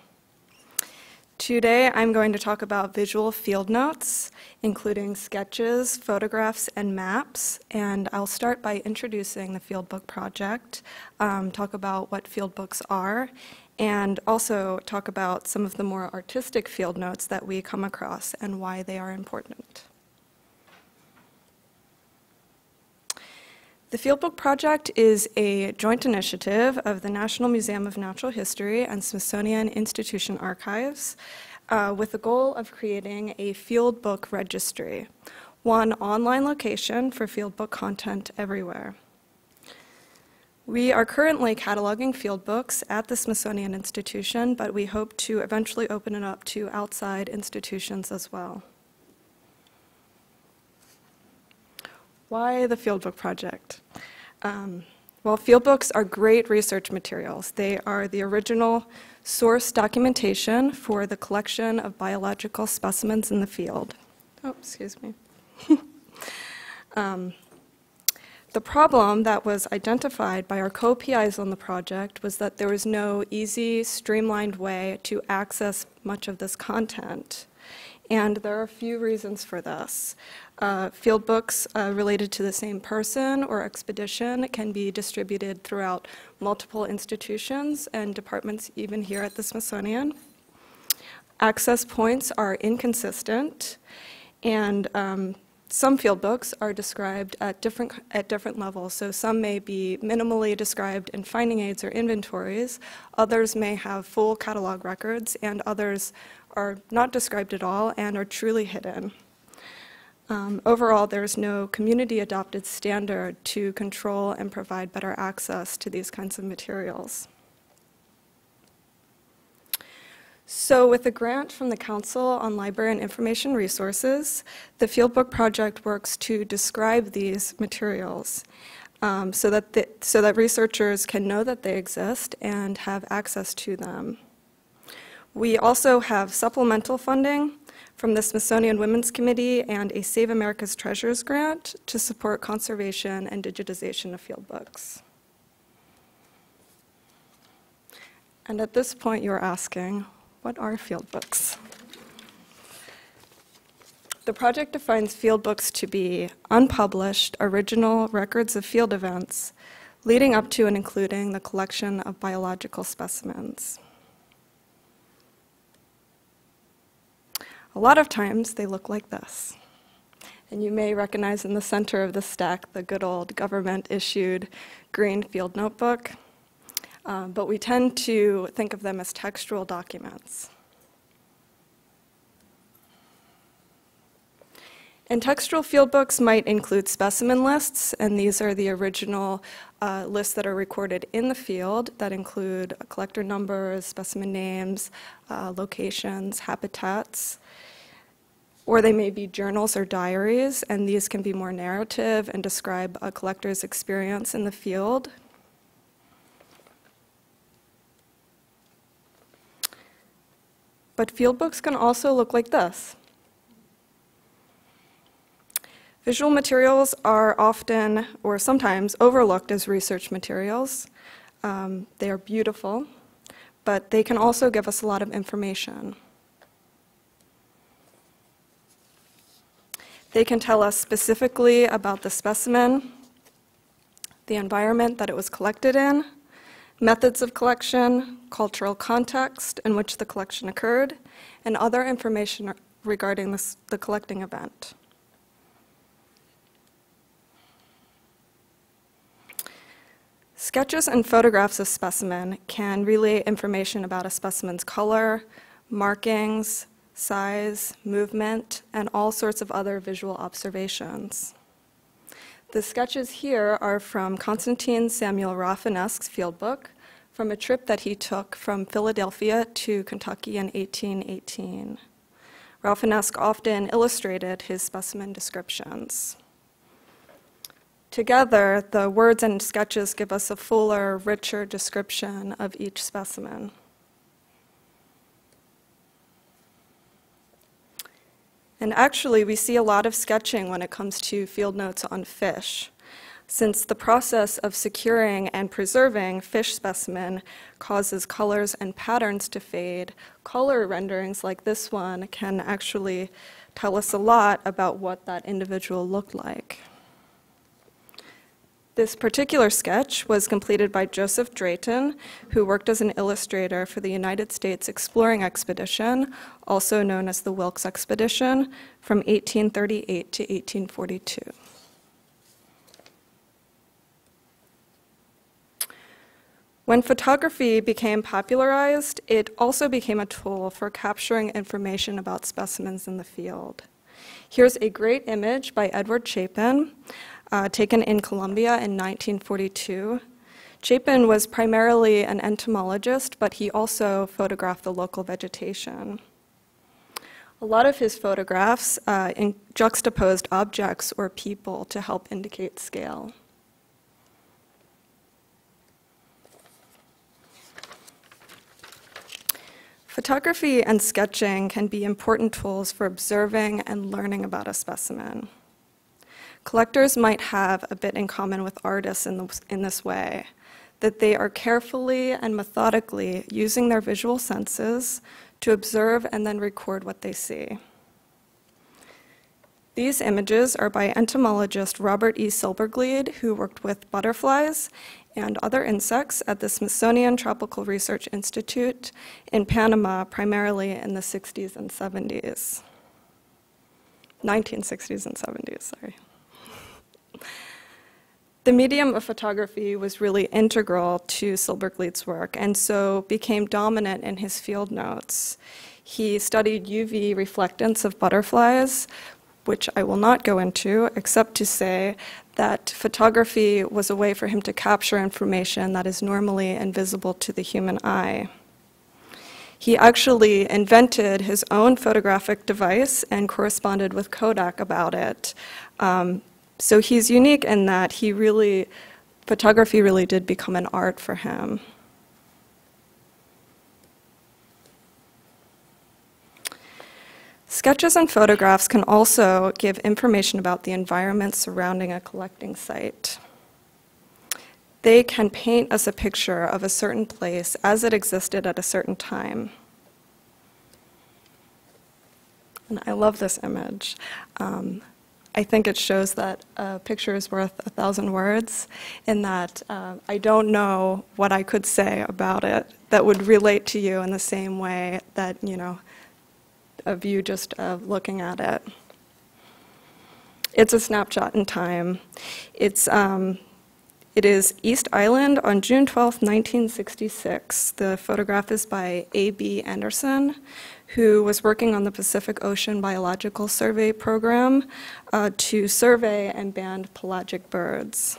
Today I'm going to talk about visual field notes, including sketches, photographs, and maps, and I'll start by introducing the Field Book Project, talk about what field books are, and also talk about some of the more artistic field notes that we come across and why they are important. The Field Book Project is a joint initiative of the National Museum of Natural History and Smithsonian Institution Archives with the goal of creating a field book registry, one online location for field book content everywhere. We are currently cataloging field books at the Smithsonian Institution, but we hope to eventually open it up to outside institutions as well. Why the Field Book Project? Well, field books are great research materials. They are the original source documentation for the collection of biological specimens in the field. Oh, excuse me. The problem that was identified by our co-PIs on the project was that there was no easy, streamlined way to access much of this content. And there are a few reasons for this. Field books related to the same person or expedition can be distributed throughout multiple institutions and departments, even here at the Smithsonian. Access points are inconsistent, and some field books are described at different levels. So some may be minimally described in finding aids or inventories, others may have full catalog records, and others are not described at all and are truly hidden. Overall, there's no community-adopted standard to control and provide better access to these kinds of materials. So with a grant from the Council on Library and Information Resources, the Field Book Project works to describe these materials so that researchers can know that they exist and have access to them. We also have supplemental funding from the Smithsonian Women's Committee and a Save America's Treasures grant to support conservation and digitization of field books. And at this point, you're asking, what are field books? The project defines field books to be unpublished, original records of field events leading up to and including the collection of biological specimens. A lot of times, they look like this. And you may recognize in the center of the stack the good old government-issued green field notebook. But we tend to think of them as textual documents. And textual field books might include specimen lists, and these are the original lists that are recorded in the field that include collector numbers, specimen names, locations, habitats. Or they may be journals or diaries, and these can be more narrative and describe a collector's experience in the field. But field books can also look like this. Visual materials are often, or sometimes, overlooked as research materials. They are beautiful, but they can also give us a lot of information. They can tell us specifically about the specimen, the environment that it was collected in, methods of collection, cultural context in which the collection occurred, and other information regarding the collecting event. Sketches and photographs of specimen can relay information about a specimen's color, markings, size, movement, and all sorts of other visual observations. The sketches here are from Constantine Samuel Rafinesque's field book from a trip that he took from Philadelphia to Kentucky in 1818. Rafinesque often illustrated his specimen descriptions. Together, the words and sketches give us a fuller, richer description of each specimen. And actually, we see a lot of sketching when it comes to field notes on fish. Since the process of securing and preserving fish specimen causes colors and patterns to fade, color renderings like this one can actually tell us a lot about what that individual looked like. This particular sketch was completed by Joseph Drayton, who worked as an illustrator for the United States Exploring Expedition, also known as the Wilkes Expedition, from 1838 to 1842. When photography became popularized, it also became a tool for capturing information about specimens in the field. Here's a great image by Edward Chapin, taken in Colombia in 1942. Chapin was primarily an entomologist, but he also photographed the local vegetation. A lot of his photographs juxtaposed objects or people to help indicate scale. Photography and sketching can be important tools for observing and learning about a specimen. Collectors might have a bit in common with artists in this way, that they are carefully and methodically using their visual senses to observe and then record what they see. These images are by entomologist Robert E. Silberglied, who worked with butterflies and other insects at the Smithsonian Tropical Research Institute in Panama, primarily in the 60s and 70s. 1960s and 70s, sorry. The medium of photography was really integral to Silberglied's work, and so became dominant in his field notes. He studied UV reflectance of butterflies, which I will not go into, except to say that photography was a way for him to capture information that is normally invisible to the human eye. He actually invented his own photographic device and corresponded with Kodak about it. So he's unique in that photography really did become an art for him. Sketches and photographs can also give information about the environment surrounding a collecting site. They can paint us a picture of a certain place as it existed at a certain time. And I love this image. I think it shows that a picture is worth 1,000 words, in that I don't know what I could say about it that would relate to you in the same way that, of you just looking at it. It's a snapshot in time. It is East Island on June 12, 1966. The photograph is by A.B. Anderson, who was working on the Pacific Ocean Biological Survey Program to survey and band pelagic birds.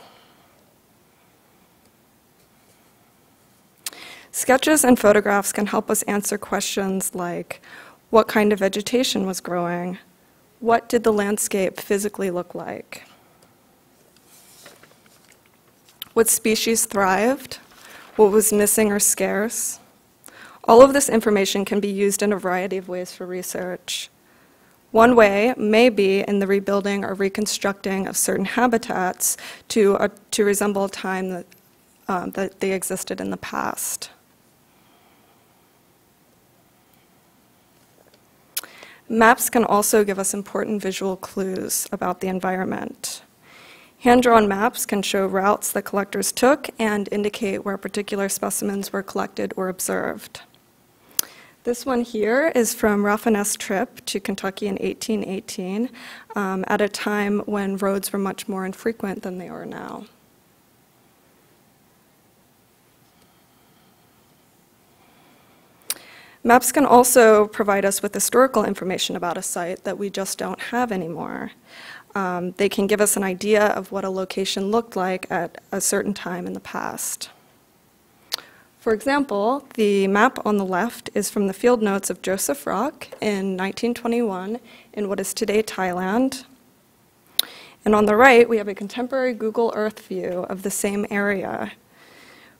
Sketches and photographs can help us answer questions like, what kind of vegetation was growing? What did the landscape physically look like? What species thrived? What was missing or scarce? All of this information can be used in a variety of ways for research. One way may be in the rebuilding or reconstructing of certain habitats to resemble a time that they existed in the past. Maps can also give us important visual clues about the environment. Hand-drawn maps can show routes that collectors took and indicate where particular specimens were collected or observed. This one here is from Raffinet's trip to Kentucky in 1818, at a time when roads were much more infrequent than they are now. Maps can also provide us with historical information about a site that we just don't have anymore. They can give us an idea of what a location looked like at a certain time in the past. For example, the map on the left is from the field notes of Joseph Rock in 1921 in what is today Thailand. And on the right, we have a contemporary Google Earth view of the same area.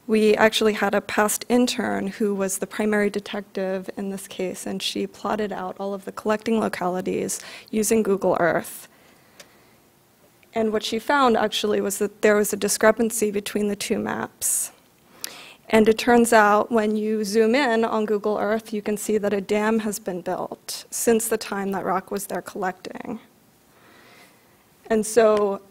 We actually had a past intern who was the primary detective in this case, and she plotted out all of the collecting localities using Google Earth. And what she found actually was that there was a discrepancy between the two maps. And it turns out when you zoom in on Google Earth, you can see that a dam has been built since the time that Rock was there collecting. And so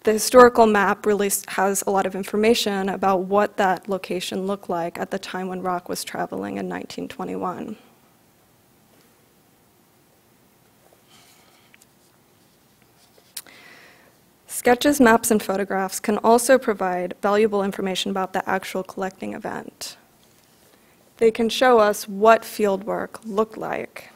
the historical map really has a lot of information about what that location looked like at the time when Rock was traveling in 1921. Sketches, maps, and photographs can also provide valuable information about the actual collecting event. They can show us what fieldwork looked like.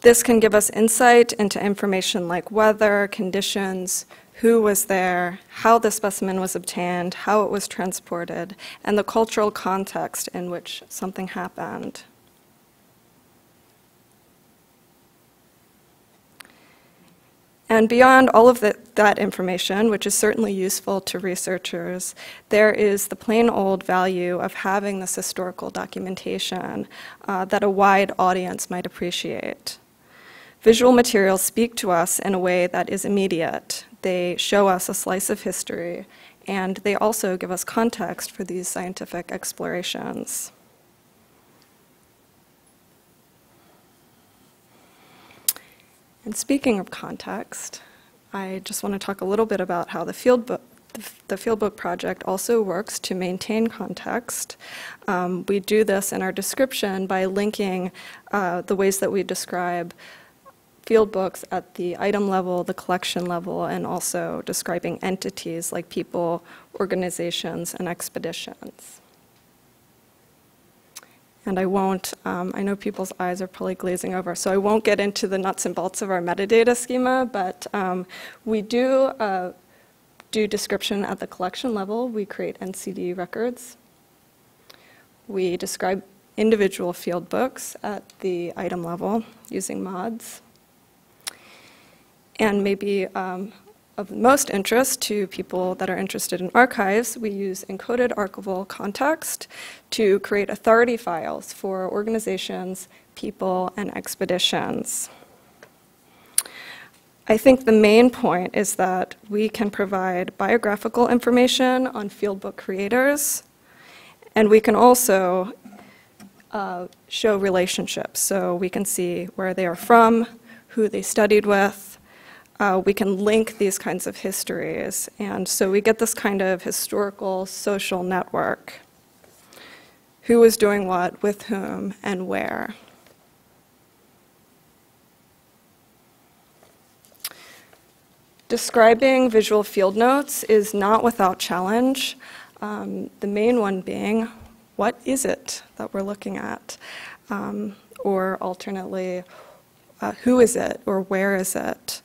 This can give us insight into information like weather, conditions, who was there, how the specimen was obtained, how it was transported, and the cultural context in which something happened. And beyond all of that information, which is certainly useful to researchers, there is the plain old value of having this historical documentation that a wide audience might appreciate. Visual materials speak to us in a way that is immediate. They show us a slice of history, and they also give us context for these scientific explorations. And speaking of context, I just want to talk a little bit about how the Fieldbook project also works to maintain context. We do this in our description by linking the ways that we describe field books at the item level, the collection level, and also describing entities like people, organizations, and expeditions. And I won't, I know people's eyes are probably glazing over, so I won't get into the nuts and bolts of our metadata schema, but we do description at the collection level. We create NCD records. We describe individual field books at the item level using mods. And maybe of most interest to people that are interested in archives, we use encoded archival context to create authority files for organizations, people, and expeditions. I think the main point is that we can provide biographical information on fieldbook creators, and we can also show relationships. So we can see where they are from, who they studied with. We can link these kinds of histories, and so we get this kind of historical social network. Who is doing what, with whom, and where. Describing visual field notes is not without challenge, the main one being, what is it that we're looking at? Or alternately, who is it, or where is it?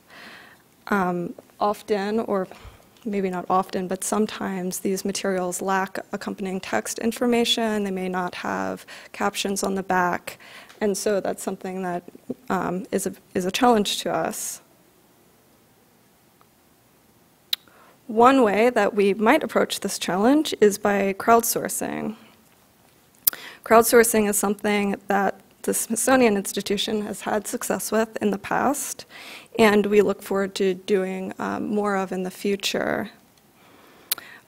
Often, or maybe not often, but sometimes these materials lack accompanying text information. They may not have captions on the back, and so that's something that is a challenge to us. One way that we might approach this challenge is by crowdsourcing. Crowdsourcing is something that the Smithsonian Institution has had success with in the past, and we look forward to doing more of in the future.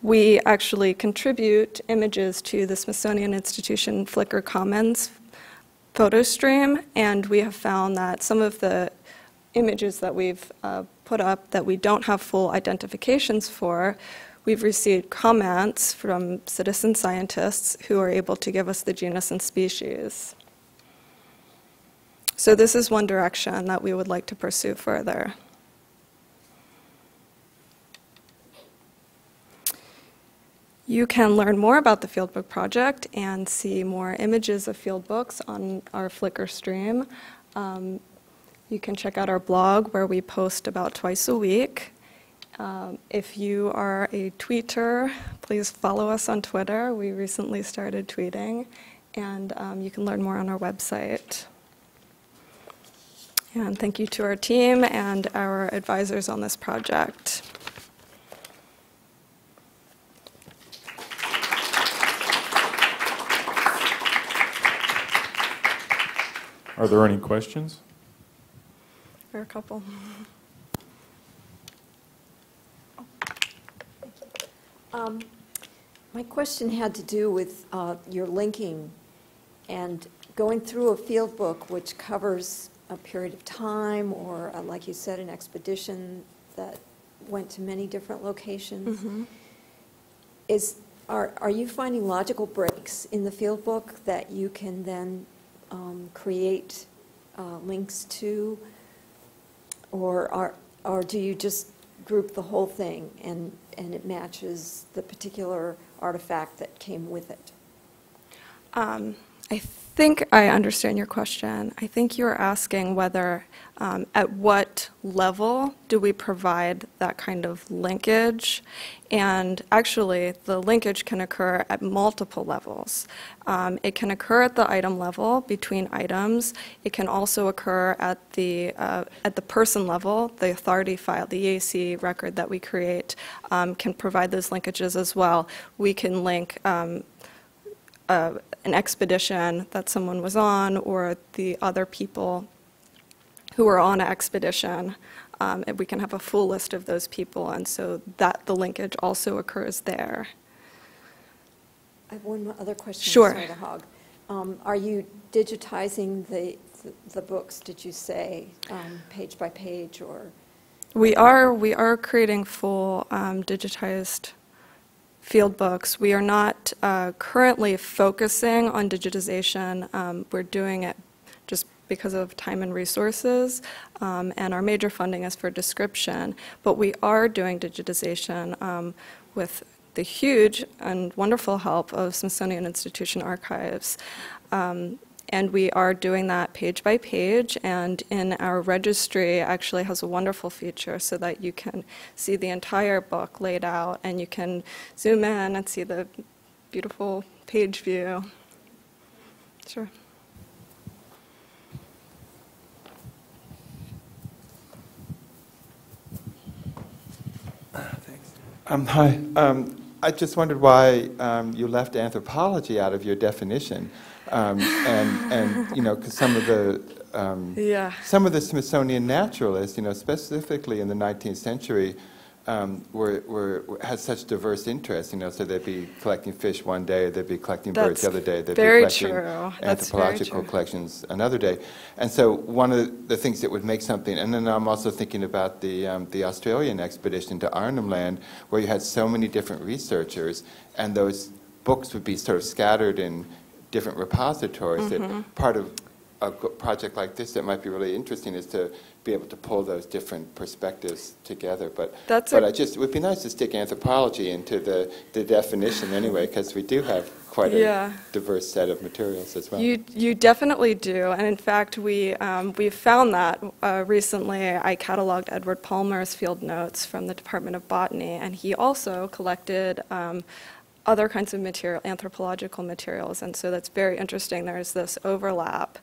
We actually contribute images to the Smithsonian Institution Flickr Commons photo stream, and we have found that some of the images that we've put up that we don't have full identifications for, we've received comments from citizen scientists who are able to give us the genus and species. So this is one direction that we would like to pursue further. You can learn more about the Fieldbook project and see more images of field books on our Flickr stream. You can check out our blog where we post about twice a week. If you are a tweeter, please follow us on Twitter. We recently started tweeting, and you can learn more on our website. And thank you to our team and our advisors on this project. Are there any questions? There are a couple. My question had to do with your linking and going through a field book which covers a period of time or, like you said, an expedition that went to many different locations. Mm-hmm. Are you finding logical breaks in the field book that you can then create links to, or do you just group the whole thing and it matches the particular artifact that came with it? I think I understand your question. I think you're asking whether, at what level do we provide that kind of linkage? And actually, the linkage can occur at multiple levels. It can occur at the item level between items. It can also occur at the person level. The authority file, the EAC record that we create, can provide those linkages as well. We can link an expedition that someone was on, or the other people who were on an expedition. And we can have a full list of those people, and so that the linkage also occurs there. I have one other question. Sure. Sorry to hog. Are you digitizing the books, did you say, page by page, or? We are creating full digitized field books. We are not currently focusing on digitization. We're doing it just because of time and resources, and our major funding is for description. But we are doing digitization with the huge and wonderful help of Smithsonian Institution Archives. And we are doing that page by page, and in our registry actually has a wonderful feature so that you can see the entire book laid out, and you can zoom in and see the beautiful page view. Sure. Hi. I just wondered why you left anthropology out of your definition, and you know, because some of the Smithsonian naturalists, you know, specifically in the 19th century, had such diverse interests. You know, so they'd be collecting fish one day, they'd be collecting birds the other day, they'd be collecting anthropological collections another day. And so one of the things that would make something, and then I'm also thinking about the Australian expedition to Arnhem Land, where you had so many different researchers, and those books would be sort of scattered in different repositories. That part of a project like this that might be really interesting is to be able to pull those different perspectives together. But it would be nice to stick anthropology into the definition anyway, because we do have quite a diverse set of materials as well. You definitely do, and in fact, we found that recently. I cataloged Edward Palmer's field notes from the Department of Botany, and he also collected other kinds of material, anthropological materials, and so that's very interesting. There's this overlap.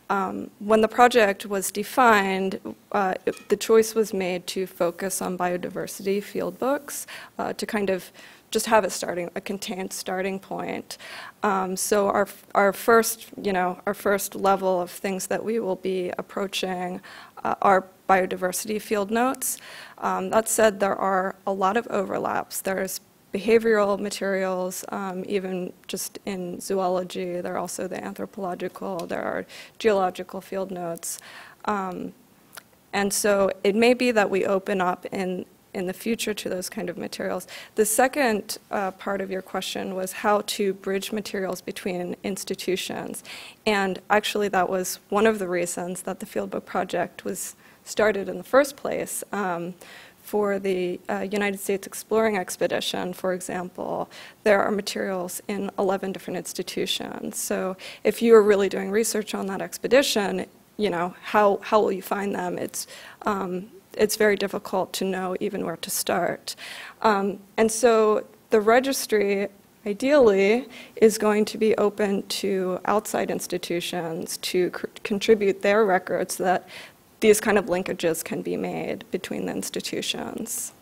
When the project was defined, the choice was made to focus on biodiversity field books to kind of just have a contained starting point. So our first level of things that we will be approaching are biodiversity field notes. That said, there are a lot of overlaps. There's behavioral materials, even just in zoology. There are also the anthropological, there are geological field notes. And so it may be that we open up in the future to those kind of materials. The second part of your question was how to bridge materials between institutions. And actually that was one of the reasons that the Fieldbook Project was started in the first place. For the United States Exploring Expedition, for example, there are materials in 11 different institutions. So if you are really doing research on that expedition, you know, how will you find them? It's very difficult to know even where to start. And so the registry, ideally, is going to be open to outside institutions to contribute their records so that these kind of linkages can be made between the institutions.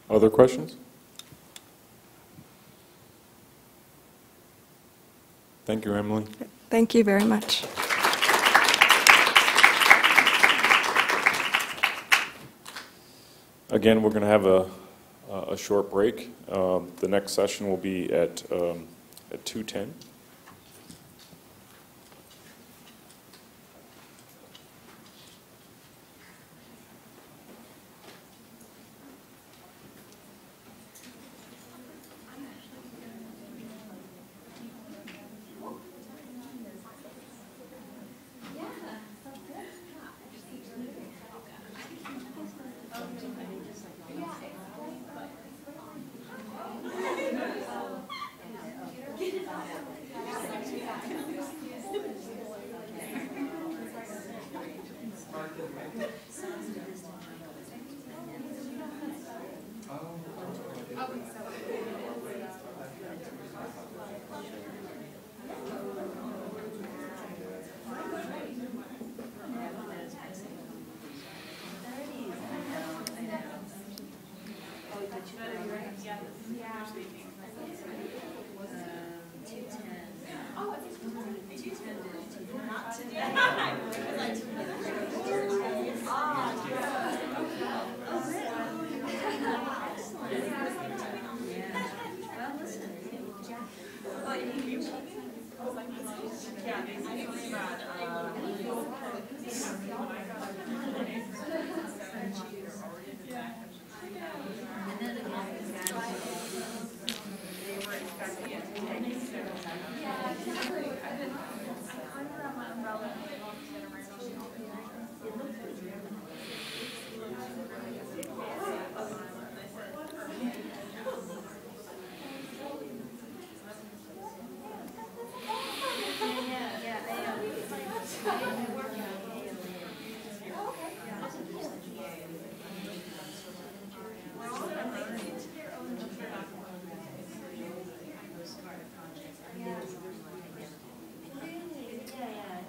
Other questions? Thank you, Emily. Thank you very much. Again, we're going to have a short break. The next session will be at 2:10.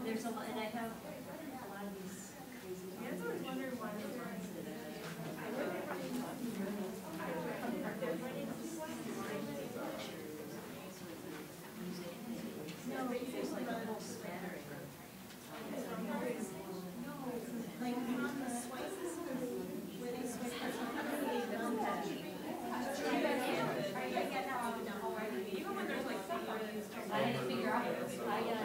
There's a lot, and I have a lot of these crazy. I was always wondering why they're ones that no, there's like a whole smattering. Like on the slices where they switch. Even when there's like I had to figure out. I got.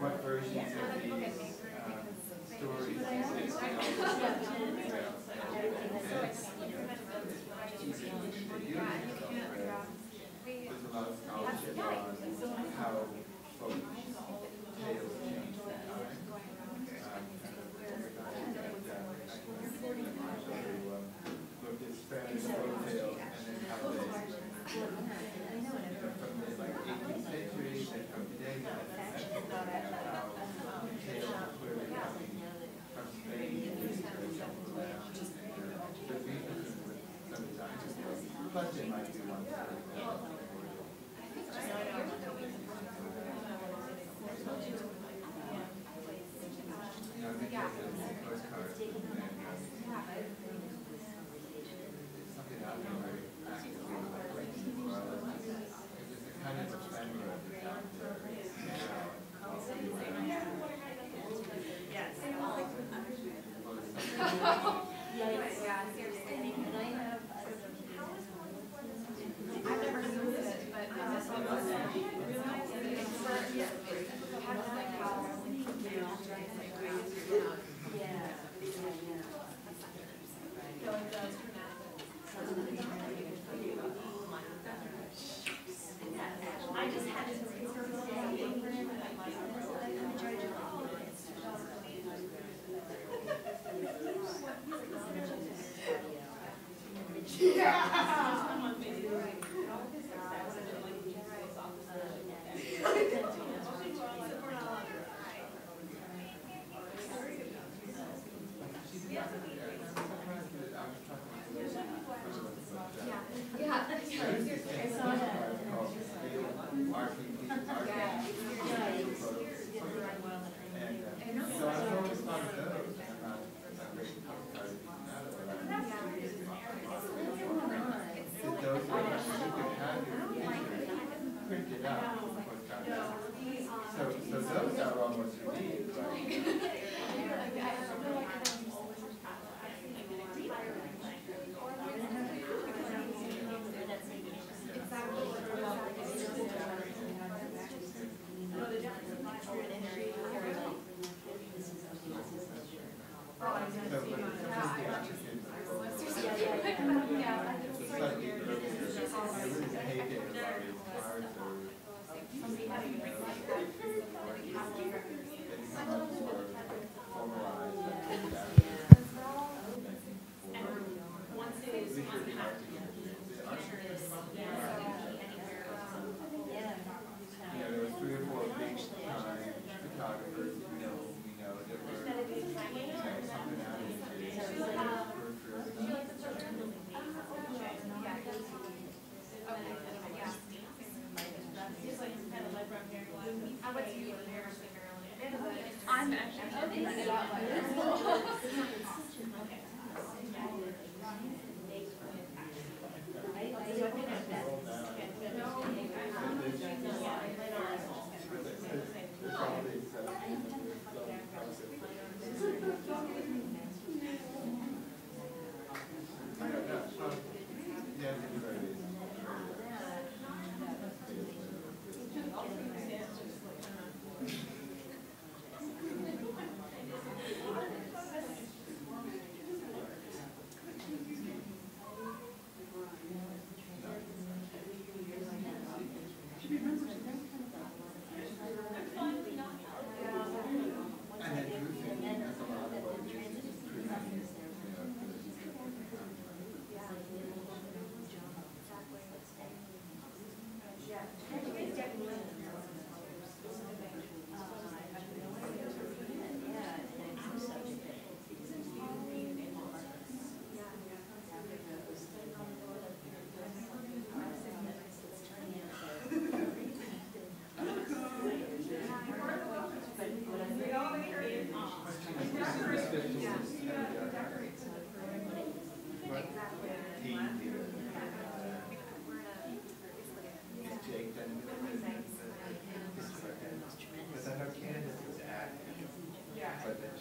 What versions of these stories there's a lot of scholarship on how folk tales change through time. Looked at Spanish folk tales and then how they, from the 18th century and from today, how tales are clearly coming from Spain to around. So it'd be interesting with some design. Plus they might do one for something out there very actively like it's a kind of ephemera that's out there now.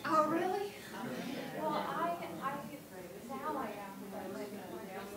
Oh, really? Well, now I am, but like, I've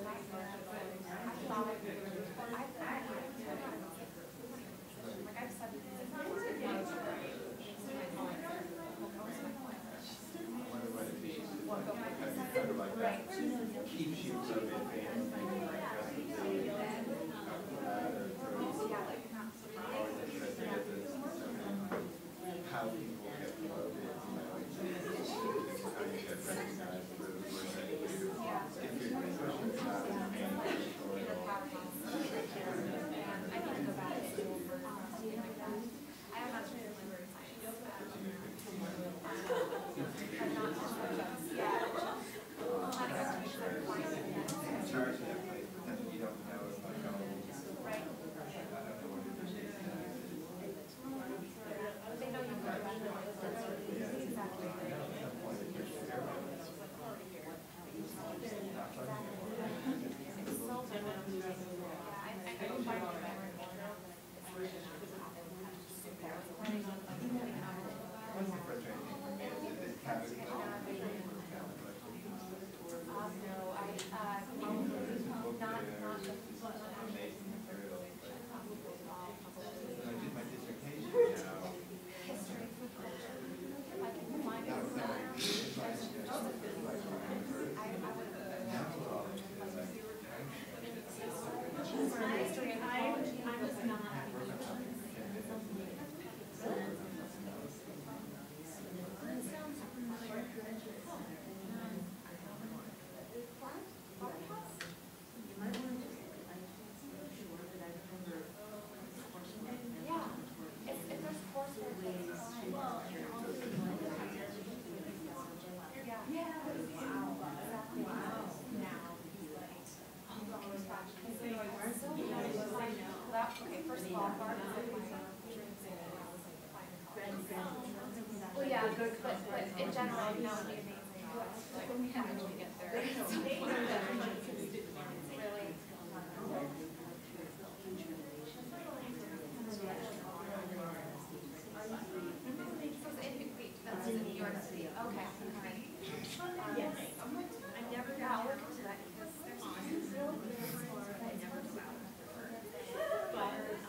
said well, yeah, but in general, no, like, we have to get there. Really. That's in New York City. Okay. All right. Yes. I never got look into that because there's I never about it. But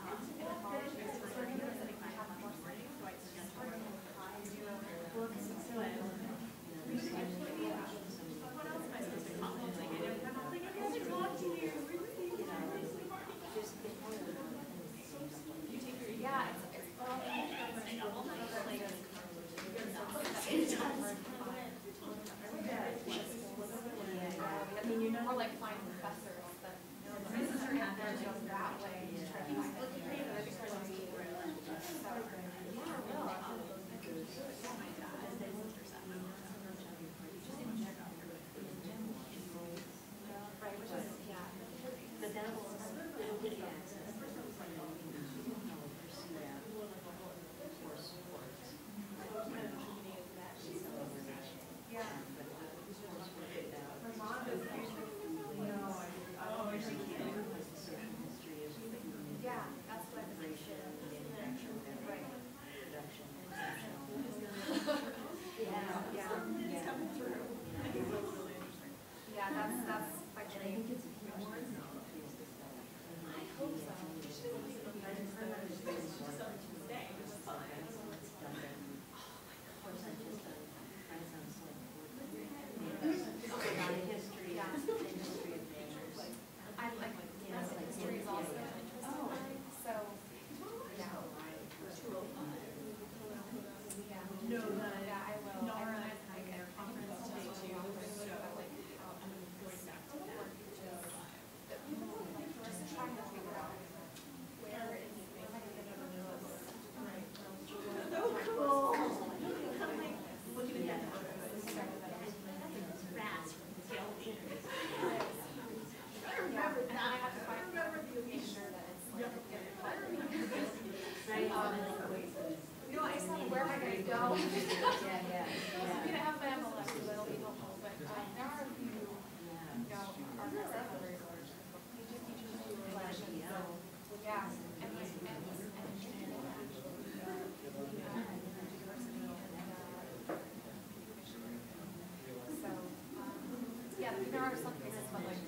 So, if you have the MLS, so that'll be helpful, but there are a few, archives that have very large, collections, so, yeah, and so, yeah, there are some cases, but like,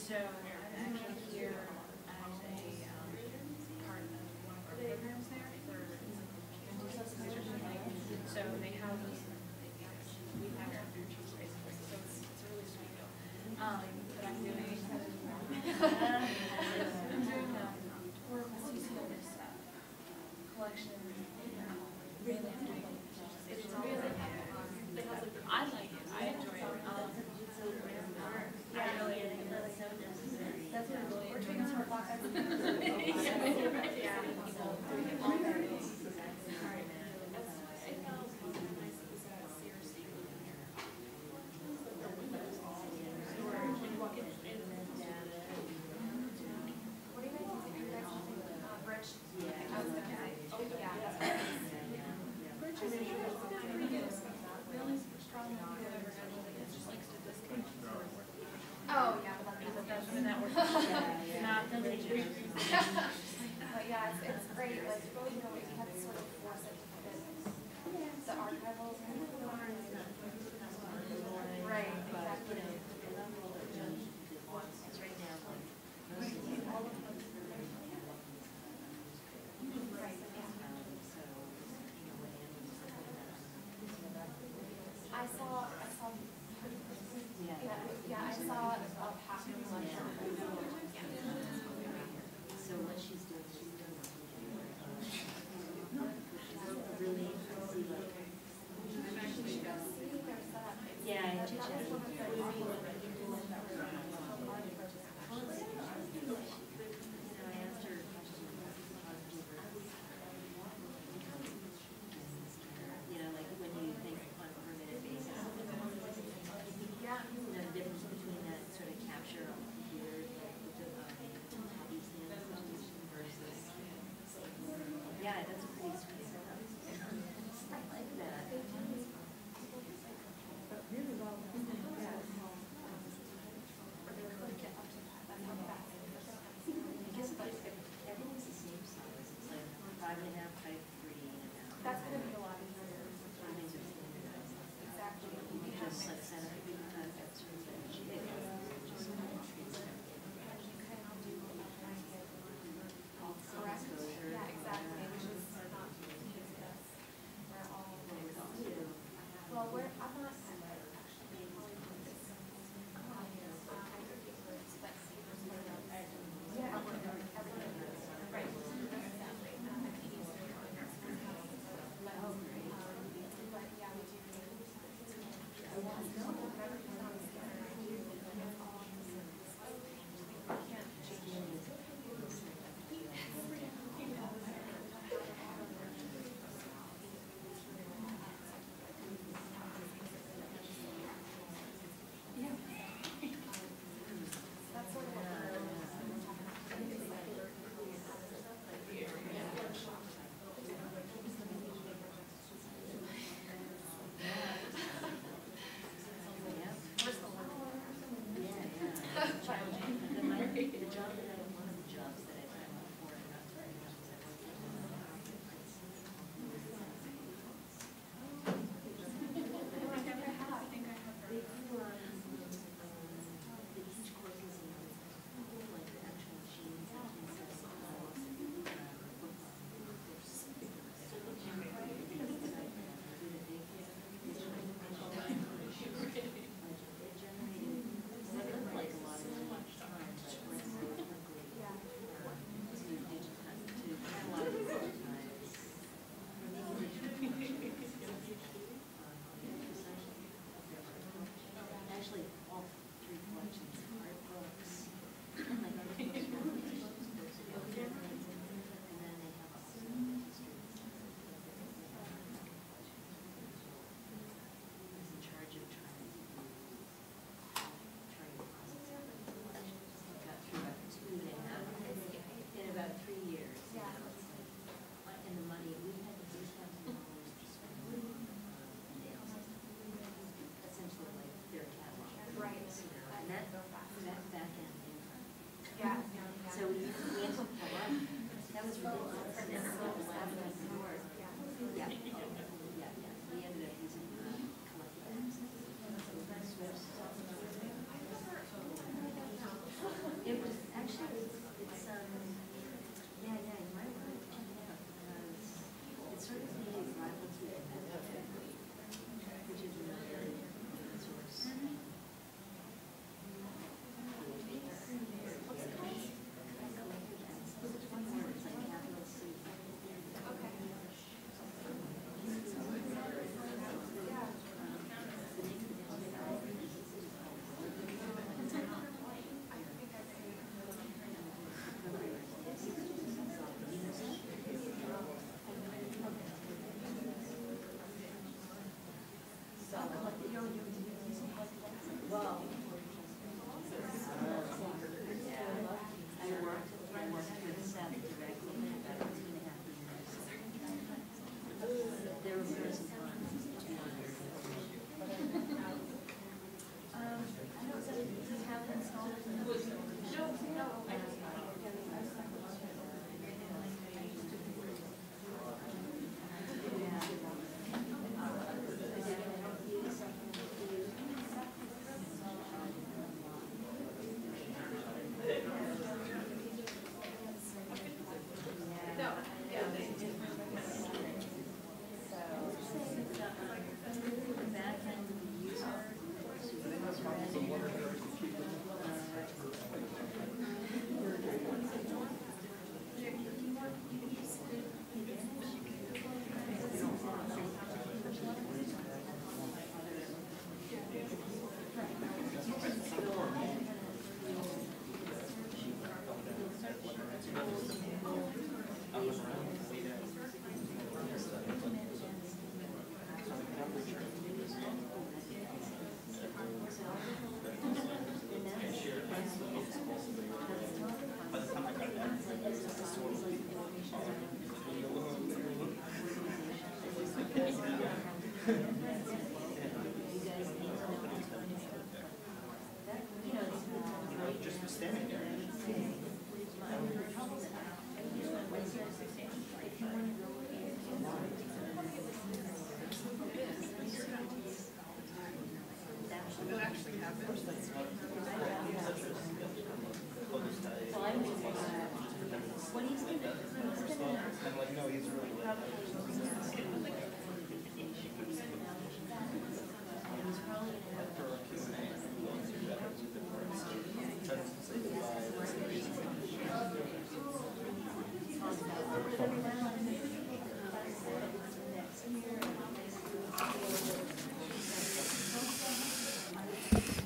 So I'm actually here as a part of one of our programs there for so they have those we have our futures basically. So it's really sweet. But I'm doing we're releasing this collection really it's really I like it. I enjoy it. I really that's what really we're taking some block Oh, yeah, but that's when that works. Not the major. But yeah, it's great, like, you know, we have to sort of force it to fit the archival. Right, exactly. I saw, yeah, I saw a passing lecture. So what she's doing, really see like yeah, I teach yeah, that's a pretty sweet setup. I like that. But really well. Yeah. I guess like everything's the same size. It's like 5.5 by 3.5. That's going to be a lot easier. Things are standardized. Exactly. You just like set up that sort of thing. Correct. Yeah, exactly. Which is not we're all well, I'm not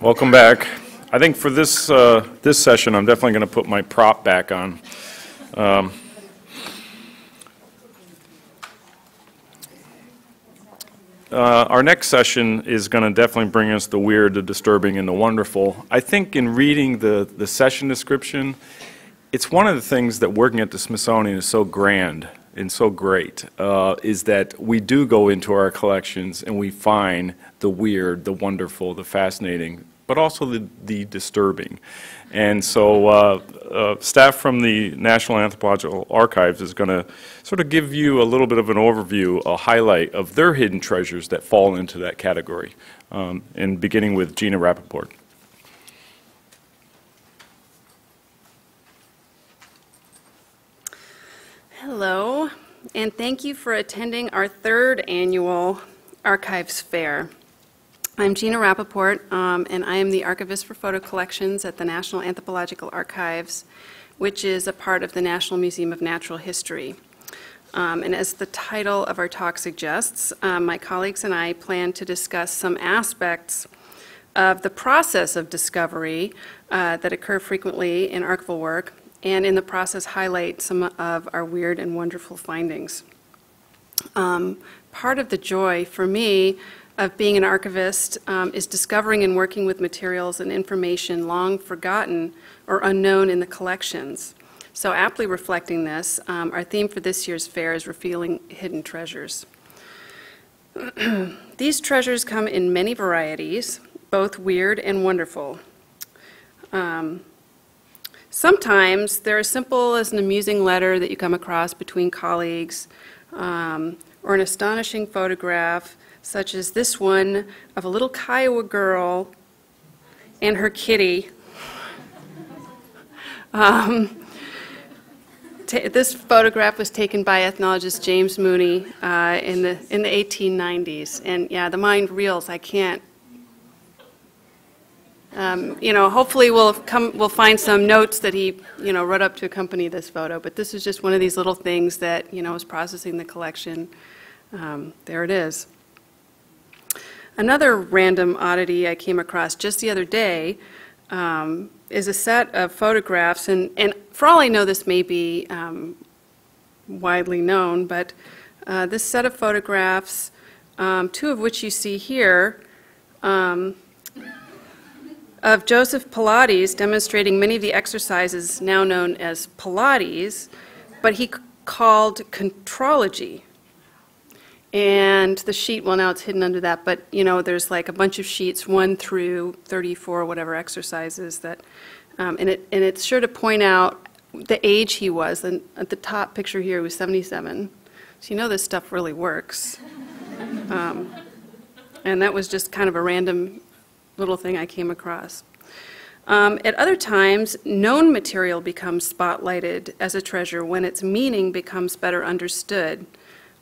Welcome back. I think for this this session, I'm definitely going to put my prop back on. Our next session is going to definitely bring us the weird, the disturbing, and the wonderful. I think in reading the session description, it's one of the things that working at the Smithsonian is so grand and so great, is that we do go into our collections and we find the weird, the wonderful, the fascinating, but also the disturbing. And so staff from the National Anthropological Archives is going to sort of give you a little bit of an overview, a highlight of their hidden treasures that fall into that category, and beginning with Gina Rappaport. Hello, and thank you for attending our third annual Archives Fair. I'm Gina Rappaport, and I am the archivist for photo collections at the National Anthropological Archives, which is a part of the National Museum of Natural History. And as the title of our talk suggests, my colleagues and I plan to discuss some aspects of the process of discovery that occur frequently in archival work, and in the process highlight some of our weird and wonderful findings. Part of the joy for me of being an archivist is discovering and working with materials and information long forgotten or unknown in the collections. So aptly reflecting this, our theme for this year's fair is Revealing Hidden Treasures. These treasures come in many varieties, both weird and wonderful. Sometimes they're as simple as an amusing letter that you come across between colleagues, or an astonishing photograph, such as this one of a little Kiowa girl and her kitty. This photograph was taken by ethnologist James Mooney in the 1890s, and yeah, the mind reels. I can't. Hopefully we'll find some notes that he, wrote up to accompany this photo. But this is just one of these little things that, was processing the collection. There it is. Another random oddity I came across just the other day is a set of photographs, and for all I know, this may be widely known, but this set of photographs, two of which you see here, of Joseph Pilates demonstrating many of the exercises now known as Pilates, but he called contrology. And the sheet, well, now it's hidden under that, but there's like a bunch of sheets, 1 through 34, whatever exercises that, and it's sure to point out the age he was. And at the top picture here, he was 77. So this stuff really works. And that was just kind of a random little thing I came across. At other times, known material becomes spotlighted as a treasure when its meaning becomes better understood.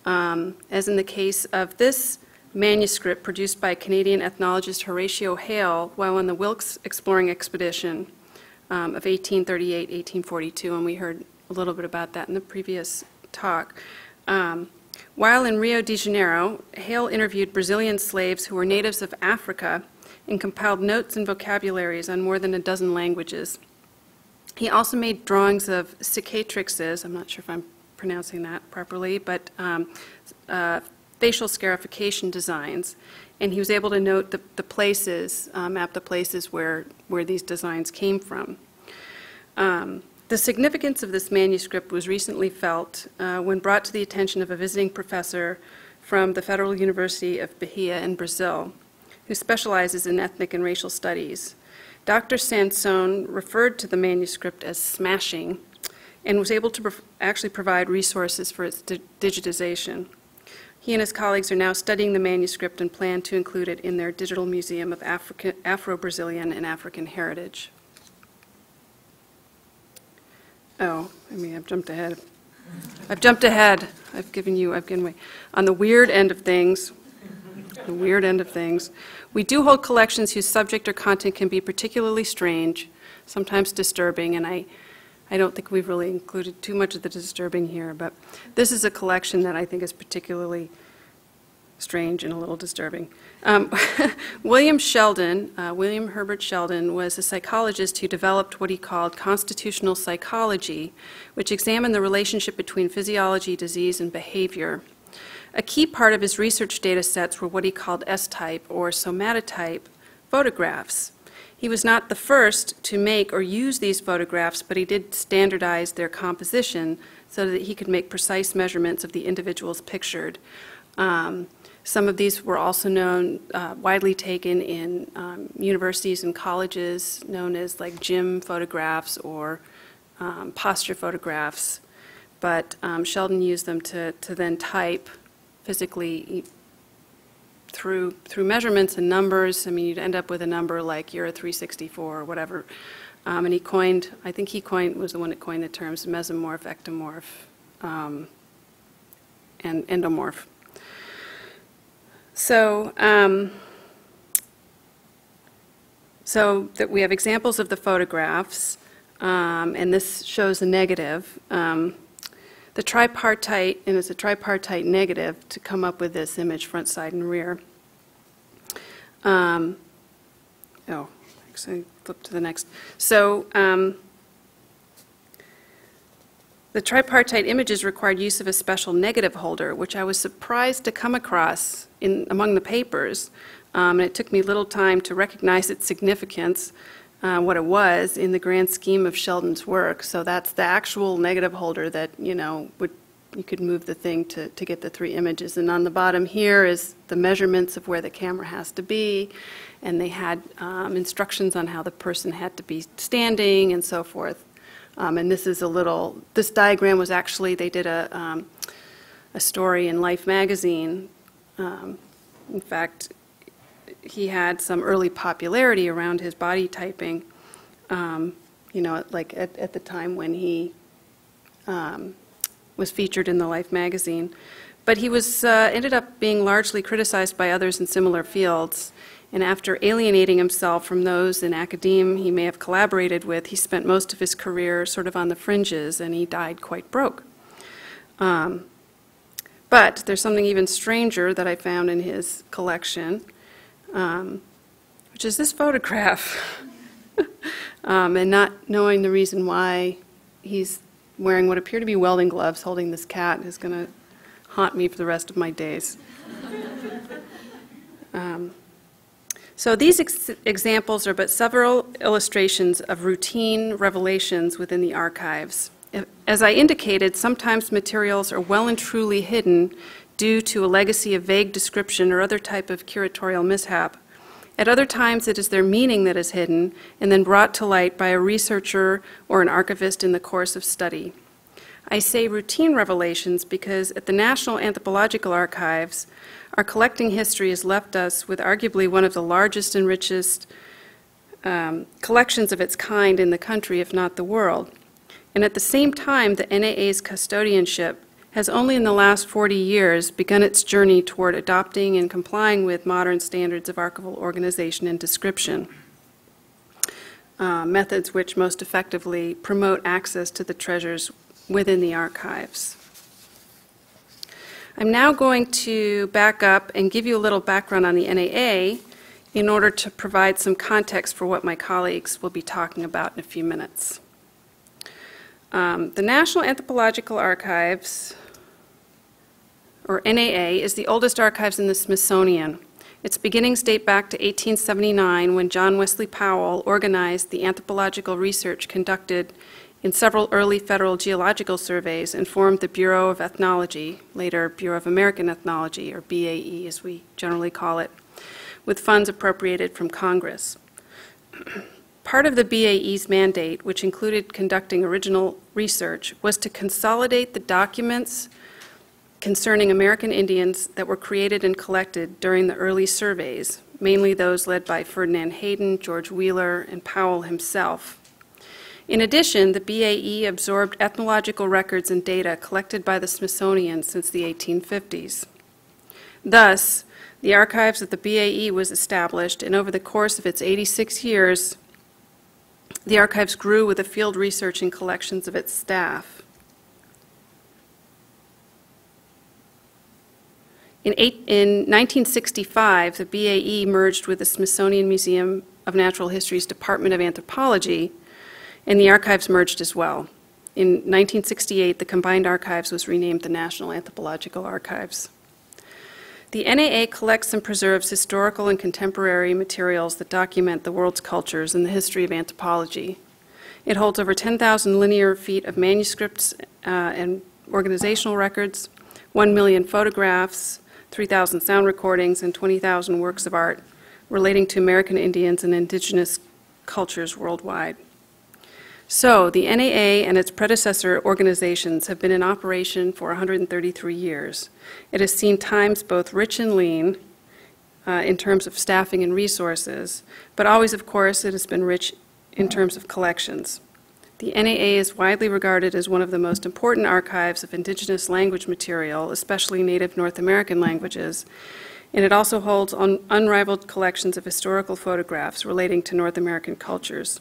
As in the case of this manuscript produced by Canadian ethnologist Horatio Hale while on the Wilkes exploring expedition of 1838-1842, and we heard a little bit about that in the previous talk. While in Rio de Janeiro, Hale interviewed Brazilian slaves who were natives of Africa and compiled notes and vocabularies on more than a dozen languages. He also made drawings of cicatrixes, I'm not sure if I'm pronouncing that properly, but facial scarification designs, and he was able to note the places, map the places where these designs came from. The significance of this manuscript was recently felt when brought to the attention of a visiting professor from the Federal University of Bahia in Brazil, who specializes in ethnic and racial studies. Dr. Sansone referred to the manuscript as smashing and was able to actually provide resources for its digitization. He and his colleagues are now studying the manuscript and plan to include it in their Digital Museum of Afro-Brazilian and African Heritage. Oh, I mean, I've jumped ahead. I've given away. On the weird end of things, we do hold collections whose subject or content can be particularly strange, sometimes disturbing, and I don't think we've really included too much of the disturbing here, but this is a collection that I think is particularly strange and a little disturbing. William Herbert Sheldon was a psychologist who developed what he called constitutional psychology, which examined the relationship between physiology, disease, and behavior. A key part of his research data sets were what he called S-type or somatotype photographs. He was not the first to make or use these photographs, but he did standardize their composition so that he could make precise measurements of the individuals pictured. Some of these were also known, widely taken in universities and colleges, known as like gym photographs or posture photographs. But Sheldon used them to then type physically through measurements and numbers. I mean, you'd end up with a number like you're a 364 or whatever. And he coined, I think he was the one that coined the terms mesomorph, ectomorph, and endomorph. So, that we have examples of the photographs, and this shows a negative. The tripartite, and it's a tripartite negative to come up with this image, front, side, and rear. Actually, flip to the next. So, the tripartite images required use of a special negative holder, which I was surprised to come across among the papers. And it took me little time to recognize its significance, what it was in the grand scheme of Sheldon's work. So that's the actual negative holder that, you could move the thing to get the three images. And on the bottom here is the measurements of where the camera has to be. And they had instructions on how the person had to be standing and so forth. And this diagram was actually, they did a story in Life magazine. In fact, he had some early popularity around his body typing, like at the time when he was featured in the Life magazine. But he was ended up being largely criticized by others in similar fields. And after alienating himself from those in academia he may have collaborated with, he spent most of his career sort of on the fringes, and he died quite broke. But there's something even stranger that I found in his collection, which is this photograph. And not knowing the reason why he's wearing what appear to be welding gloves holding this cat is going to haunt me for the rest of my days. So these examples are but several illustrations of routine revelations within the archives. As I indicated, sometimes materials are well and truly hidden due to a legacy of vague description or other type of curatorial mishap. At other times, it is their meaning that is hidden and then brought to light by a researcher or an archivist in the course of study. I say routine revelations because at the National Anthropological Archives, our collecting history has left us with arguably one of the largest and richest collections of its kind in the country, if not the world. And at the same time, the NAA's custodianship has only in the last 40 years begun its journey toward adopting and complying with modern standards of archival organization and description, methods which most effectively promote access to the treasures within the archives. I'm now going to back up and give you a little background on the NAA in order to provide some context for what my colleagues will be talking about in a few minutes. The National Anthropological Archives, or NAA, is the oldest archives in the Smithsonian. Its beginnings date back to 1879 when John Wesley Powell organized the anthropological research conducted in several early federal geological surveys and formed the Bureau of Ethnology, later Bureau of American Ethnology, or BAE as we generally call it, with funds appropriated from Congress. Part of the BAE's mandate, which included conducting original research, was to consolidate the documents concerning American Indians that were created and collected during the early surveys, mainly those led by Ferdinand Hayden, George Wheeler, and Powell himself. In addition, the BAE absorbed ethnological records and data collected by the Smithsonian since the 1850s. Thus, the archives of the BAE was established, and over the course of its 86 years, the archives grew with the field research and collections of its staff. In 1965, the BAE merged with the Smithsonian Museum of Natural History's Department of Anthropology, and the archives merged as well. In 1968, the combined archives was renamed the National Anthropological Archives. The NAA collects and preserves historical and contemporary materials that document the world's cultures and the history of anthropology. It holds over 10,000 linear feet of manuscripts and organizational records, 1 million photographs, 3,000 sound recordings, and 20,000 works of art relating to American Indians and indigenous cultures worldwide. So, the NAA and its predecessor organizations have been in operation for 133 years. It has seen times both rich and lean in terms of staffing and resources, but always, of course, it has been rich in terms of collections. The NAA is widely regarded as one of the most important archives of indigenous language material, especially Native North American languages, and it also holds unrivaled collections of historical photographs relating to North American cultures.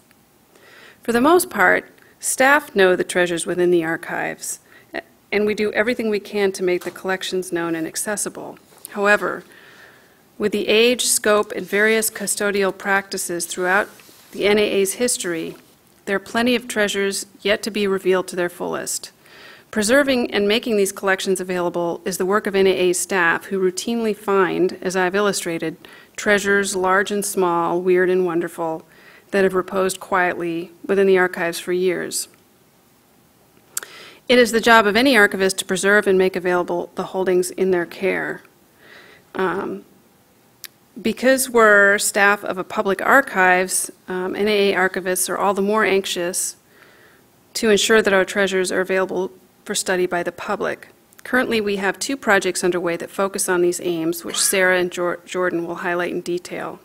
For the most part, staff know the treasures within the archives, and we do everything we can to make the collections known and accessible. However, with the age, scope, and various custodial practices throughout the NAA's history, there are plenty of treasures yet to be revealed to their fullest. Preserving and making these collections available is the work of NAA's staff, who routinely find, as I've illustrated, treasures large and small, weird and wonderful, that have reposed quietly within the archives for years. It is the job of any archivist to preserve and make available the holdings in their care. Because we're staff of a public archives, NAA archivists are all the more anxious to ensure that our treasures are available for study by the public. Currently, we have 2 projects underway that focus on these aims, which Sarah and Jordan will highlight in detail.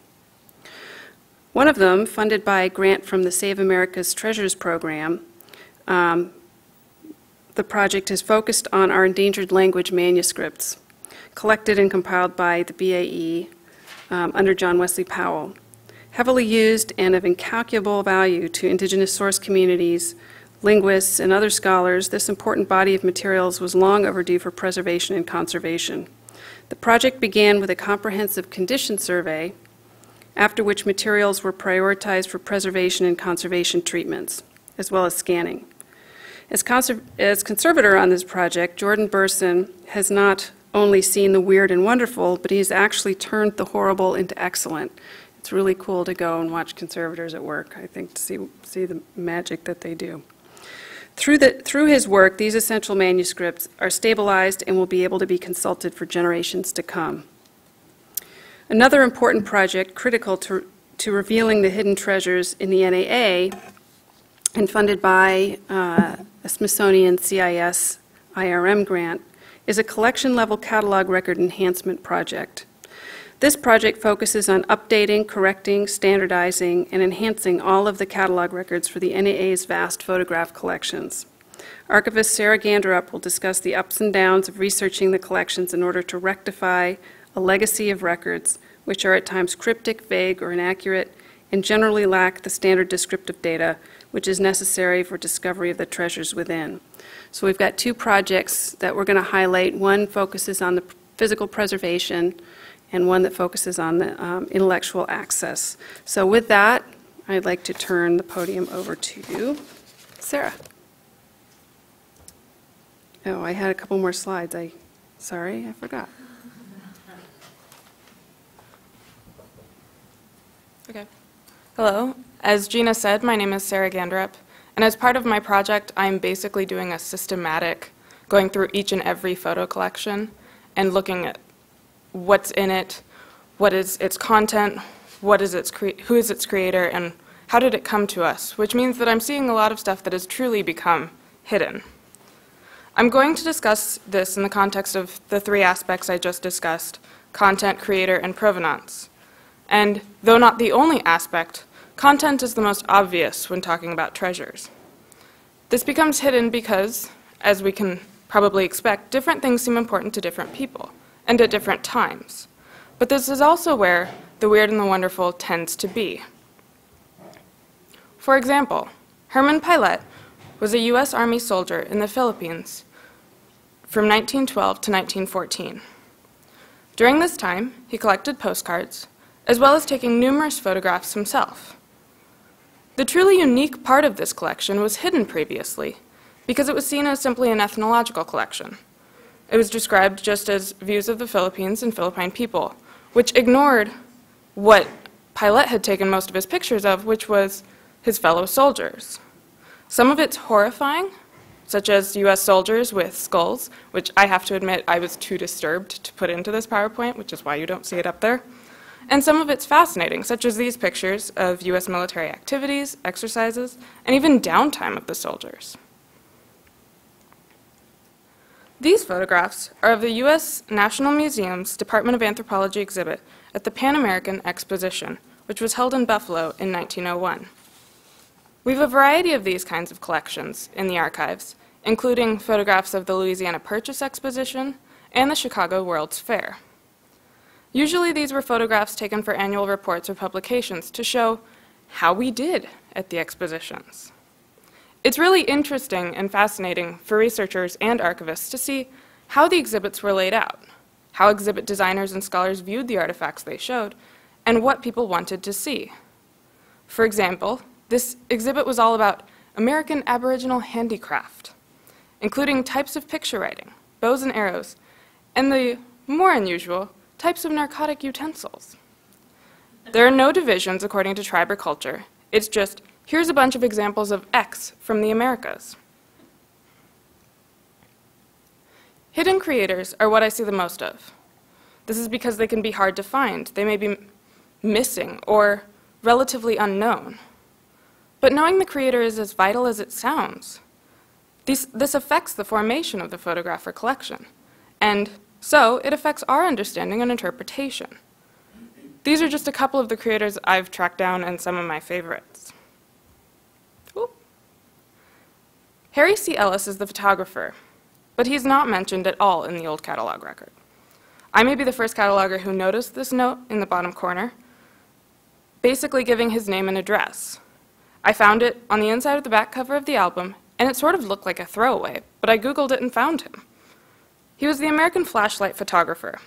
One of them, funded by a grant from the Save America's Treasures program, the project is focused on our endangered language manuscripts, collected and compiled by the BAE under John Wesley Powell. Heavily used and of incalculable value to indigenous source communities, linguists, and other scholars, this important body of materials was long overdue for preservation and conservation. The project began with a comprehensive condition survey, after which materials were prioritized for preservation and conservation treatments, as well as scanning. As conservator on this project, Jordan Burson has not only seen the weird and wonderful, but he's actually turned the horrible into excellent. It's really cool to go and watch conservators at work, I think, to see the magic that they do. Through his work, these essential manuscripts are stabilized and will be able to be consulted for generations to come. Another important project critical to revealing the hidden treasures in the NAA and funded by a Smithsonian CIS IRM grant is a collection-level catalog record enhancement project. This project focuses on updating, correcting, standardizing, and enhancing all of the catalog records for the NAA's vast photograph collections. Archivist Sarah Gandrup will discuss the ups and downs of researching the collections in order to rectify a legacy of records which are at times cryptic, vague, or inaccurate, and generally lack the standard descriptive data which is necessary for discovery of the treasures within. So we've got 2 projects that we're going to highlight. One focuses on the physical preservation, and one that focuses on the intellectual access. So with that, I'd like to turn the podium over to Sarah. Oh, I had a couple more slides. Sorry, I forgot. Okay. Hello. As Gina said, my name is Sarah Gandrup, And as part of my project, I'm basically doing a systematic, going through each and every photo collection and looking at what's in it, what is its content, who is its creator, and how did it come to us, which means that I'm seeing a lot of stuff that has truly become hidden. I'm going to discuss this in the context of the three aspects I just discussed: content, creator, and provenance. And though not the only aspect, content is the most obvious when talking about treasures. This becomes hidden because, as we can probably expect, different things seem important to different people, and at different times. But this is also where the weird and the wonderful tends to be. For example, Herman Pilot was a U.S. Army soldier in the Philippines from 1912 to 1914. During this time, he collected postcards, as well as taking numerous photographs himself. The truly unique part of this collection was hidden previously, because it was seen as simply an ethnological collection. It was described just as views of the Philippines and Philippine people, which ignored what Pilot had taken most of his pictures of, which was his fellow soldiers. Some of it's horrifying, such as U.S. soldiers with skulls, which I have to admit I was too disturbed to put into this PowerPoint, which is why you don't see it up there. And some of it's fascinating, such as these pictures of U.S. military activities, exercises, and even downtime of the soldiers. These photographs are of the U.S. National Museum's Department of Anthropology exhibit at the Pan American Exposition, which was held in Buffalo in 1901. We have a variety of these kinds of collections in the archives, including photographs of the Louisiana Purchase Exposition and the Chicago World's Fair. Usually these were photographs taken for annual reports or publications to show how we did at the expositions. It's really interesting and fascinating for researchers and archivists to see how the exhibits were laid out, how exhibit designers and scholars viewed the artifacts they showed, and what people wanted to see. For example, this exhibit was all about American Aboriginal handicraft, including types of picture writing, bows and arrows, and the more unusual types of narcotic utensils. There are no divisions according to tribe or culture. It's just, here's a bunch of examples of X from the Americas. Hidden creators are what I see the most of. This is because they can be hard to find. They may be missing or relatively unknown. But knowing the creator is as vital as it sounds. This affects the formation of the photograph or collection, and so it affects our understanding and interpretation. These are just a couple of the creators I've tracked down and some of my favorites. Ooh. Harry C. Ellis is the photographer, but he's not mentioned at all in the old catalog record. I may be the first cataloger who noticed this note in the bottom corner, basically giving his name and address. I found it on the inside of the back cover of the album, and it sort of looked like a throwaway, but I Googled it and found him. He was the American flashlight photographer,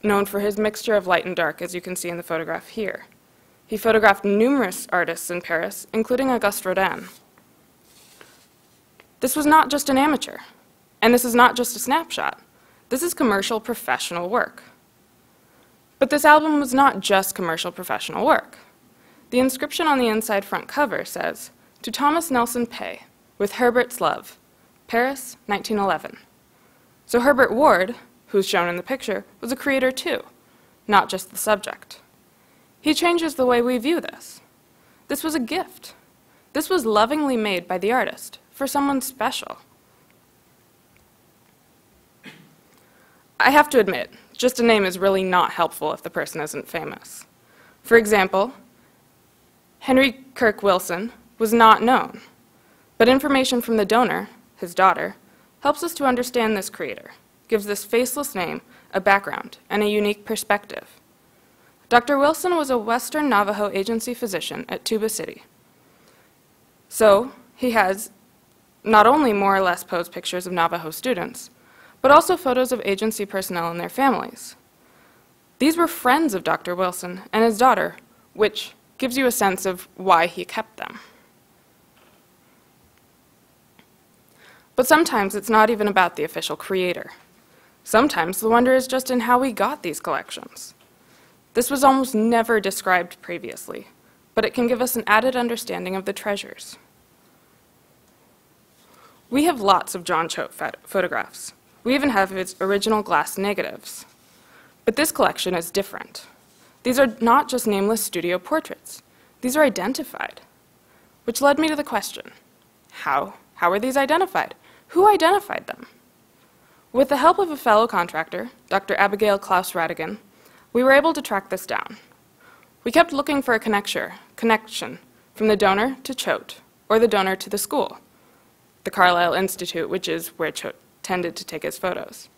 known for his mixture of light and dark, as you can see in the photograph here. He photographed numerous artists in Paris, including Auguste Rodin. This was not just an amateur, and this is not just a snapshot. This is commercial professional work. But this album was not just commercial professional work. The inscription on the inside front cover says, "To Thomas Nelson Pay, with Herbert's love, Paris, 1911. So Herbert Ward, who's shown in the picture, was a creator too, not just the subject. He changes the way we view this. This was a gift. This was lovingly made by the artist for someone special. I have to admit, just a name is really not helpful if the person isn't famous. For example, Henry Kirk Wilson was not known, but information from the donor, his daughter, helps us to understand this creator, gives this faceless name a background and a unique perspective. Dr. Wilson was a Western Navajo agency physician at Tuba City. So he has not only more or less posed pictures of Navajo students, but also photos of agency personnel and their families. These were friends of Dr. Wilson and his daughter, which gives you a sense of why he kept them. But sometimes it's not even about the official creator. Sometimes the wonder is just in how we got these collections. This was almost never described previously, but it can give us an added understanding of the treasures. We have lots of John Choate photographs. We even have his original glass negatives. But this collection is different. These are not just nameless studio portraits. These are identified. Which led me to the question, how were these identified? Who identified them? With the help of a fellow contractor, Dr. Abigail Klaus-Radigan, we were able to track this down. We kept looking for a connection from the donor to Choate, or the donor to the school, the Carlisle Institute, which is where Choate tended to take his photos.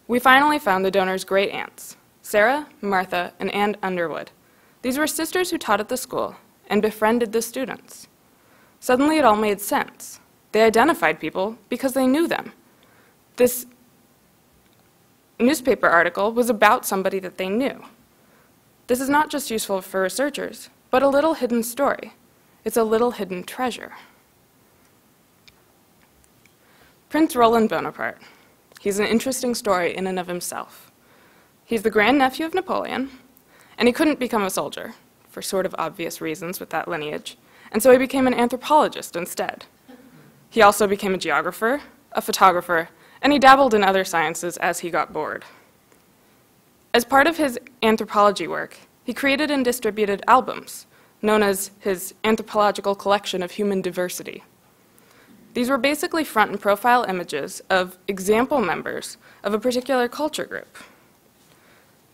We finally found the donor's great aunts, Sarah, Martha, and Ann Underwood. These were sisters who taught at the school and befriended the students. Suddenly it all made sense. They identified people because they knew them. This newspaper article was about somebody that they knew. This is not just useful for researchers, but a little hidden story. It's a little hidden treasure. Prince Roland Bonaparte. He's an interesting story in and of himself. He's the grandnephew of Napoleon, and he couldn't become a soldier, for sort of obvious reasons with that lineage, and so he became an anthropologist instead. He also became a geographer, a photographer, and he dabbled in other sciences as he got bored. As part of his anthropology work, he created and distributed albums, known as his Anthropological Collection of Human Diversity. These were basically front and profile images of example members of a particular culture group.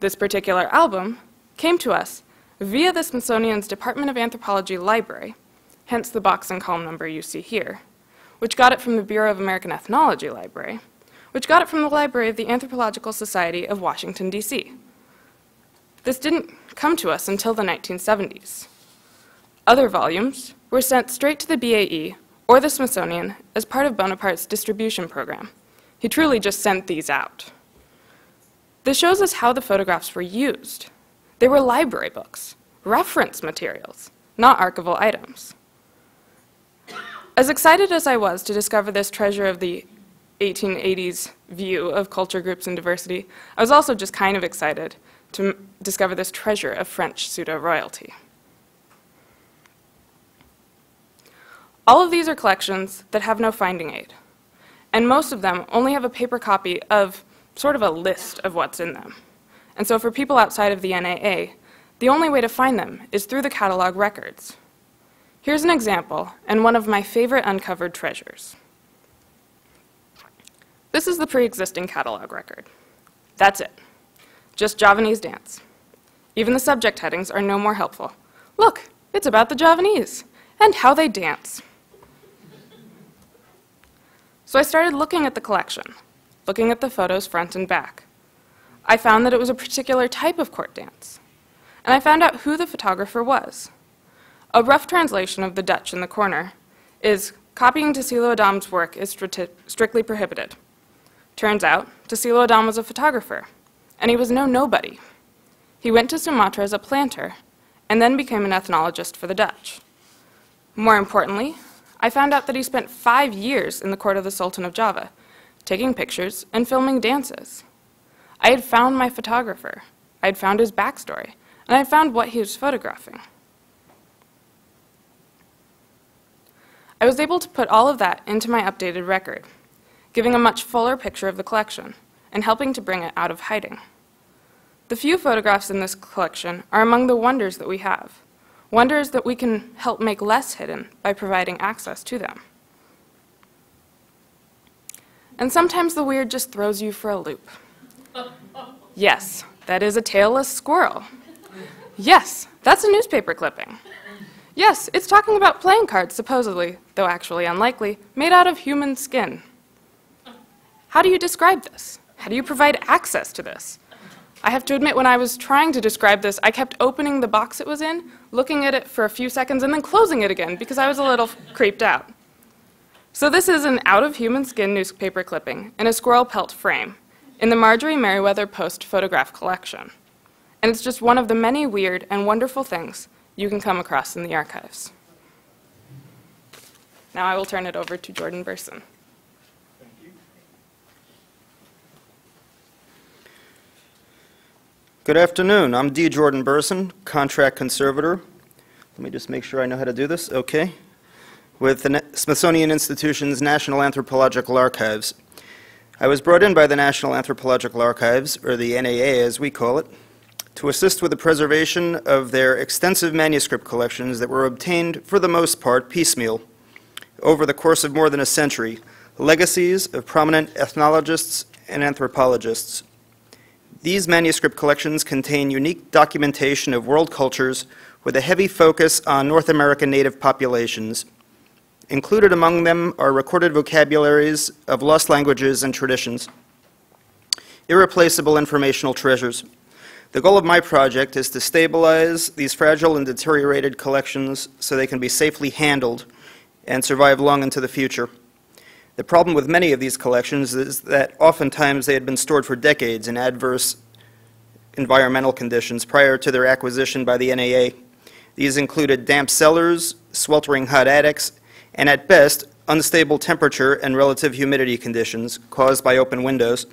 This particular album came to us via the Smithsonian's Department of Anthropology library, hence the box and column number you see here, which got it from the Bureau of American Ethnology library, which got it from the library of the Anthropological Society of Washington, D.C. This didn't come to us until the 1970s. Other volumes were sent straight to the BAE or the Smithsonian as part of Bonaparte's distribution program. He truly just sent these out. This shows us how the photographs were used. They were library books, reference materials, not archival items. As excited as I was to discover this treasure of the 1880s view of culture groups and diversity, I was also just kind of excited to discover this treasure of French pseudo-royalty. All of these are collections that have no finding aid, and most of them only have a paper copy of sort of a list of what's in them. And so for people outside of the NAA, the only way to find them is through the catalog records. Here's an example, and one of my favorite uncovered treasures. This is the pre-existing catalog record. That's it. Just Javanese dance. Even the subject headings are no more helpful. Look, it's about the Javanese and how they dance. So I started looking at the collection, looking at the photos front and back. I found that it was a particular type of court dance, and I found out who the photographer was. A rough translation of the Dutch in the corner is, copying Tassilo Adam's work is strictly prohibited. Turns out, Tassilo Adam was a photographer, and he was no nobody. He went to Sumatra as a planter, and then became an ethnologist for the Dutch. More importantly, I found out that he spent 5 years in the court of the Sultan of Java, taking pictures and filming dances. I had found my photographer, I had found his backstory, and I had found what he was photographing. I was able to put all of that into my updated record, giving a much fuller picture of the collection and helping to bring it out of hiding. The few photographs in this collection are among the wonders that we have, wonders that we can help make less hidden by providing access to them. And sometimes the weird just throws you for a loop. Yes, that is a tailless squirrel. Yes, that's a newspaper clipping. Yes, it's talking about playing cards, supposedly, though actually unlikely, made out of human skin. How do you describe this? How do you provide access to this? I have to admit, when I was trying to describe this, I kept opening the box it was in, looking at it for a few seconds, and then closing it again because I was a little creeped out. So this is an out-of-human-skin newspaper clipping in a squirrel pelt frame in the Marjorie Merriweather Post photograph collection. And it's just one of the many weird and wonderful things you can come across in the archives. Now I will turn it over to Jordan Burson. Thank you. Good afternoon. I'm D. Jordan Burson, contract conservator. Let me just make sure I know how to do this. Okay. with the Smithsonian Institution's National Anthropological Archives. I was brought in by the National Anthropological Archives, or the NAA as we call it, to assist with the preservation of their extensive manuscript collections that were obtained, for the most part, piecemeal, over the course of more than a century, legacies of prominent ethnologists and anthropologists. These manuscript collections contain unique documentation of world cultures with a heavy focus on North American native populations. Included among them are recorded vocabularies of lost languages and traditions, irreplaceable informational treasures. The goal of my project is to stabilize these fragile and deteriorated collections so they can be safely handled and survive long into the future. The problem with many of these collections is that oftentimes they had been stored for decades in adverse environmental conditions prior to their acquisition by the NAA. These included damp cellars, sweltering hot attics, and at best, unstable temperature and relative humidity conditions caused by open windows.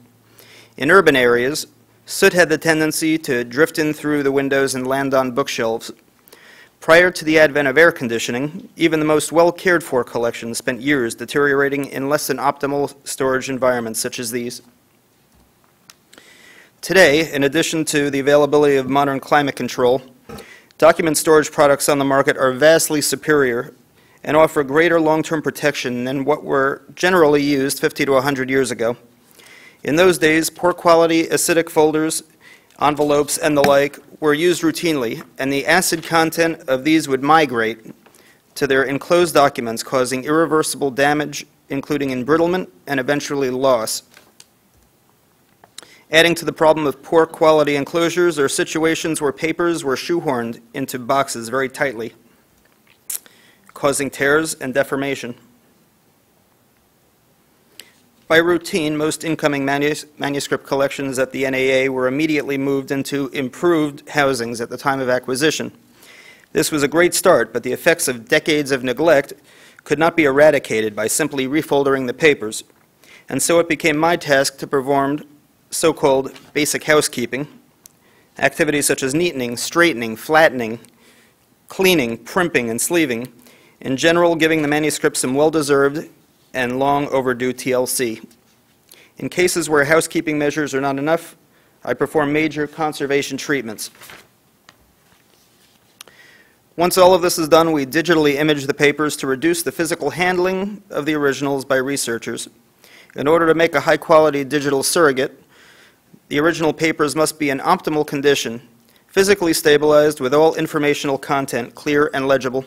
In urban areas, soot had the tendency to drift in through the windows and land on bookshelves. Prior to the advent of air conditioning, even the most well-cared-for collections spent years deteriorating in less than optimal storage environments such as these. Today, in addition to the availability of modern climate control, document storage products on the market are vastly superior and offer greater long-term protection than what were generally used 50 to 100 years ago. In those days, poor quality acidic folders, envelopes, and the like were used routinely, and the acid content of these would migrate to their enclosed documents, causing irreversible damage, including embrittlement and eventually loss. Adding to the problem of poor quality enclosures are situations where papers were shoehorned into boxes very tightly, causing tears and deformation. By routine, most incoming manuscript collections at the NAA were immediately moved into improved housings at the time of acquisition. This was a great start, but the effects of decades of neglect could not be eradicated by simply refoldering the papers, and so it became my task to perform so-called basic housekeeping, activities such as neatening, straightening, flattening, cleaning, primping, and sleeving, in general giving the manuscript some well-deserved and long overdue TLC. In cases where housekeeping measures are not enough, I perform major conservation treatments. Once all of this is done, we digitally image the papers to reduce the physical handling of the originals by researchers. In order to make a high-quality digital surrogate, the original papers must be in optimal condition, physically stabilized with all informational content clear and legible.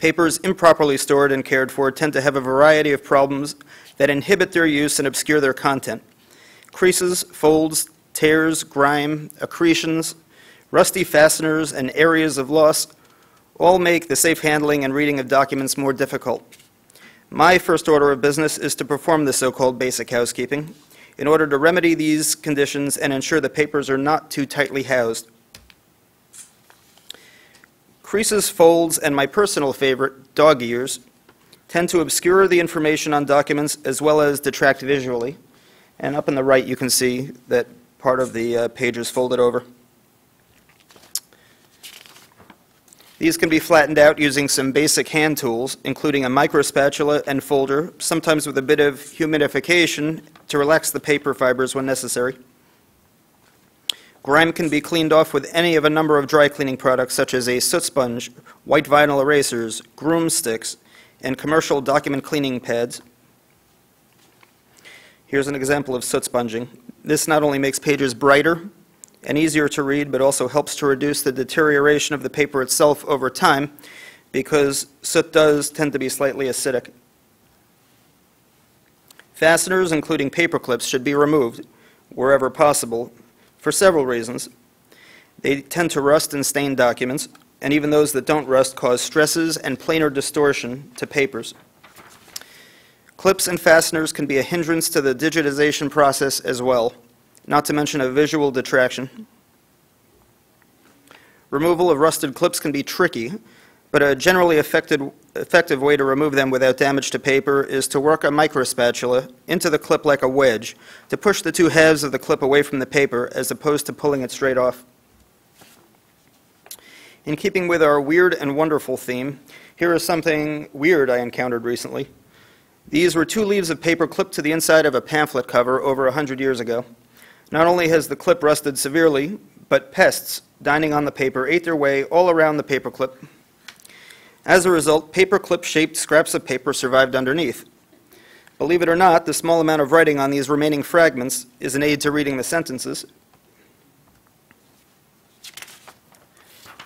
Papers improperly stored and cared for tend to have a variety of problems that inhibit their use and obscure their content. Creases, folds, tears, grime, accretions, rusty fasteners, and areas of loss all make the safe handling and reading of documents more difficult. My first order of business is to perform the so-called basic housekeeping in order to remedy these conditions and ensure the papers are not too tightly housed. Creases, folds, and my personal favorite, dog ears, tend to obscure the information on documents as well as detract visually. And up in the right you can see that part of the page is folded over. These can be flattened out using some basic hand tools, including a micro spatula and folder, sometimes with a bit of humidification to relax the paper fibers when necessary. Grime can be cleaned off with any of a number of dry cleaning products such as a soot sponge, white vinyl erasers, broomsticks, and commercial document cleaning pads. Here's an example of soot sponging. This not only makes pages brighter and easier to read, but also helps to reduce the deterioration of the paper itself over time, because soot does tend to be slightly acidic. Fasteners, including paper clips, should be removed wherever possible for several reasons. They tend to rust and stain documents, and even those that don't rust cause stresses and planar distortion to papers. Clips and fasteners can be a hindrance to the digitization process as well, not to mention a visual detraction. Removal of rusted clips can be tricky, but a generally effective way to remove them without damage to paper is to work a microspatula into the clip like a wedge to push the two halves of the clip away from the paper as opposed to pulling it straight off. In keeping with our weird and wonderful theme, here is something weird I encountered recently. These were 2 leaves of paper clipped to the inside of a pamphlet cover over 100 years ago. Not only has the clip rusted severely, but pests dining on the paper ate their way all around the paper clip. As a result, paper clip-shaped scraps of paper survived underneath. Believe it or not, the small amount of writing on these remaining fragments is an aid to reading the sentences.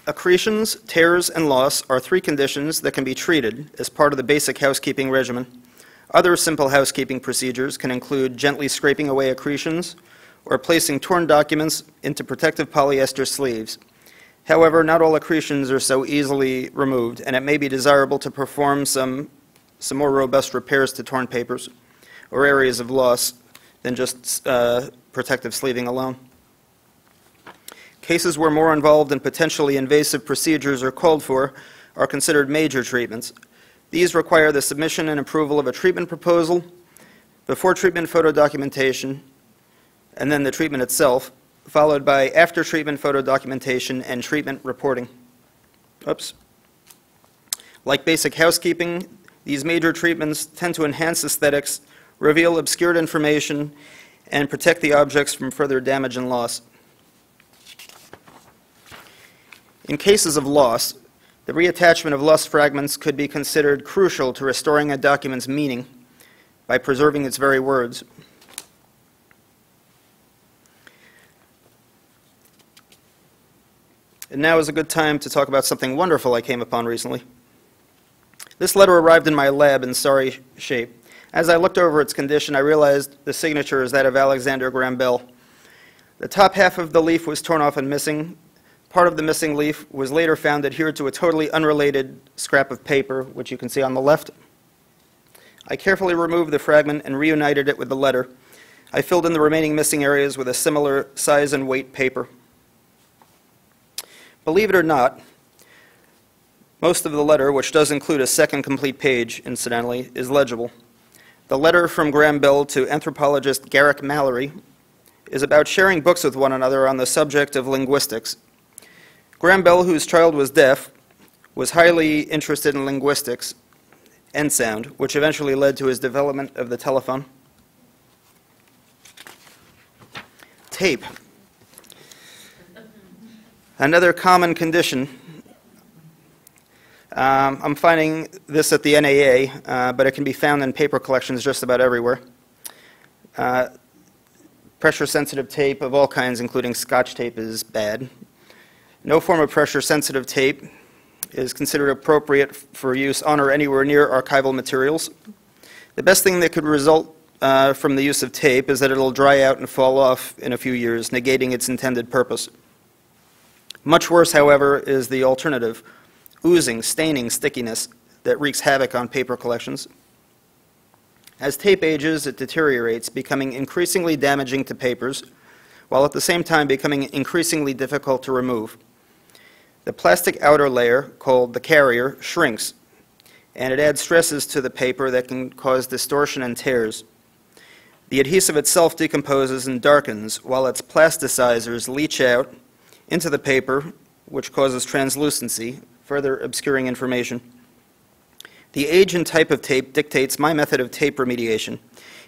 Accretions, tears, and loss are 3 conditions that can be treated as part of the basic housekeeping regimen. Other simple housekeeping procedures can include gently scraping away accretions or placing torn documents into protective polyester sleeves. However, not all accretions are so easily removed, and it may be desirable to perform some more robust repairs to torn papers or areas of loss than just protective sleeving alone. Cases where more involved and potentially invasive procedures are called for are considered major treatments. These require the submission and approval of a treatment proposal, before treatment photo documentation, and then the treatment itself, followed by after-treatment photo documentation and treatment reporting. Oops. Like basic housekeeping, these major treatments tend to enhance aesthetics, reveal obscured information, and protect the objects from further damage and loss. In cases of loss, the reattachment of lost fragments could be considered crucial to restoring a document's meaning by preserving its very words. And now is a good time to talk about something wonderful I came upon recently. This letter arrived in my lab in sorry shape. As I looked over its condition, I realized the signature is that of Alexander Graham Bell. The top half of the leaf was torn off and missing. Part of the missing leaf was later found adhered to a totally unrelated scrap of paper, which you can see on the left. I carefully removed the fragment and reunited it with the letter. I filled in the remaining missing areas with a similar size and weight paper. Believe it or not, most of the letter, which does include a second complete page, incidentally, is legible. The letter from Graham Bell to anthropologist Garrick Mallory is about sharing books with one another on the subject of linguistics. Graham Bell, whose child was deaf, was highly interested in linguistics and sound, which eventually led to his development of the telephone. Tape. Another common condition. I'm finding this at the NAA, but it can be found in paper collections just about everywhere. Pressure-sensitive tape of all kinds, including Scotch tape, is bad. No form of pressure-sensitive tape is considered appropriate for use on or anywhere near archival materials. The best thing that could result from the use of tape is that it'll dry out and fall off in a few years, negating its intended purpose. Much worse, however, is the alternative, oozing, staining, stickiness that wreaks havoc on paper collections. As tape ages, it deteriorates, becoming increasingly damaging to papers, while at the same time becoming increasingly difficult to remove. The plastic outer layer, called the carrier, shrinks, and it adds stresses to the paper that can cause distortion and tears. The adhesive itself decomposes and darkens, while its plasticizers leach out into the paper, which causes translucency, further obscuring information. The age and type of tape dictates my method of tape remediation.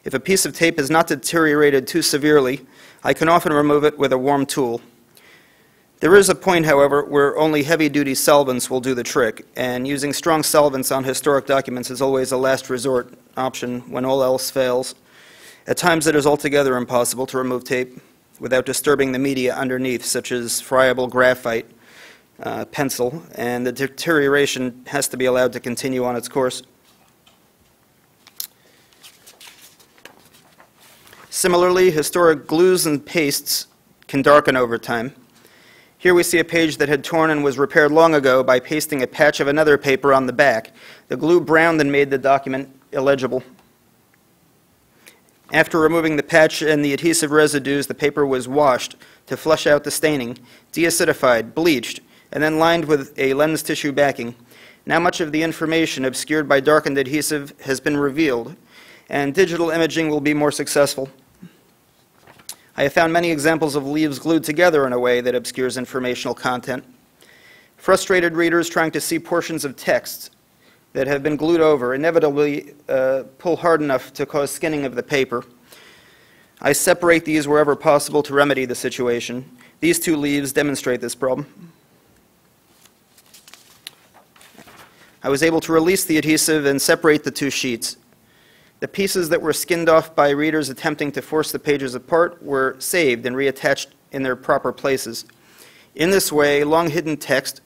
If a piece of tape is not deteriorated too severely, I can often remove it with a warm tool. There is a point, however, where only heavy-duty solvents will do the trick, and using strong solvents on historic documents is always a last resort option when all else fails. At times it is altogether impossible to remove tape without disturbing the media underneath, such as friable graphite, pencil, and the deterioration has to be allowed to continue on its course. Similarly, historic glues and pastes can darken over time. Here we see a page that had torn and was repaired long ago by pasting a patch of another paper on the back. The glue browned and made the document illegible. After removing the patch and the adhesive residues, the paper was washed to flush out the staining, deacidified, bleached, and then lined with a lens tissue backing. Now much of the information obscured by darkened adhesive has been revealed, and digital imaging will be more successful. I have found many examples of leaves glued together in a way that obscures informational content. Frustrated readers trying to see portions of text that have been glued over inevitably pull hard enough to cause skinning of the paper. I separate these wherever possible to remedy the situation. These two leaves demonstrate this problem. I was able to release the adhesive and separate the two sheets. The pieces that were skinned off by readers attempting to force the pages apart were saved and reattached in their proper places. In this way, long-hidden text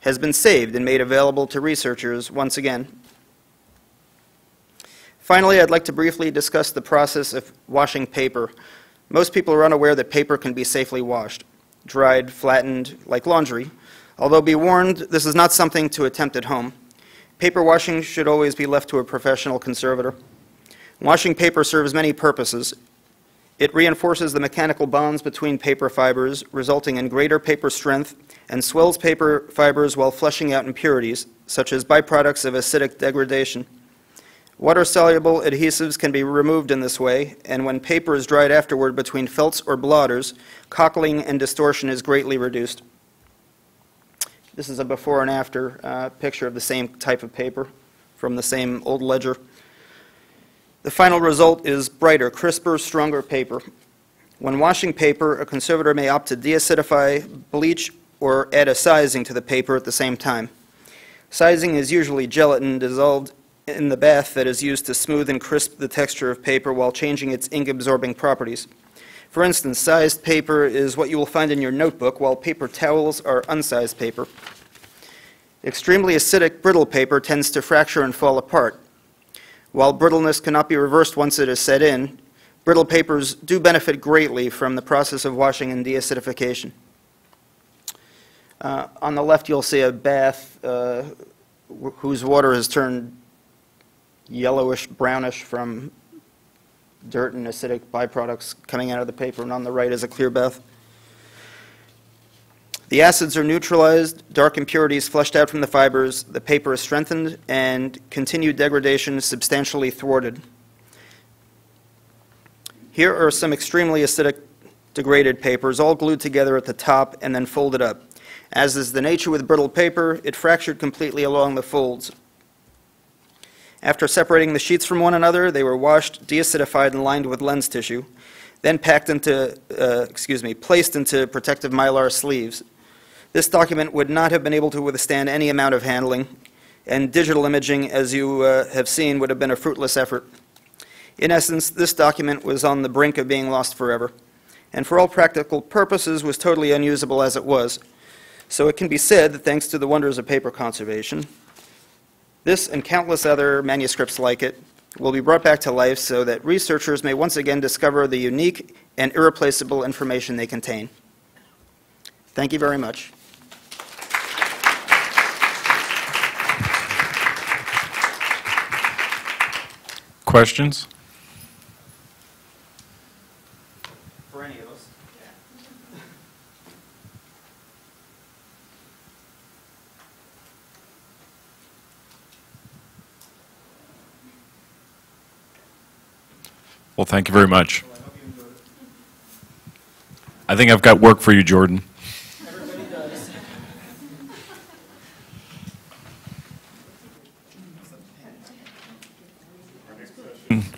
has been saved and made available to researchers once again. Finally, I'd like to briefly discuss the process of washing paper. Most people are unaware that paper can be safely washed, dried, flattened, like laundry. Although be warned, this is not something to attempt at home. Paper washing should always be left to a professional conservator. Washing paper serves many purposes. It reinforces the mechanical bonds between paper fibers, resulting in greater paper strength, and swells paper fibers while flushing out impurities, such as byproducts of acidic degradation. Water-soluble adhesives can be removed in this way, and when paper is dried afterward between felts or blotters, cockling and distortion is greatly reduced. This is a before and after picture of the same type of paper from the same old ledger. The final result is brighter, crisper, stronger paper. When washing paper, a conservator may opt to deacidify, bleach, or add a sizing to the paper at the same time. Sizing is usually gelatin dissolved in the bath that is used to smooth and crisp the texture of paper while changing its ink-absorbing properties. For instance, sized paper is what you will find in your notebook, while paper towels are unsized paper. Extremely acidic, brittle paper tends to fracture and fall apart. While brittleness cannot be reversed once it is set in, brittle papers do benefit greatly from the process of washing and deacidification. On the left, you'll see a bath whose water has turned yellowish, brownish from dirt and acidic byproducts coming out of the paper, and on the right is a clear bath. The acids are neutralized, dark impurities flushed out from the fibers, the paper is strengthened, and continued degradation substantially thwarted. Here are some extremely acidic degraded papers, all glued together at the top and then folded up. As is the nature with brittle paper, it fractured completely along the folds. After separating the sheets from one another, they were washed, deacidified, and lined with lens tissue, then placed into protective mylar sleeves. This document would not have been able to withstand any amount of handling, and digital imaging, as you have seen, would have been a fruitless effort. In essence, this document was on the brink of being lost forever, and for all practical purposes was totally unusable as it was. So it can be said that thanks to the wonders of paper conservation, this and countless other manuscripts like it will be brought back to life so that researchers may once again discover the unique and irreplaceable information they contain. Thank you very much. Questions? For any of us. Well, thank you very much. I think I've got work for you, Jordan. Everybody does.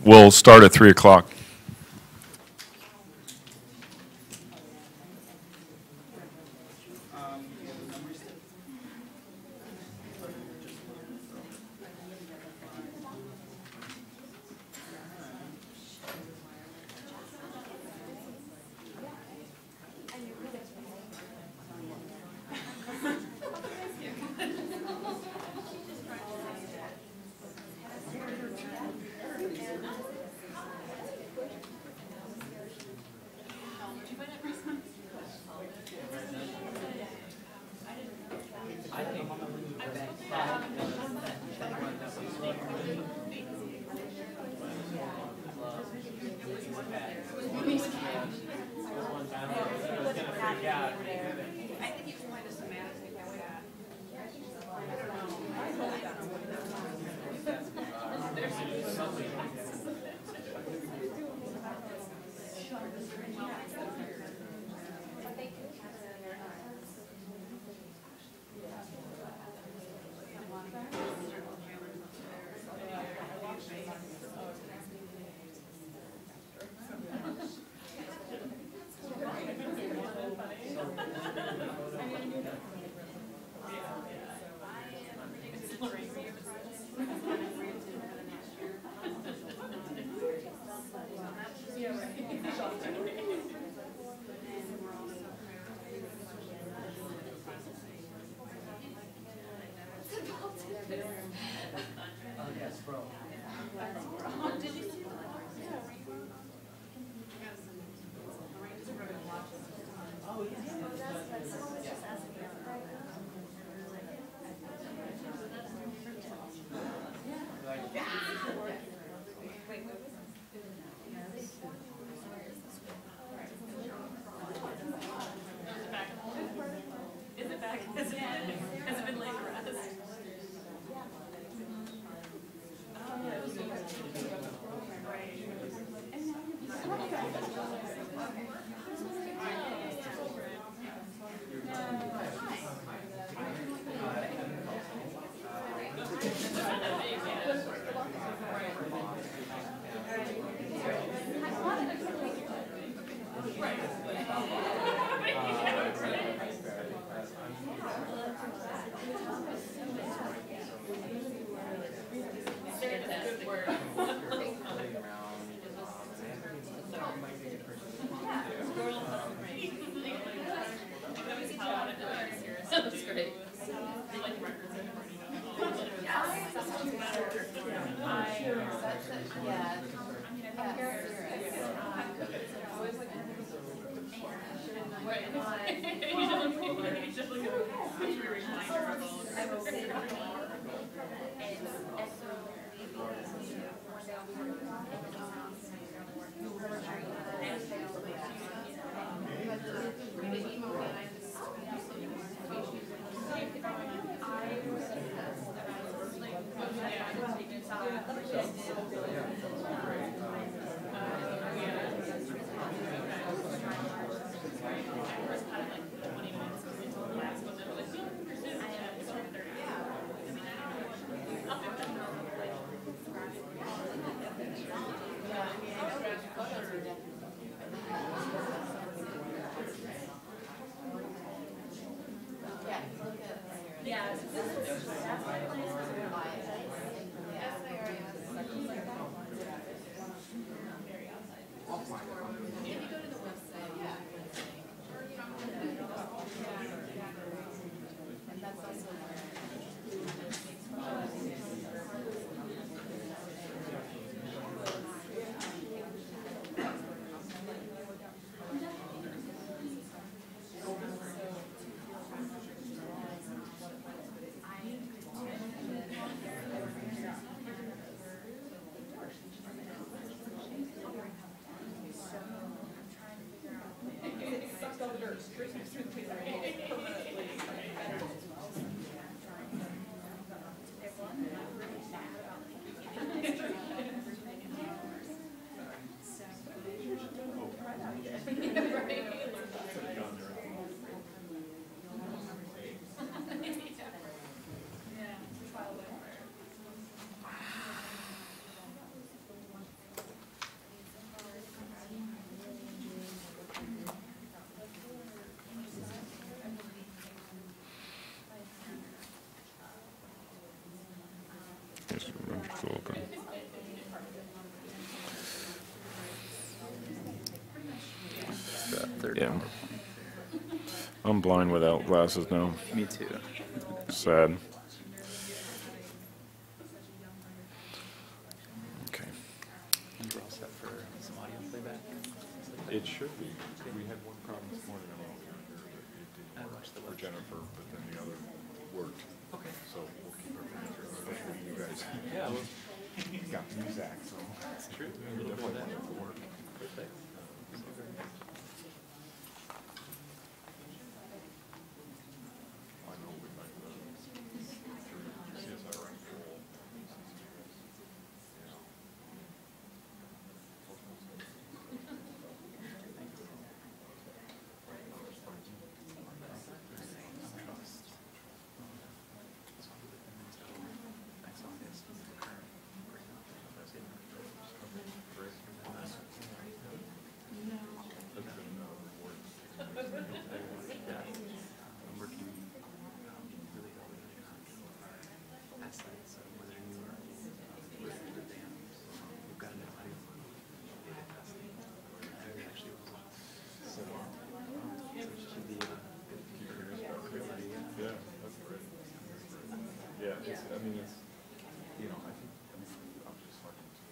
We'll start at 3 o'clock. Yeah. I'm blind without glasses now. Me too. Sad. Okay. We're all set for some audio playback. It should be. We had one problem this morning. I don't know if it didn't work for Jennifer, but then the other worked. Okay. So we'll keep our fingers crossed for you guys. Yeah. Well, got music, so that's true. we definitely want it to work. Perfect. it's, I mean, it's, you know, I think, I'm just talking to,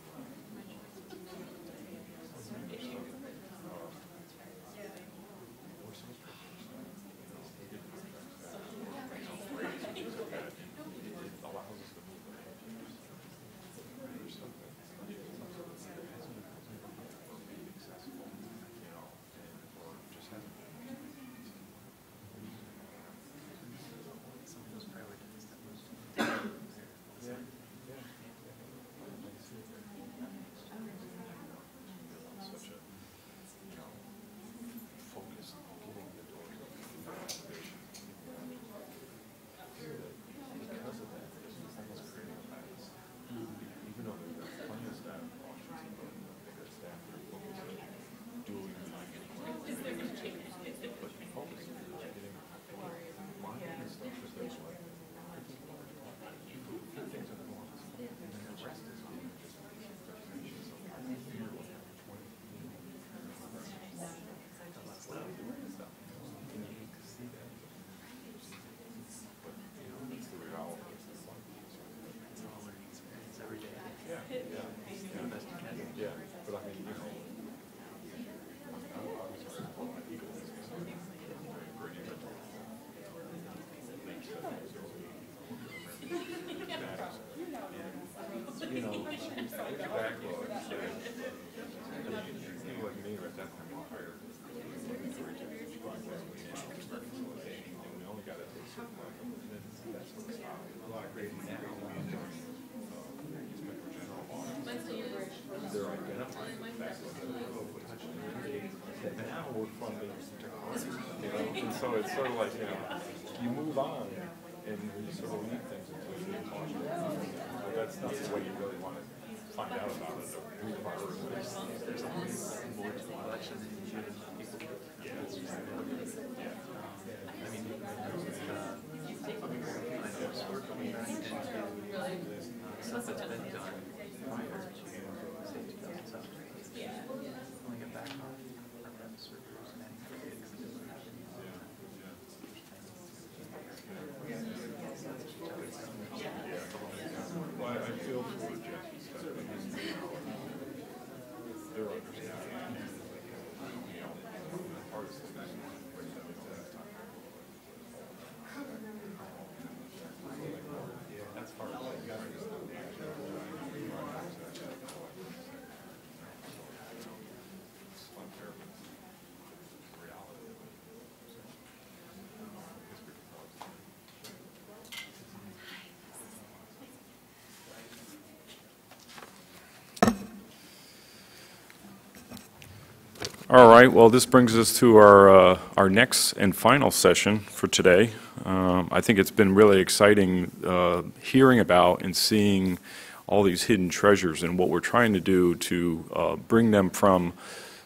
you know, backlog, so, I mean, people like me are at that point higher. We only got a certain level, and then that's what it's not. A lot of grading now. They're identifying the fact that now we're funding technology, you know, and so it's sort of like, you know, you move on and you sort of leave things until you get caution. But that's not the way you really want to find out about it or reprioritize. There's always more to the election than you give people. Yeah. I mean, we're coming back into stuff that's been done prior to, say, 2007. Pulling it back on our web servers and analytics. Well, I feel for the Jeffs. They're understanding. You know, the hardest thing is that's hard. All right, well, this brings us to our next and final session for today. I think it's been really exciting hearing about and seeing all these hidden treasures and what we're trying to do to bring them from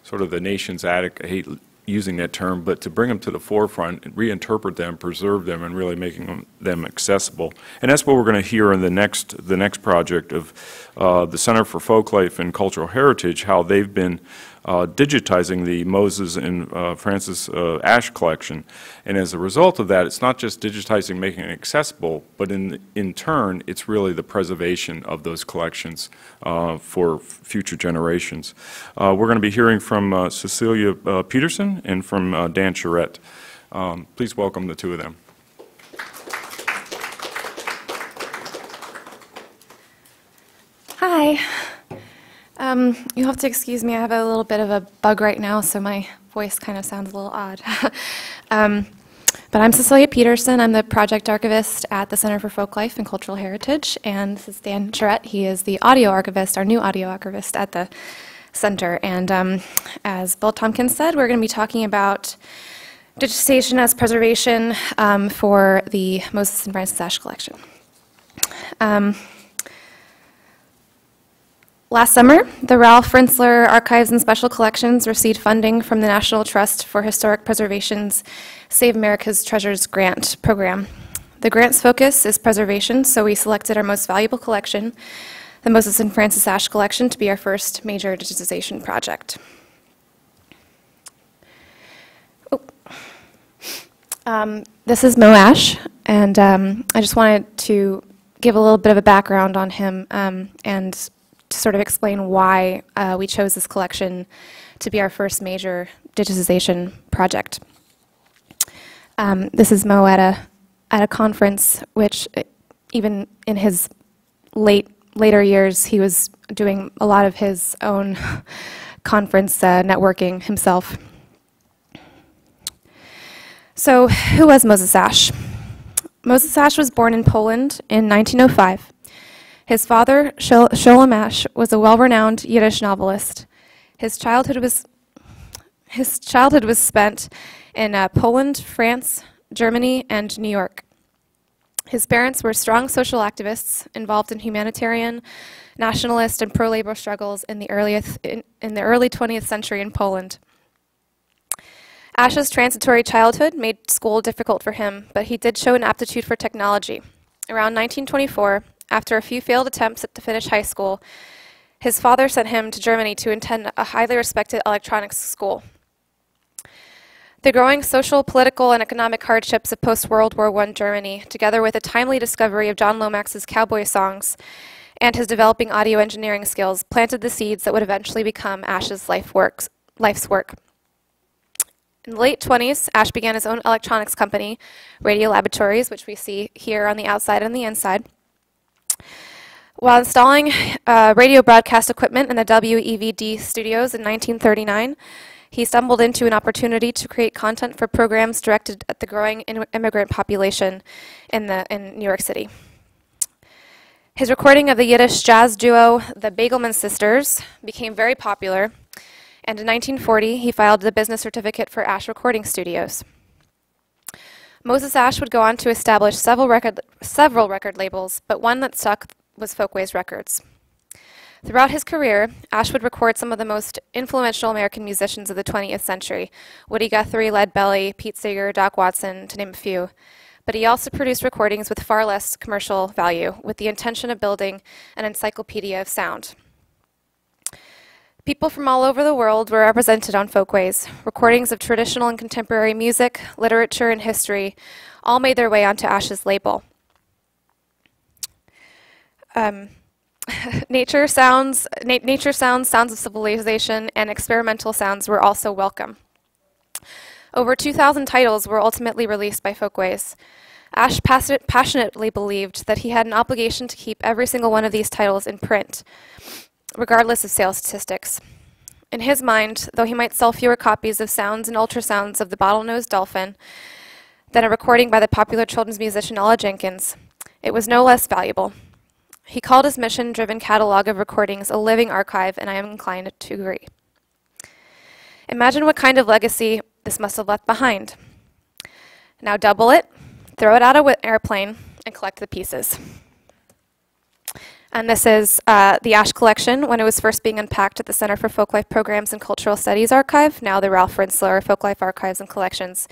sort of the nation's attic. I hate using that term, but to bring them to the forefront and reinterpret them, preserve them, and really making them accessible. And that's what we're going to hear in the next project of the Center for Folklife and Cultural Heritage, how they've been digitizing the Moses and Francis Ashe collection. And as a result of that, it's not just digitizing, making it accessible, but in turn, it's really the preservation of those collections for future generations. We're going to be hearing from Cecilia Peterson and from Dan Charette. Please welcome the two of them. Hi. You'll have to excuse me, I have a little bit of a bug right now, so my voice kind of sounds a little odd. But I'm Cecilia Peterson. I'm the project archivist at the Center for Folklife and Cultural Heritage, and this is Dan Charette. He is the audio archivist, our new audio archivist at the center. And as Bill Tompkins said, we're going to be talking about digitization as preservation for the Moses and Francis Ashe collection. Last summer, the Ralph Rinsler Archives and Special Collections received funding from the National Trust for Historic Preservation's Save America's Treasures grant program. The grant's focus is preservation, so we selected our most valuable collection, the Moses and Francis Ashe collection, to be our first major digitization project. This is Mo Ashe, and I just wanted to give a little bit of a background on him and to sort of explain why we chose this collection to be our first major digitization project. This is Mo at a conference, which even in his later years, he was doing a lot of his own conference networking himself. So who was Moses Ash? Moses Ash was born in Poland in 1905. His father, Sholem Ash, was a well-renowned Yiddish novelist. His childhood was spent in Poland, France, Germany, and New York. His parents were strong social activists involved in humanitarian, nationalist, and pro-labor struggles in the early 20th century in Poland. Ash's transitory childhood made school difficult for him, but he did show an aptitude for technology. Around 1924, after a few failed attempts to finish high school, his father sent him to Germany to attend a highly respected electronics school. The growing social, political, and economic hardships of post-World War I Germany, together with the timely discovery of John Lomax's cowboy songs and his developing audio engineering skills, planted the seeds that would eventually become Ash's life's work. In the late 20s, Ash began his own electronics company, Radio Laboratories, which we see here on the outside and the inside. While installing radio broadcast equipment in the WEVD studios in 1939, he stumbled into an opportunity to create content for programs directed at the growing immigrant population in New York City. His recording of the Yiddish jazz duo, the Begelman Sisters, became very popular, and in 1940, he filed the business certificate for Ash Recording Studios. Moses Ash would go on to establish several record labels, but one that stuck was Folkways Records. Throughout his career, Ash would record some of the most influential American musicians of the 20th century, Woody Guthrie, Lead Belly, Pete Seeger, Doc Watson, to name a few. But he also produced recordings with far less commercial value, with the intention of building an encyclopedia of sound. People from all over the world were represented on Folkways. Recordings of traditional and contemporary music, literature, and history all made their way onto Ash's label. Nature sounds, sounds of civilization, and experimental sounds were also welcome. Over 2,000 titles were ultimately released by Folkways. Ash passionately believed that he had an obligation to keep every single one of these titles in print, regardless of sales statistics. In his mind, though he might sell fewer copies of sounds and ultrasounds of the bottlenose dolphin than a recording by the popular children's musician Ella Jenkins, it was no less valuable. He called his mission-driven catalog of recordings a living archive, and I am inclined to agree. Imagine what kind of legacy this must have left behind. Now double it, throw it out of an airplane, and collect the pieces. And this is the Ash collection when it was first being unpacked at the Center for Folklife Programs and Cultural Studies Archive, now the Ralph Rinsler Folklife Archives and Collections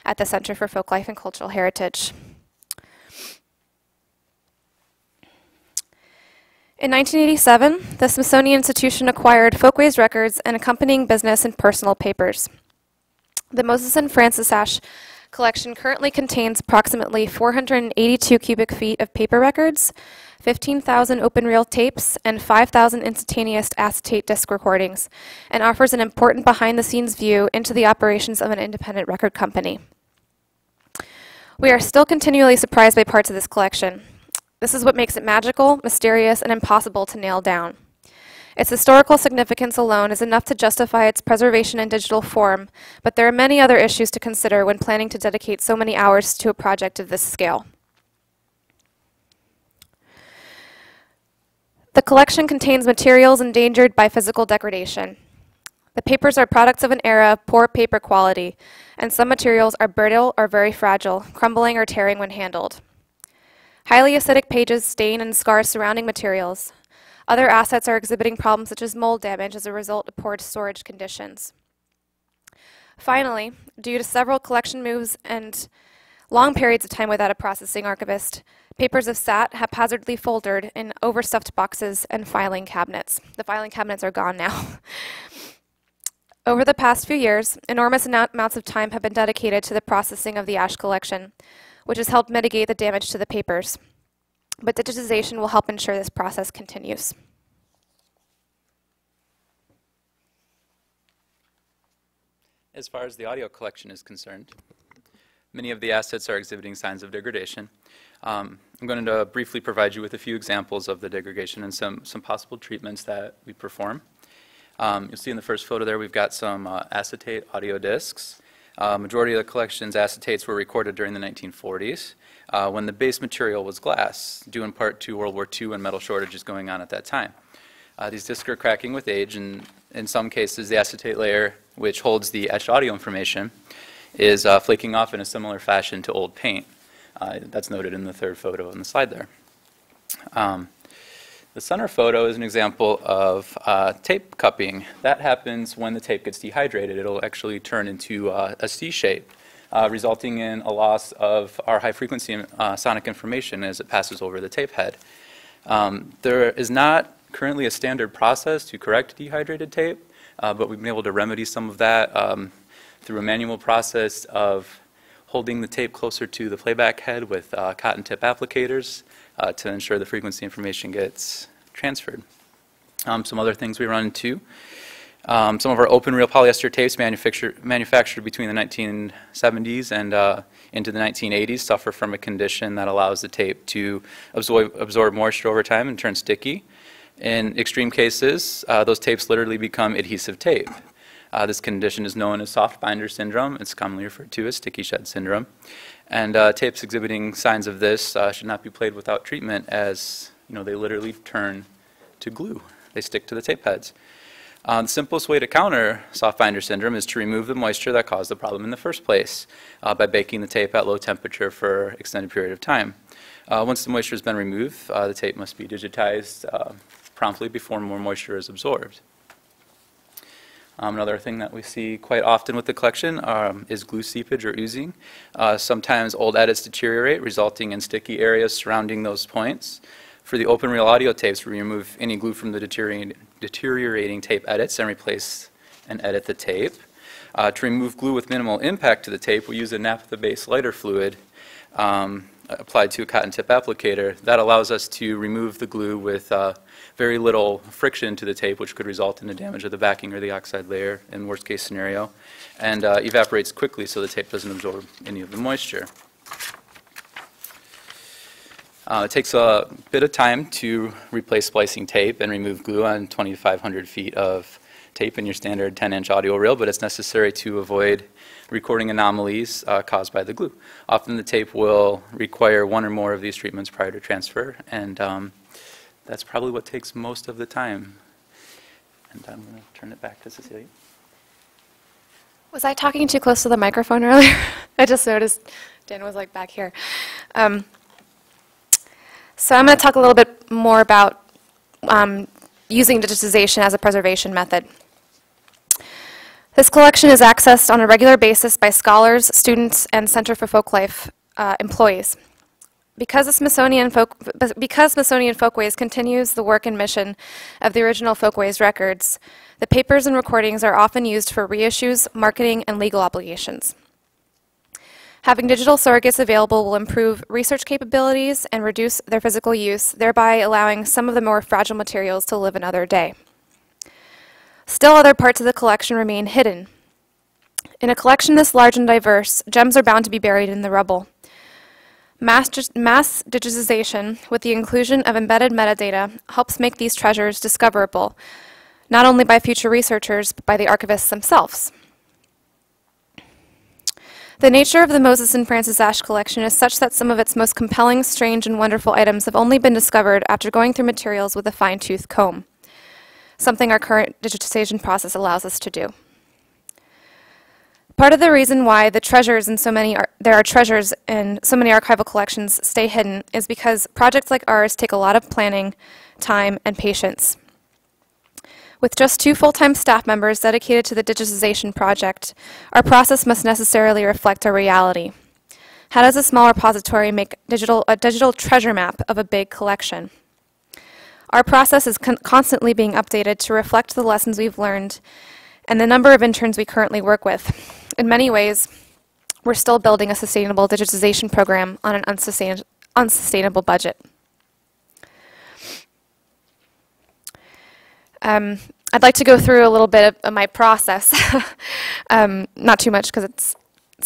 at the Center for Folklife and Cultural Heritage. In 1987, the Smithsonian Institution acquired Folkways records and accompanying business and personal papers. The Moses and Francis Ash collection currently contains approximately 482 cubic feet of paper records, 15,000 open-reel tapes, and 5,000 instantaneous acetate disc recordings, and offers an important behind-the-scenes view into the operations of an independent record company. We are still continually surprised by parts of this collection. This is what makes it magical, mysterious, and impossible to nail down. Its historical significance alone is enough to justify its preservation in digital form, but there are many other issues to consider when planning to dedicate so many hours to a project of this scale. The collection contains materials endangered by physical degradation. The papers are products of an era of poor paper quality, and some materials are brittle or very fragile, crumbling or tearing when handled. Highly acidic pages stain and scar surrounding materials. Other assets are exhibiting problems such as mold damage as a result of poor storage conditions. Finally, due to several collection moves and long periods of time without a processing archivist, papers have sat haphazardly folded in overstuffed boxes and filing cabinets. The filing cabinets are gone now. Over the past few years, enormous amounts of time have been dedicated to the processing of the Ash collection, which has helped mitigate the damage to the papers. but digitization will help ensure this process continues. As far as the audio collection is concerned, many of the assets are exhibiting signs of degradation. I'm going to briefly provide you with a few examples of the degradation and some possible treatments that we perform. You'll see in the first photo there we've got some acetate audio discs. Majority of the collection's acetates were recorded during the 1940s when the base material was glass, due in part to World War II and metal shortages going on at that time. These discs are cracking with age, and in some cases the acetate layer, which holds the etched audio information, is flaking off in a similar fashion to old paint. That's noted in the third photo on the slide there. The center photo is an example of tape cupping. That happens when the tape gets dehydrated. It'll actually turn into a C shape, resulting in a loss of our high-frequency sonic information as it passes over the tape head. There is not currently a standard process to correct dehydrated tape, but we've been able to remedy some of that through a manual process of holding the tape closer to the playback head with cotton tip applicators to ensure the frequency information gets transferred. Some other things we run into. Some of our open reel polyester tapes manufactured between the 1970s and into the 1980s suffer from a condition that allows the tape to absorb moisture over time and turn sticky. In extreme cases, those tapes literally become adhesive tape. This condition is known as soft binder syndrome. It's commonly referred to as sticky shed syndrome. And tapes exhibiting signs of this should not be played without treatment, as they literally turn to glue. They stick to the tape heads. The simplest way to counter soft binder syndrome is to remove the moisture that caused the problem in the first place by baking the tape at low temperature for an extended period of time. Once the moisture has been removed, the tape must be digitized promptly before more moisture is absorbed. Another thing that we see quite often with the collection is glue seepage or oozing. Sometimes old edits deteriorate, resulting in sticky areas surrounding those points. For the open reel audio tapes, we remove any glue from the deteriorating tape edits and replace and edit the tape. To remove glue with minimal impact to the tape, we use a naphtha-based lighter fluid applied to a cotton tip applicator. That allows us to remove the glue with very little friction to the tape, which could result in the damage of the backing or the oxide layer in worst case scenario, and evaporates quickly so the tape doesn't absorb any of the moisture. It takes a bit of time to replace splicing tape and remove glue on 2,500 feet of tape in your standard 10-inch audio reel, but it's necessary to avoid recording anomalies caused by the glue. Often the tape will require one or more of these treatments prior to transfer, and that's probably what takes most of the time. And I'm going to turn it back to Cecilia. Was I talking too close to the microphone earlier? I just noticed Dan was like back here. So I'm going to talk a little bit more about using digitization as a preservation method. This collection is accessed on a regular basis by scholars, students, and Center for Folklife employees. Because Smithsonian Folkways continues the work and mission of the original Folkways records, the papers and recordings are often used for reissues, marketing, and legal obligations. Having digital surrogates available will improve research capabilities and reduce their physical use, thereby allowing some of the more fragile materials to live another day. Still, other parts of the collection remain hidden. In a collection this large and diverse, gems are bound to be buried in the rubble. Mass digitization, with the inclusion of embedded metadata, helps make these treasures discoverable, not only by future researchers, but by the archivists themselves. The nature of the Moses and Francis Ashe collection is such that some of its most compelling, strange, and wonderful items have only been discovered after going through materials with a fine-tooth comb, something our current digitization process allows us to do. Part of the reason why there are treasures in so many archival collections stay hidden is because projects like ours take a lot of planning, time, and patience. With just 2 full-time staff members dedicated to the digitization project, our process must necessarily reflect our reality. How does a small repository make a digital treasure map of a big collection? Our process is constantly being updated to reflect the lessons we've learned and the number of interns we currently work with. In many ways, we're still building a sustainable digitization program on an unsustainable budget. I'd like to go through a little bit of my process. Not too much because it's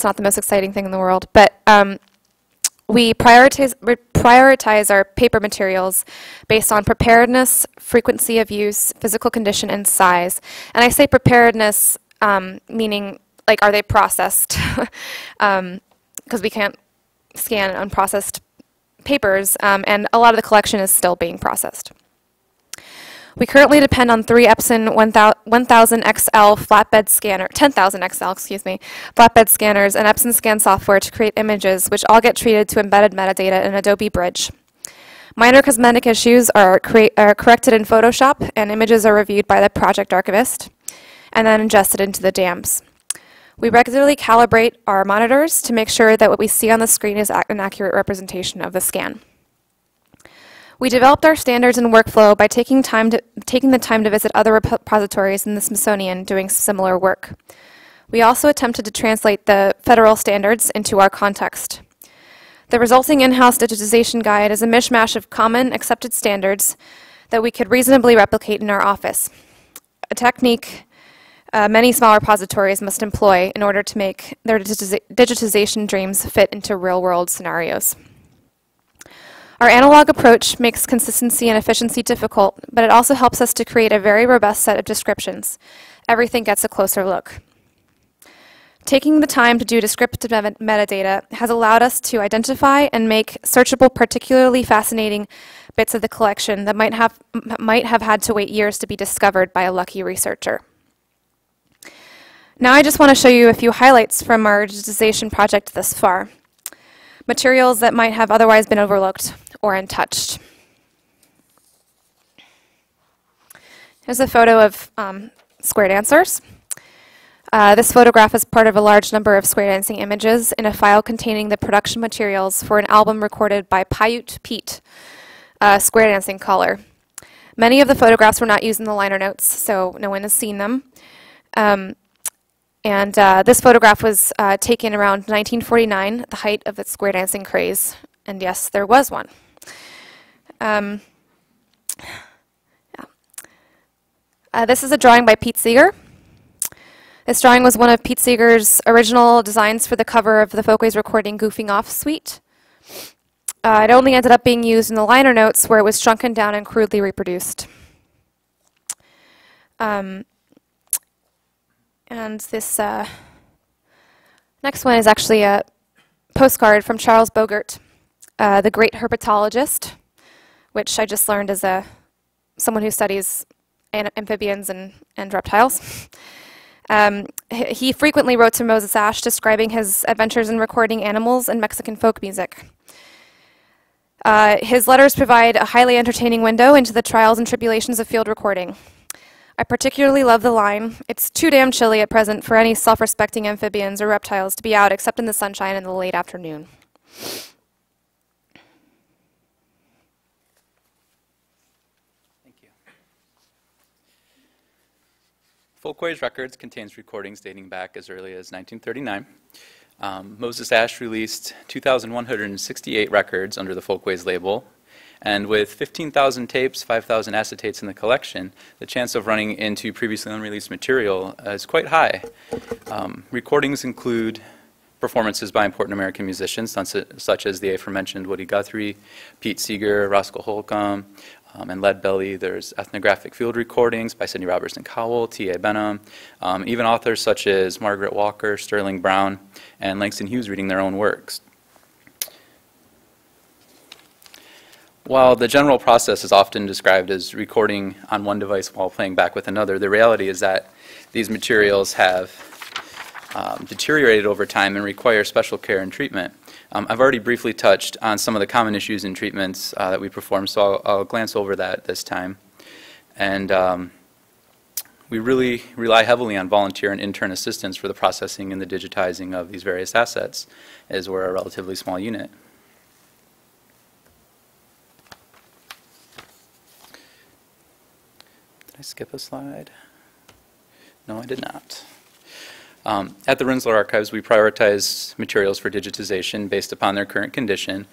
not the most exciting thing in the world, but we prioritize our paper materials based on preparedness, frequency of use, physical condition, and size. And I say preparedness meaning, like, are they processed? Because we can't scan unprocessed papers, and a lot of the collection is still being processed. We currently depend on 3 Epson 1000 XL flatbed scanner, 10,000 XL, excuse me, flatbed scanners and Epson scan software to create images, which all get treated to embedded metadata in Adobe Bridge. Minor cosmetic issues are corrected in Photoshop, and images are reviewed by the project archivist, and then ingested into the DAMs. We regularly calibrate our monitors to make sure that what we see on the screen is an accurate representation of the scan. We developed our standards and workflow by taking the time to visit other repositories in the Smithsonian doing similar work. We also attempted to translate the federal standards into our context. The resulting in-house digitization guide is a mishmash of common accepted standards that we could reasonably replicate in our office, a technique many small repositories must employ in order to make their digitization dreams fit into real-world scenarios. Our analog approach makes consistency and efficiency difficult, but it also helps us to create a very robust set of descriptions. Everything gets a closer look. Taking the time to do descriptive metadata has allowed us to identify and make searchable particularly fascinating bits of the collection that might have had to wait years to be discovered by a lucky researcher. Now I just want to show you a few highlights from our digitization project thus far. Materials that might have otherwise been overlooked or untouched. Here's a photo of square dancers. This photograph is part of a large number of square dancing images in a file containing the production materials for an album recorded by Paiute Pete, a square dancing caller. Many of the photographs were not used in the liner notes, so no one has seen them. This photograph was taken around 1949, the height of the square dancing craze. And yes, there was one. This is a drawing by Pete Seeger. This drawing was one of Pete Seeger's original designs for the cover of the Folkways recording Goofing Off suite. It only ended up being used in the liner notes where it was shrunken down and crudely reproduced. And this next one is actually a postcard from Charles Bogart, the great herpetologist, which I just learned is someone who studies amphibians and reptiles. He frequently wrote to Moses Ashe describing his adventures in recording animals and Mexican folk music. His letters provide a highly entertaining window into the trials and tribulations of field recording. I particularly love the line, "It's too damn chilly at present for any self-respecting amphibians or reptiles to be out except in the sunshine in the late afternoon." Thank you. Folkways Records contains recordings dating back as early as 1939. Moses Ashe released 2,168 records under the Folkways label. And with 15,000 tapes, 5,000 acetates in the collection, the chance of running into previously unreleased material is quite high. Recordings include performances by important American musicians, such as the aforementioned Woody Guthrie, Pete Seeger, Roscoe Holcomb, and Lead Belly. There's ethnographic field recordings by Sidney Robertson Cowell, T.A. Benham, even authors such as Margaret Walker, Sterling Brown, and Langston Hughes reading their own works. While the general process is often described as recording on one device while playing back with another, the reality is that these materials have deteriorated over time and require special care and treatment. I've already briefly touched on some of the common issues and treatments that we perform, so I'll glance over that this time. And we really rely heavily on volunteer and intern assistance for the processing and the digitizing of these various assets, as we're a relatively small unit. Did I skip a slide? No, I did not. At the Rensselaer Archives, we prioritize materials for digitization based upon their current condition,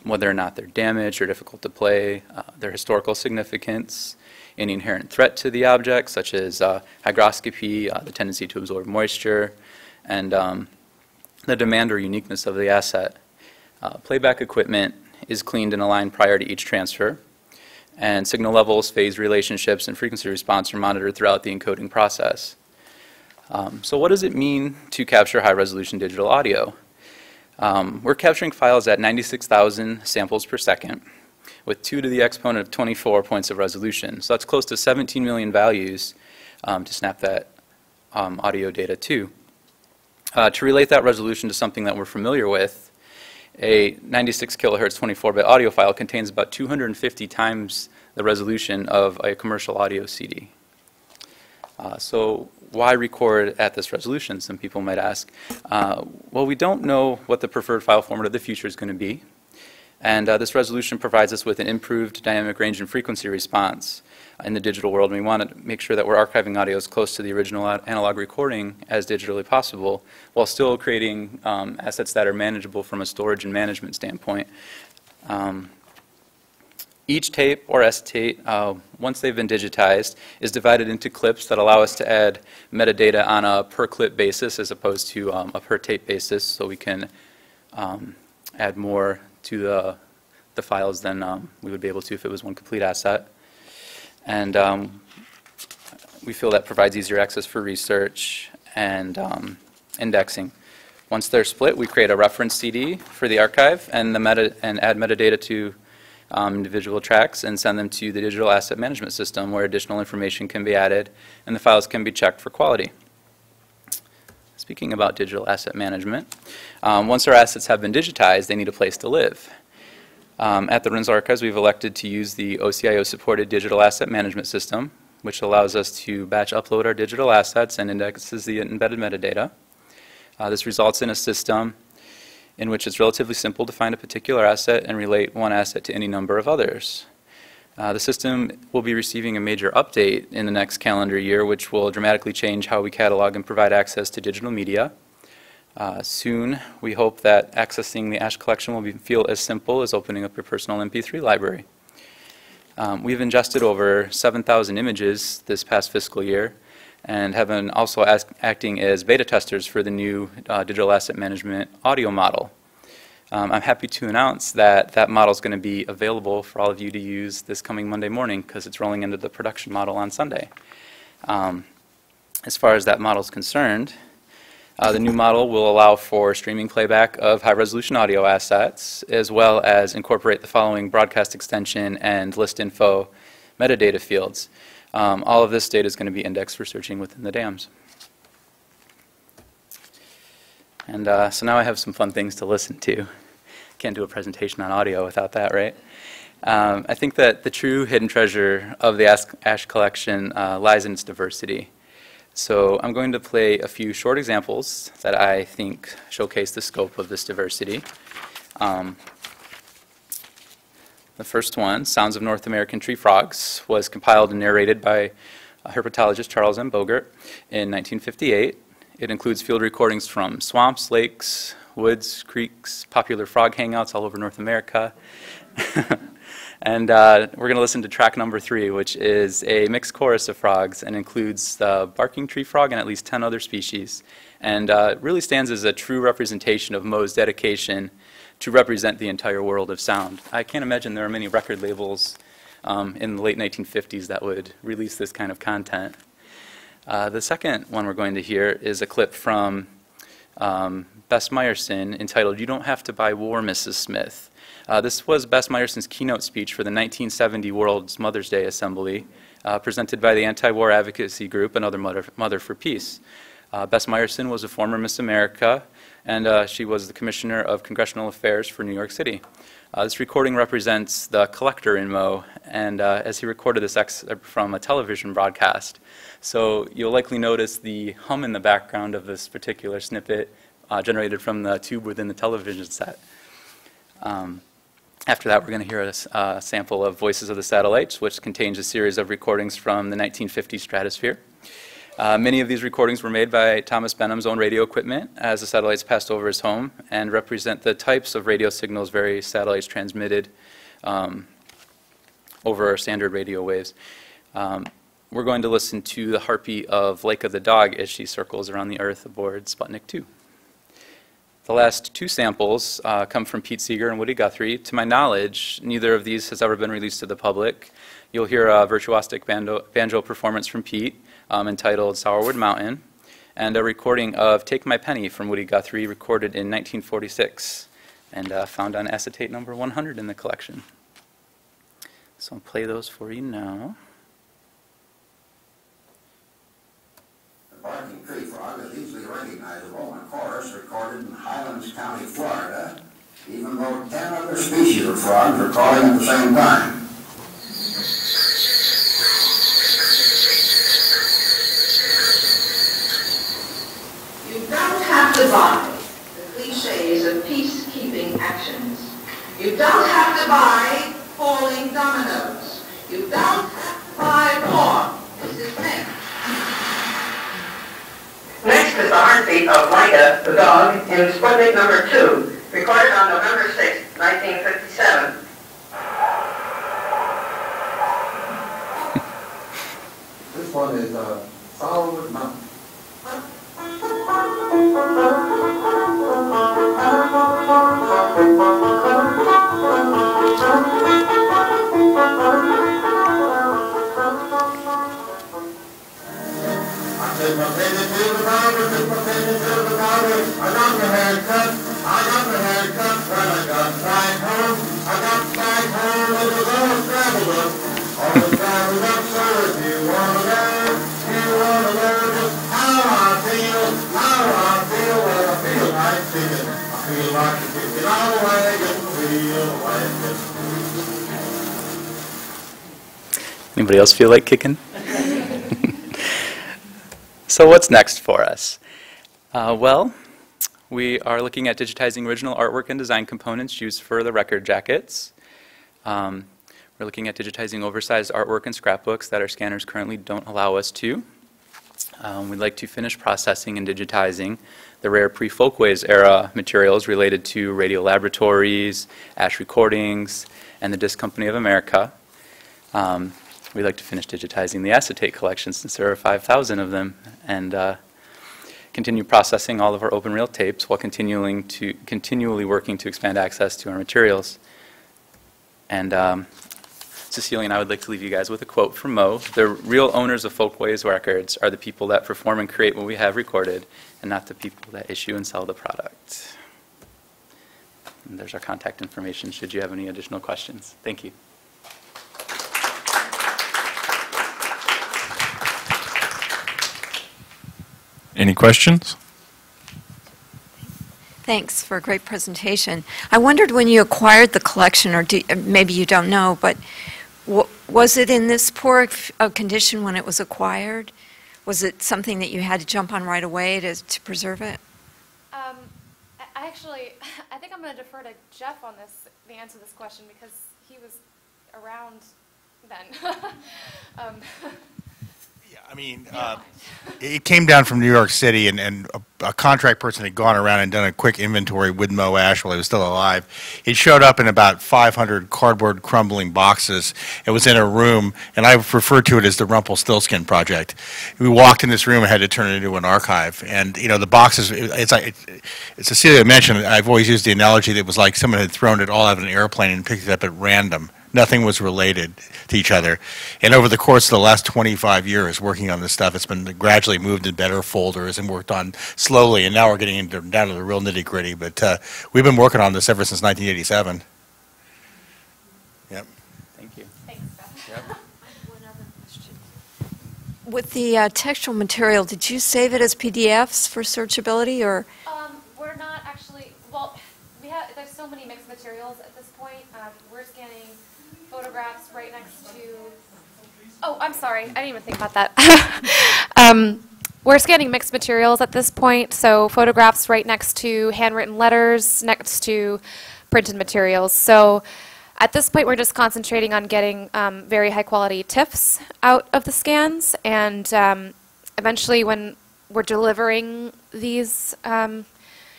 whether or not they're damaged or difficult to play, their historical significance, any inherent threat to the object, such as hygroscopy, the tendency to absorb moisture, and the demand or uniqueness of the asset. Playback equipment is cleaned and aligned prior to each transfer, and signal levels, phase relationships, and frequency response are monitored throughout the encoding process. So what does it mean to capture high-resolution digital audio? We're capturing files at 96,000 samples per second with 2 to the exponent of 24 points of resolution. So that's close to 17 million values to snap that audio data to. To relate that resolution to something that we're familiar with, a 96 kilohertz 24-bit audio file contains about 250 times the resolution of a commercial audio CD. So why record at this resolution, some people might ask. Well, we don't know what the preferred file format of the future is going to be. And this resolution provides us with an improved dynamic range and frequency response in the digital world. And we want to make sure that we're archiving audio as close to the original analog recording as digitally possible, while still creating assets that are manageable from a storage and management standpoint. Each tape or acetate, once they've been digitized, is divided into clips that allow us to add metadata on a per clip basis as opposed to a per tape basis, so we can add more to the files than we would be able to if it was one complete asset. And we feel that provides easier access for research and indexing. Once they're split, we create a reference CD for the archive and add metadata to individual tracks and send them to the digital asset management system, where additional information can be added and the files can be checked for quality. Speaking about digital asset management, once our assets have been digitized, they need a place to live. At the Rensselaer Archives, we've elected to use the OCIO-supported digital asset management system, which allows us to batch upload our digital assets and indexes the embedded metadata. This results in a system in which it's relatively simple to find a particular asset and relate one asset to any number of others. The system will be receiving a major update in the next calendar year, which will dramatically change how we catalog and provide access to digital media. Soon, we hope that accessing the ASH collection will feel as simple as opening up your personal MP3 library. We've ingested over 7,000 images this past fiscal year, and have been also acting as beta testers for the new digital asset management audio model. I'm happy to announce that that model is going to be available for all of you to use this coming Monday morning, because it's rolling into the production model on Sunday. As far as that model is concerned, the new model will allow for streaming playback of high-resolution audio assets, as well as incorporate the following broadcast extension and list info metadata fields. All of this data is going to be indexed for searching within the dams. And so now I have some fun things to listen to. Can't do a presentation on audio without that, right? I think that the true hidden treasure of the ASH collection lies in its diversity. So I'm going to play a few short examples that I think showcase the scope of this diversity. The first one, Sounds of North American Tree Frogs, was compiled and narrated by herpetologist Charles M. Bogert in 1958. It includes field recordings from swamps, lakes, woods, creeks, popular frog hangouts all over North America. And we're going to listen to track number 3, which is a mixed chorus of frogs and includes the barking tree frog and at least 10 other species, and really stands as a true representation of Moe's dedication to represent the entire world of sound. I can't imagine there are many record labels in the late 1950s that would release this kind of content. The second one we're going to hear is a clip from Bess Meyerson entitled, "You Don't Have to Buy War, Mrs. Smith." This was Bess Meyerson's keynote speech for the 1970 World's Mother's Day Assembly, presented by the anti-war advocacy group Another Mother for Peace. Bess Meyerson was a former Miss America, and she was the Commissioner of Congressional Affairs for New York City. This recording represents the collector in Moe, and as he recorded this excerpt from a television broadcast. So you'll likely notice the hum in the background of this particular snippet generated from the tube within the television set. After that, we're going to hear a sample of Voices of the Satellites, which contains a series of recordings from the 1950 stratosphere. Many of these recordings were made by Thomas Benham's own radio equipment as the satellites passed over his home, and represent the types of radio signals various satellites transmitted over standard radio waves. We're going to listen to the heartbeat of Lake of the Dog as she circles around the Earth aboard Sputnik 2. The last two samples come from Pete Seeger and Woody Guthrie. To my knowledge, neither of these has ever been released to the public. You'll hear a virtuosic banjo performance from Pete entitled Sourwood Mountain, and a recording of Take My Penny from Woody Guthrie, recorded in 1946 and found on acetate number 100 in the collection. So I'll play those for you now. Barking tree frog is easily recognizable in a chorus recorded in Highlands County, Florida, even though 10 other species of frogs are calling at the same time. You don't have to buy the cliches of peacekeeping actions. You don't have to buy falling dominoes. You don't have to buy porn. This is me. Next is the heartbeat of Micah, the dog, in Sputnik number 2, recorded on November 6, 1957. This one is Sourwood Mountain. Take my baby to the barber, take my baby to the barber. I got my haircut, I got my haircut. When I got back home, it was all scrambled up. All scrambled up, so if you wanna know just how I feel, well I feel like kicking. I feel like kicking all the way, just feel like it. Anybody else feel like kicking? So what's next for us? Well, we are looking at digitizing original artwork and design components used for the record jackets. We're looking at digitizing oversized artwork and scrapbooks that our scanners currently don't allow us to. We'd like to finish processing and digitizing the rare pre-Folkways era materials related to radio laboratories, Ash recordings, and the Disc Company of America. We'd like to finish digitizing the acetate collection, since there are 5,000 of them, and continue processing all of our open reel tapes while continually working to expand access to our materials. And Cecilia and I would like to leave you guys with a quote from Mo. The real owners of Folkways records are the people that perform and create what we have recorded, and not the people that issue and sell the product. And there's our contact information should you have any additional questions. Thank you. Any questions? Thanks for a great presentation. I wondered when you acquired the collection, or maybe you don't know, but was it in this poor condition when it was acquired? Was it something that you had to jump on right away to preserve it? I think I'm going to defer to Jeff on this, the answer to this question, because he was around then. Yeah, I mean, it came down from New York City, and a contract person had gone around and done a quick inventory with Mo Ash while he was still alive. It showed up in about 500 cardboard crumbling boxes. It was in a room, and I refer to it as the Rumpelstiltskin Project. We walked in this room and had to turn it into an archive. And, you know, the boxes, it's like, Cecilia mentioned, I've always used the analogy that it was like someone had thrown it all out of an airplane and picked it up at random. Nothing was related to each other. And over the course of the last 25 years working on this stuff, it's been gradually moved in better folders and worked on slowly, and now we're getting down to the real nitty-gritty. But we've been working on this ever since 1987. Yep. Thank you. Thanks, Beth. Yep. One other question. With the textual material, did you save it as PDFs for searchability, or? We're not actually, well, there's so many mixed materials at this point. We're scanning photographs right next to, oh, I'm sorry, I didn't even think about that. We're scanning mixed materials at this point, so photographs right next to handwritten letters, next to printed materials. So at this point, we're just concentrating on getting very high quality TIFFs out of the scans, and eventually when we're delivering these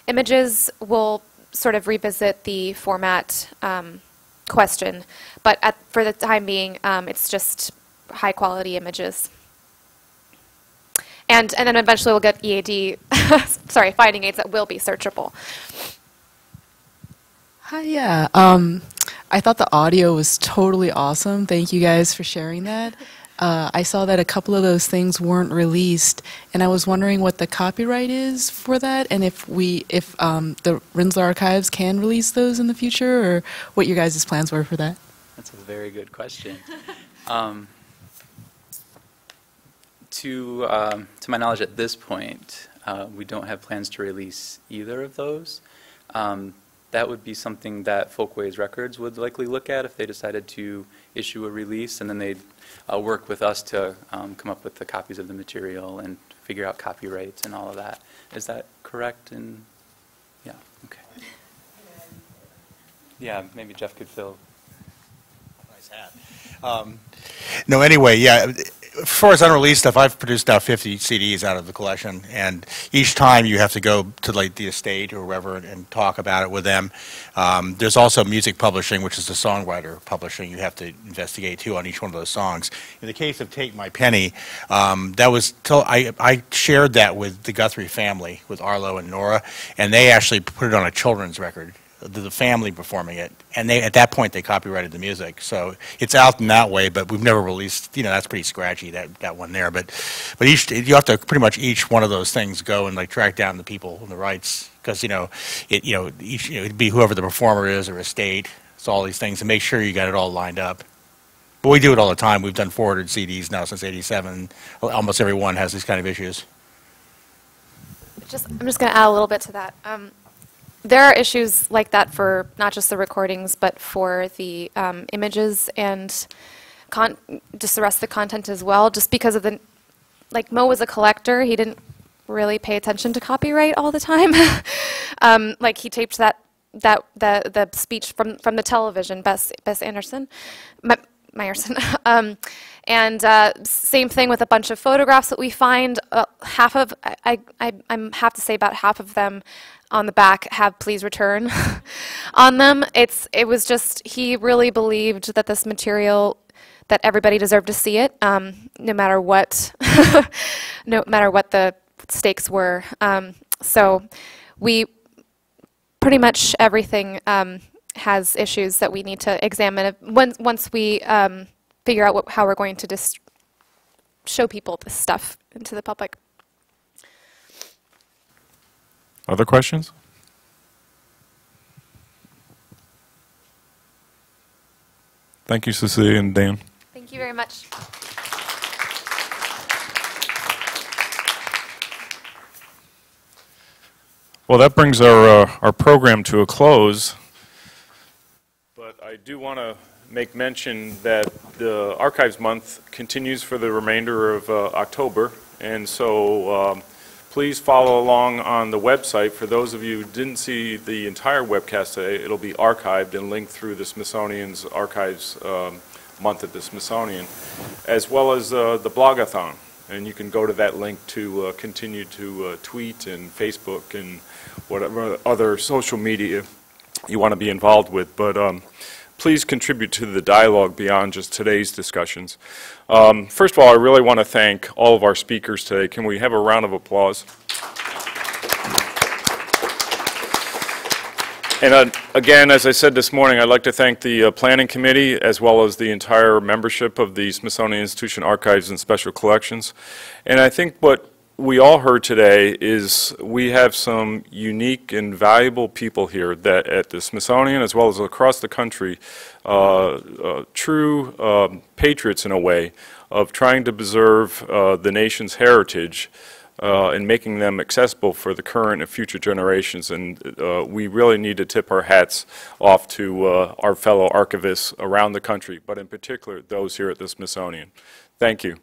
images, we'll sort of revisit the format question. But for the time being, it's just high-quality images. And then eventually we'll get EAD, sorry, finding aids that will be searchable. Hi, yeah. I thought the audio was totally awesome. Thank you guys for sharing that. I saw that a couple of those things weren't released, and I was wondering what the copyright is for that, and if the Rensselaer Archives can release those in the future, or what your guys' plans were for that. That's a very good question. To my knowledge at this point, we don't have plans to release either of those. That would be something that Folkways Records would likely look at if they decided to issue a release, and then they'd work with us to come up with the copies of the material and figure out copyrights and all of that. Is that correct? And yeah, okay. Yeah, maybe Jeff could fill. Nice hat. No, anyway, yeah. As far as unreleased stuff, I've produced now 50 CDs out of the collection, and each time you have to go to like the estate or wherever and talk about it with them. There's also music publishing, which is the songwriter publishing. You have to investigate too on each one of those songs. In the case of Take My Penny, that was I shared that with the Guthrie family, with Arlo and Nora, and they actually put it on a children's record. The family performing it, and at that point they copyrighted the music, so it's out in that way. But we've never released. That's pretty scratchy, that one there. But you have to pretty much each one of those things go and like track down the people and the rights, because it'd be whoever the performer is or estate. It's all these things, and make sure you got it all lined up. But we do it all the time. We've done 400 CDs now since '87. Almost every one has these kind of issues. I'm just going to add a little bit to that. There are issues like that for not just the recordings, but for the images and just the rest of the content as well. Just because of like Mo was a collector, he didn't really pay attention to copyright all the time. Like he taped the speech from the television, Bess Anderson, Meyerson. And same thing with a bunch of photographs that we find. I have to say about half of them on the back have "Please Return" on them. It was just, he really believed that this material, that everybody deserved to see it, no matter what, no matter what the stakes were. So we pretty much everything has issues that we need to examine once we figure out how we're going to show people this stuff into the public. Other questions? Thank you, Cecilia and Dan. Thank you very much. Well, that brings our program to a close. But I do want to make mention that the Archives Month continues for the remainder of October, and so please follow along on the website. For those of you who didn't see the entire webcast today, it'll be archived and linked through the Smithsonian's Archives Month at the Smithsonian, as well as the blogathon. And you can go to that link to continue to tweet and Facebook and whatever other social media you want to be involved with. But please contribute to the dialogue beyond just today's discussions. First of all, I really want to thank all of our speakers today. Can we have a round of applause? And again, as I said this morning, I'd like to thank the Planning Committee as well as the entire membership of the Smithsonian Institution Archives and Special Collections. And I think what we all heard today is we have some unique and valuable people here that at the Smithsonian as well as across the country, true patriots in a way of trying to preserve the nation's heritage and making them accessible for the current and future generations. And we really need to tip our hats off to our fellow archivists around the country, but in particular those here at the Smithsonian. Thank you.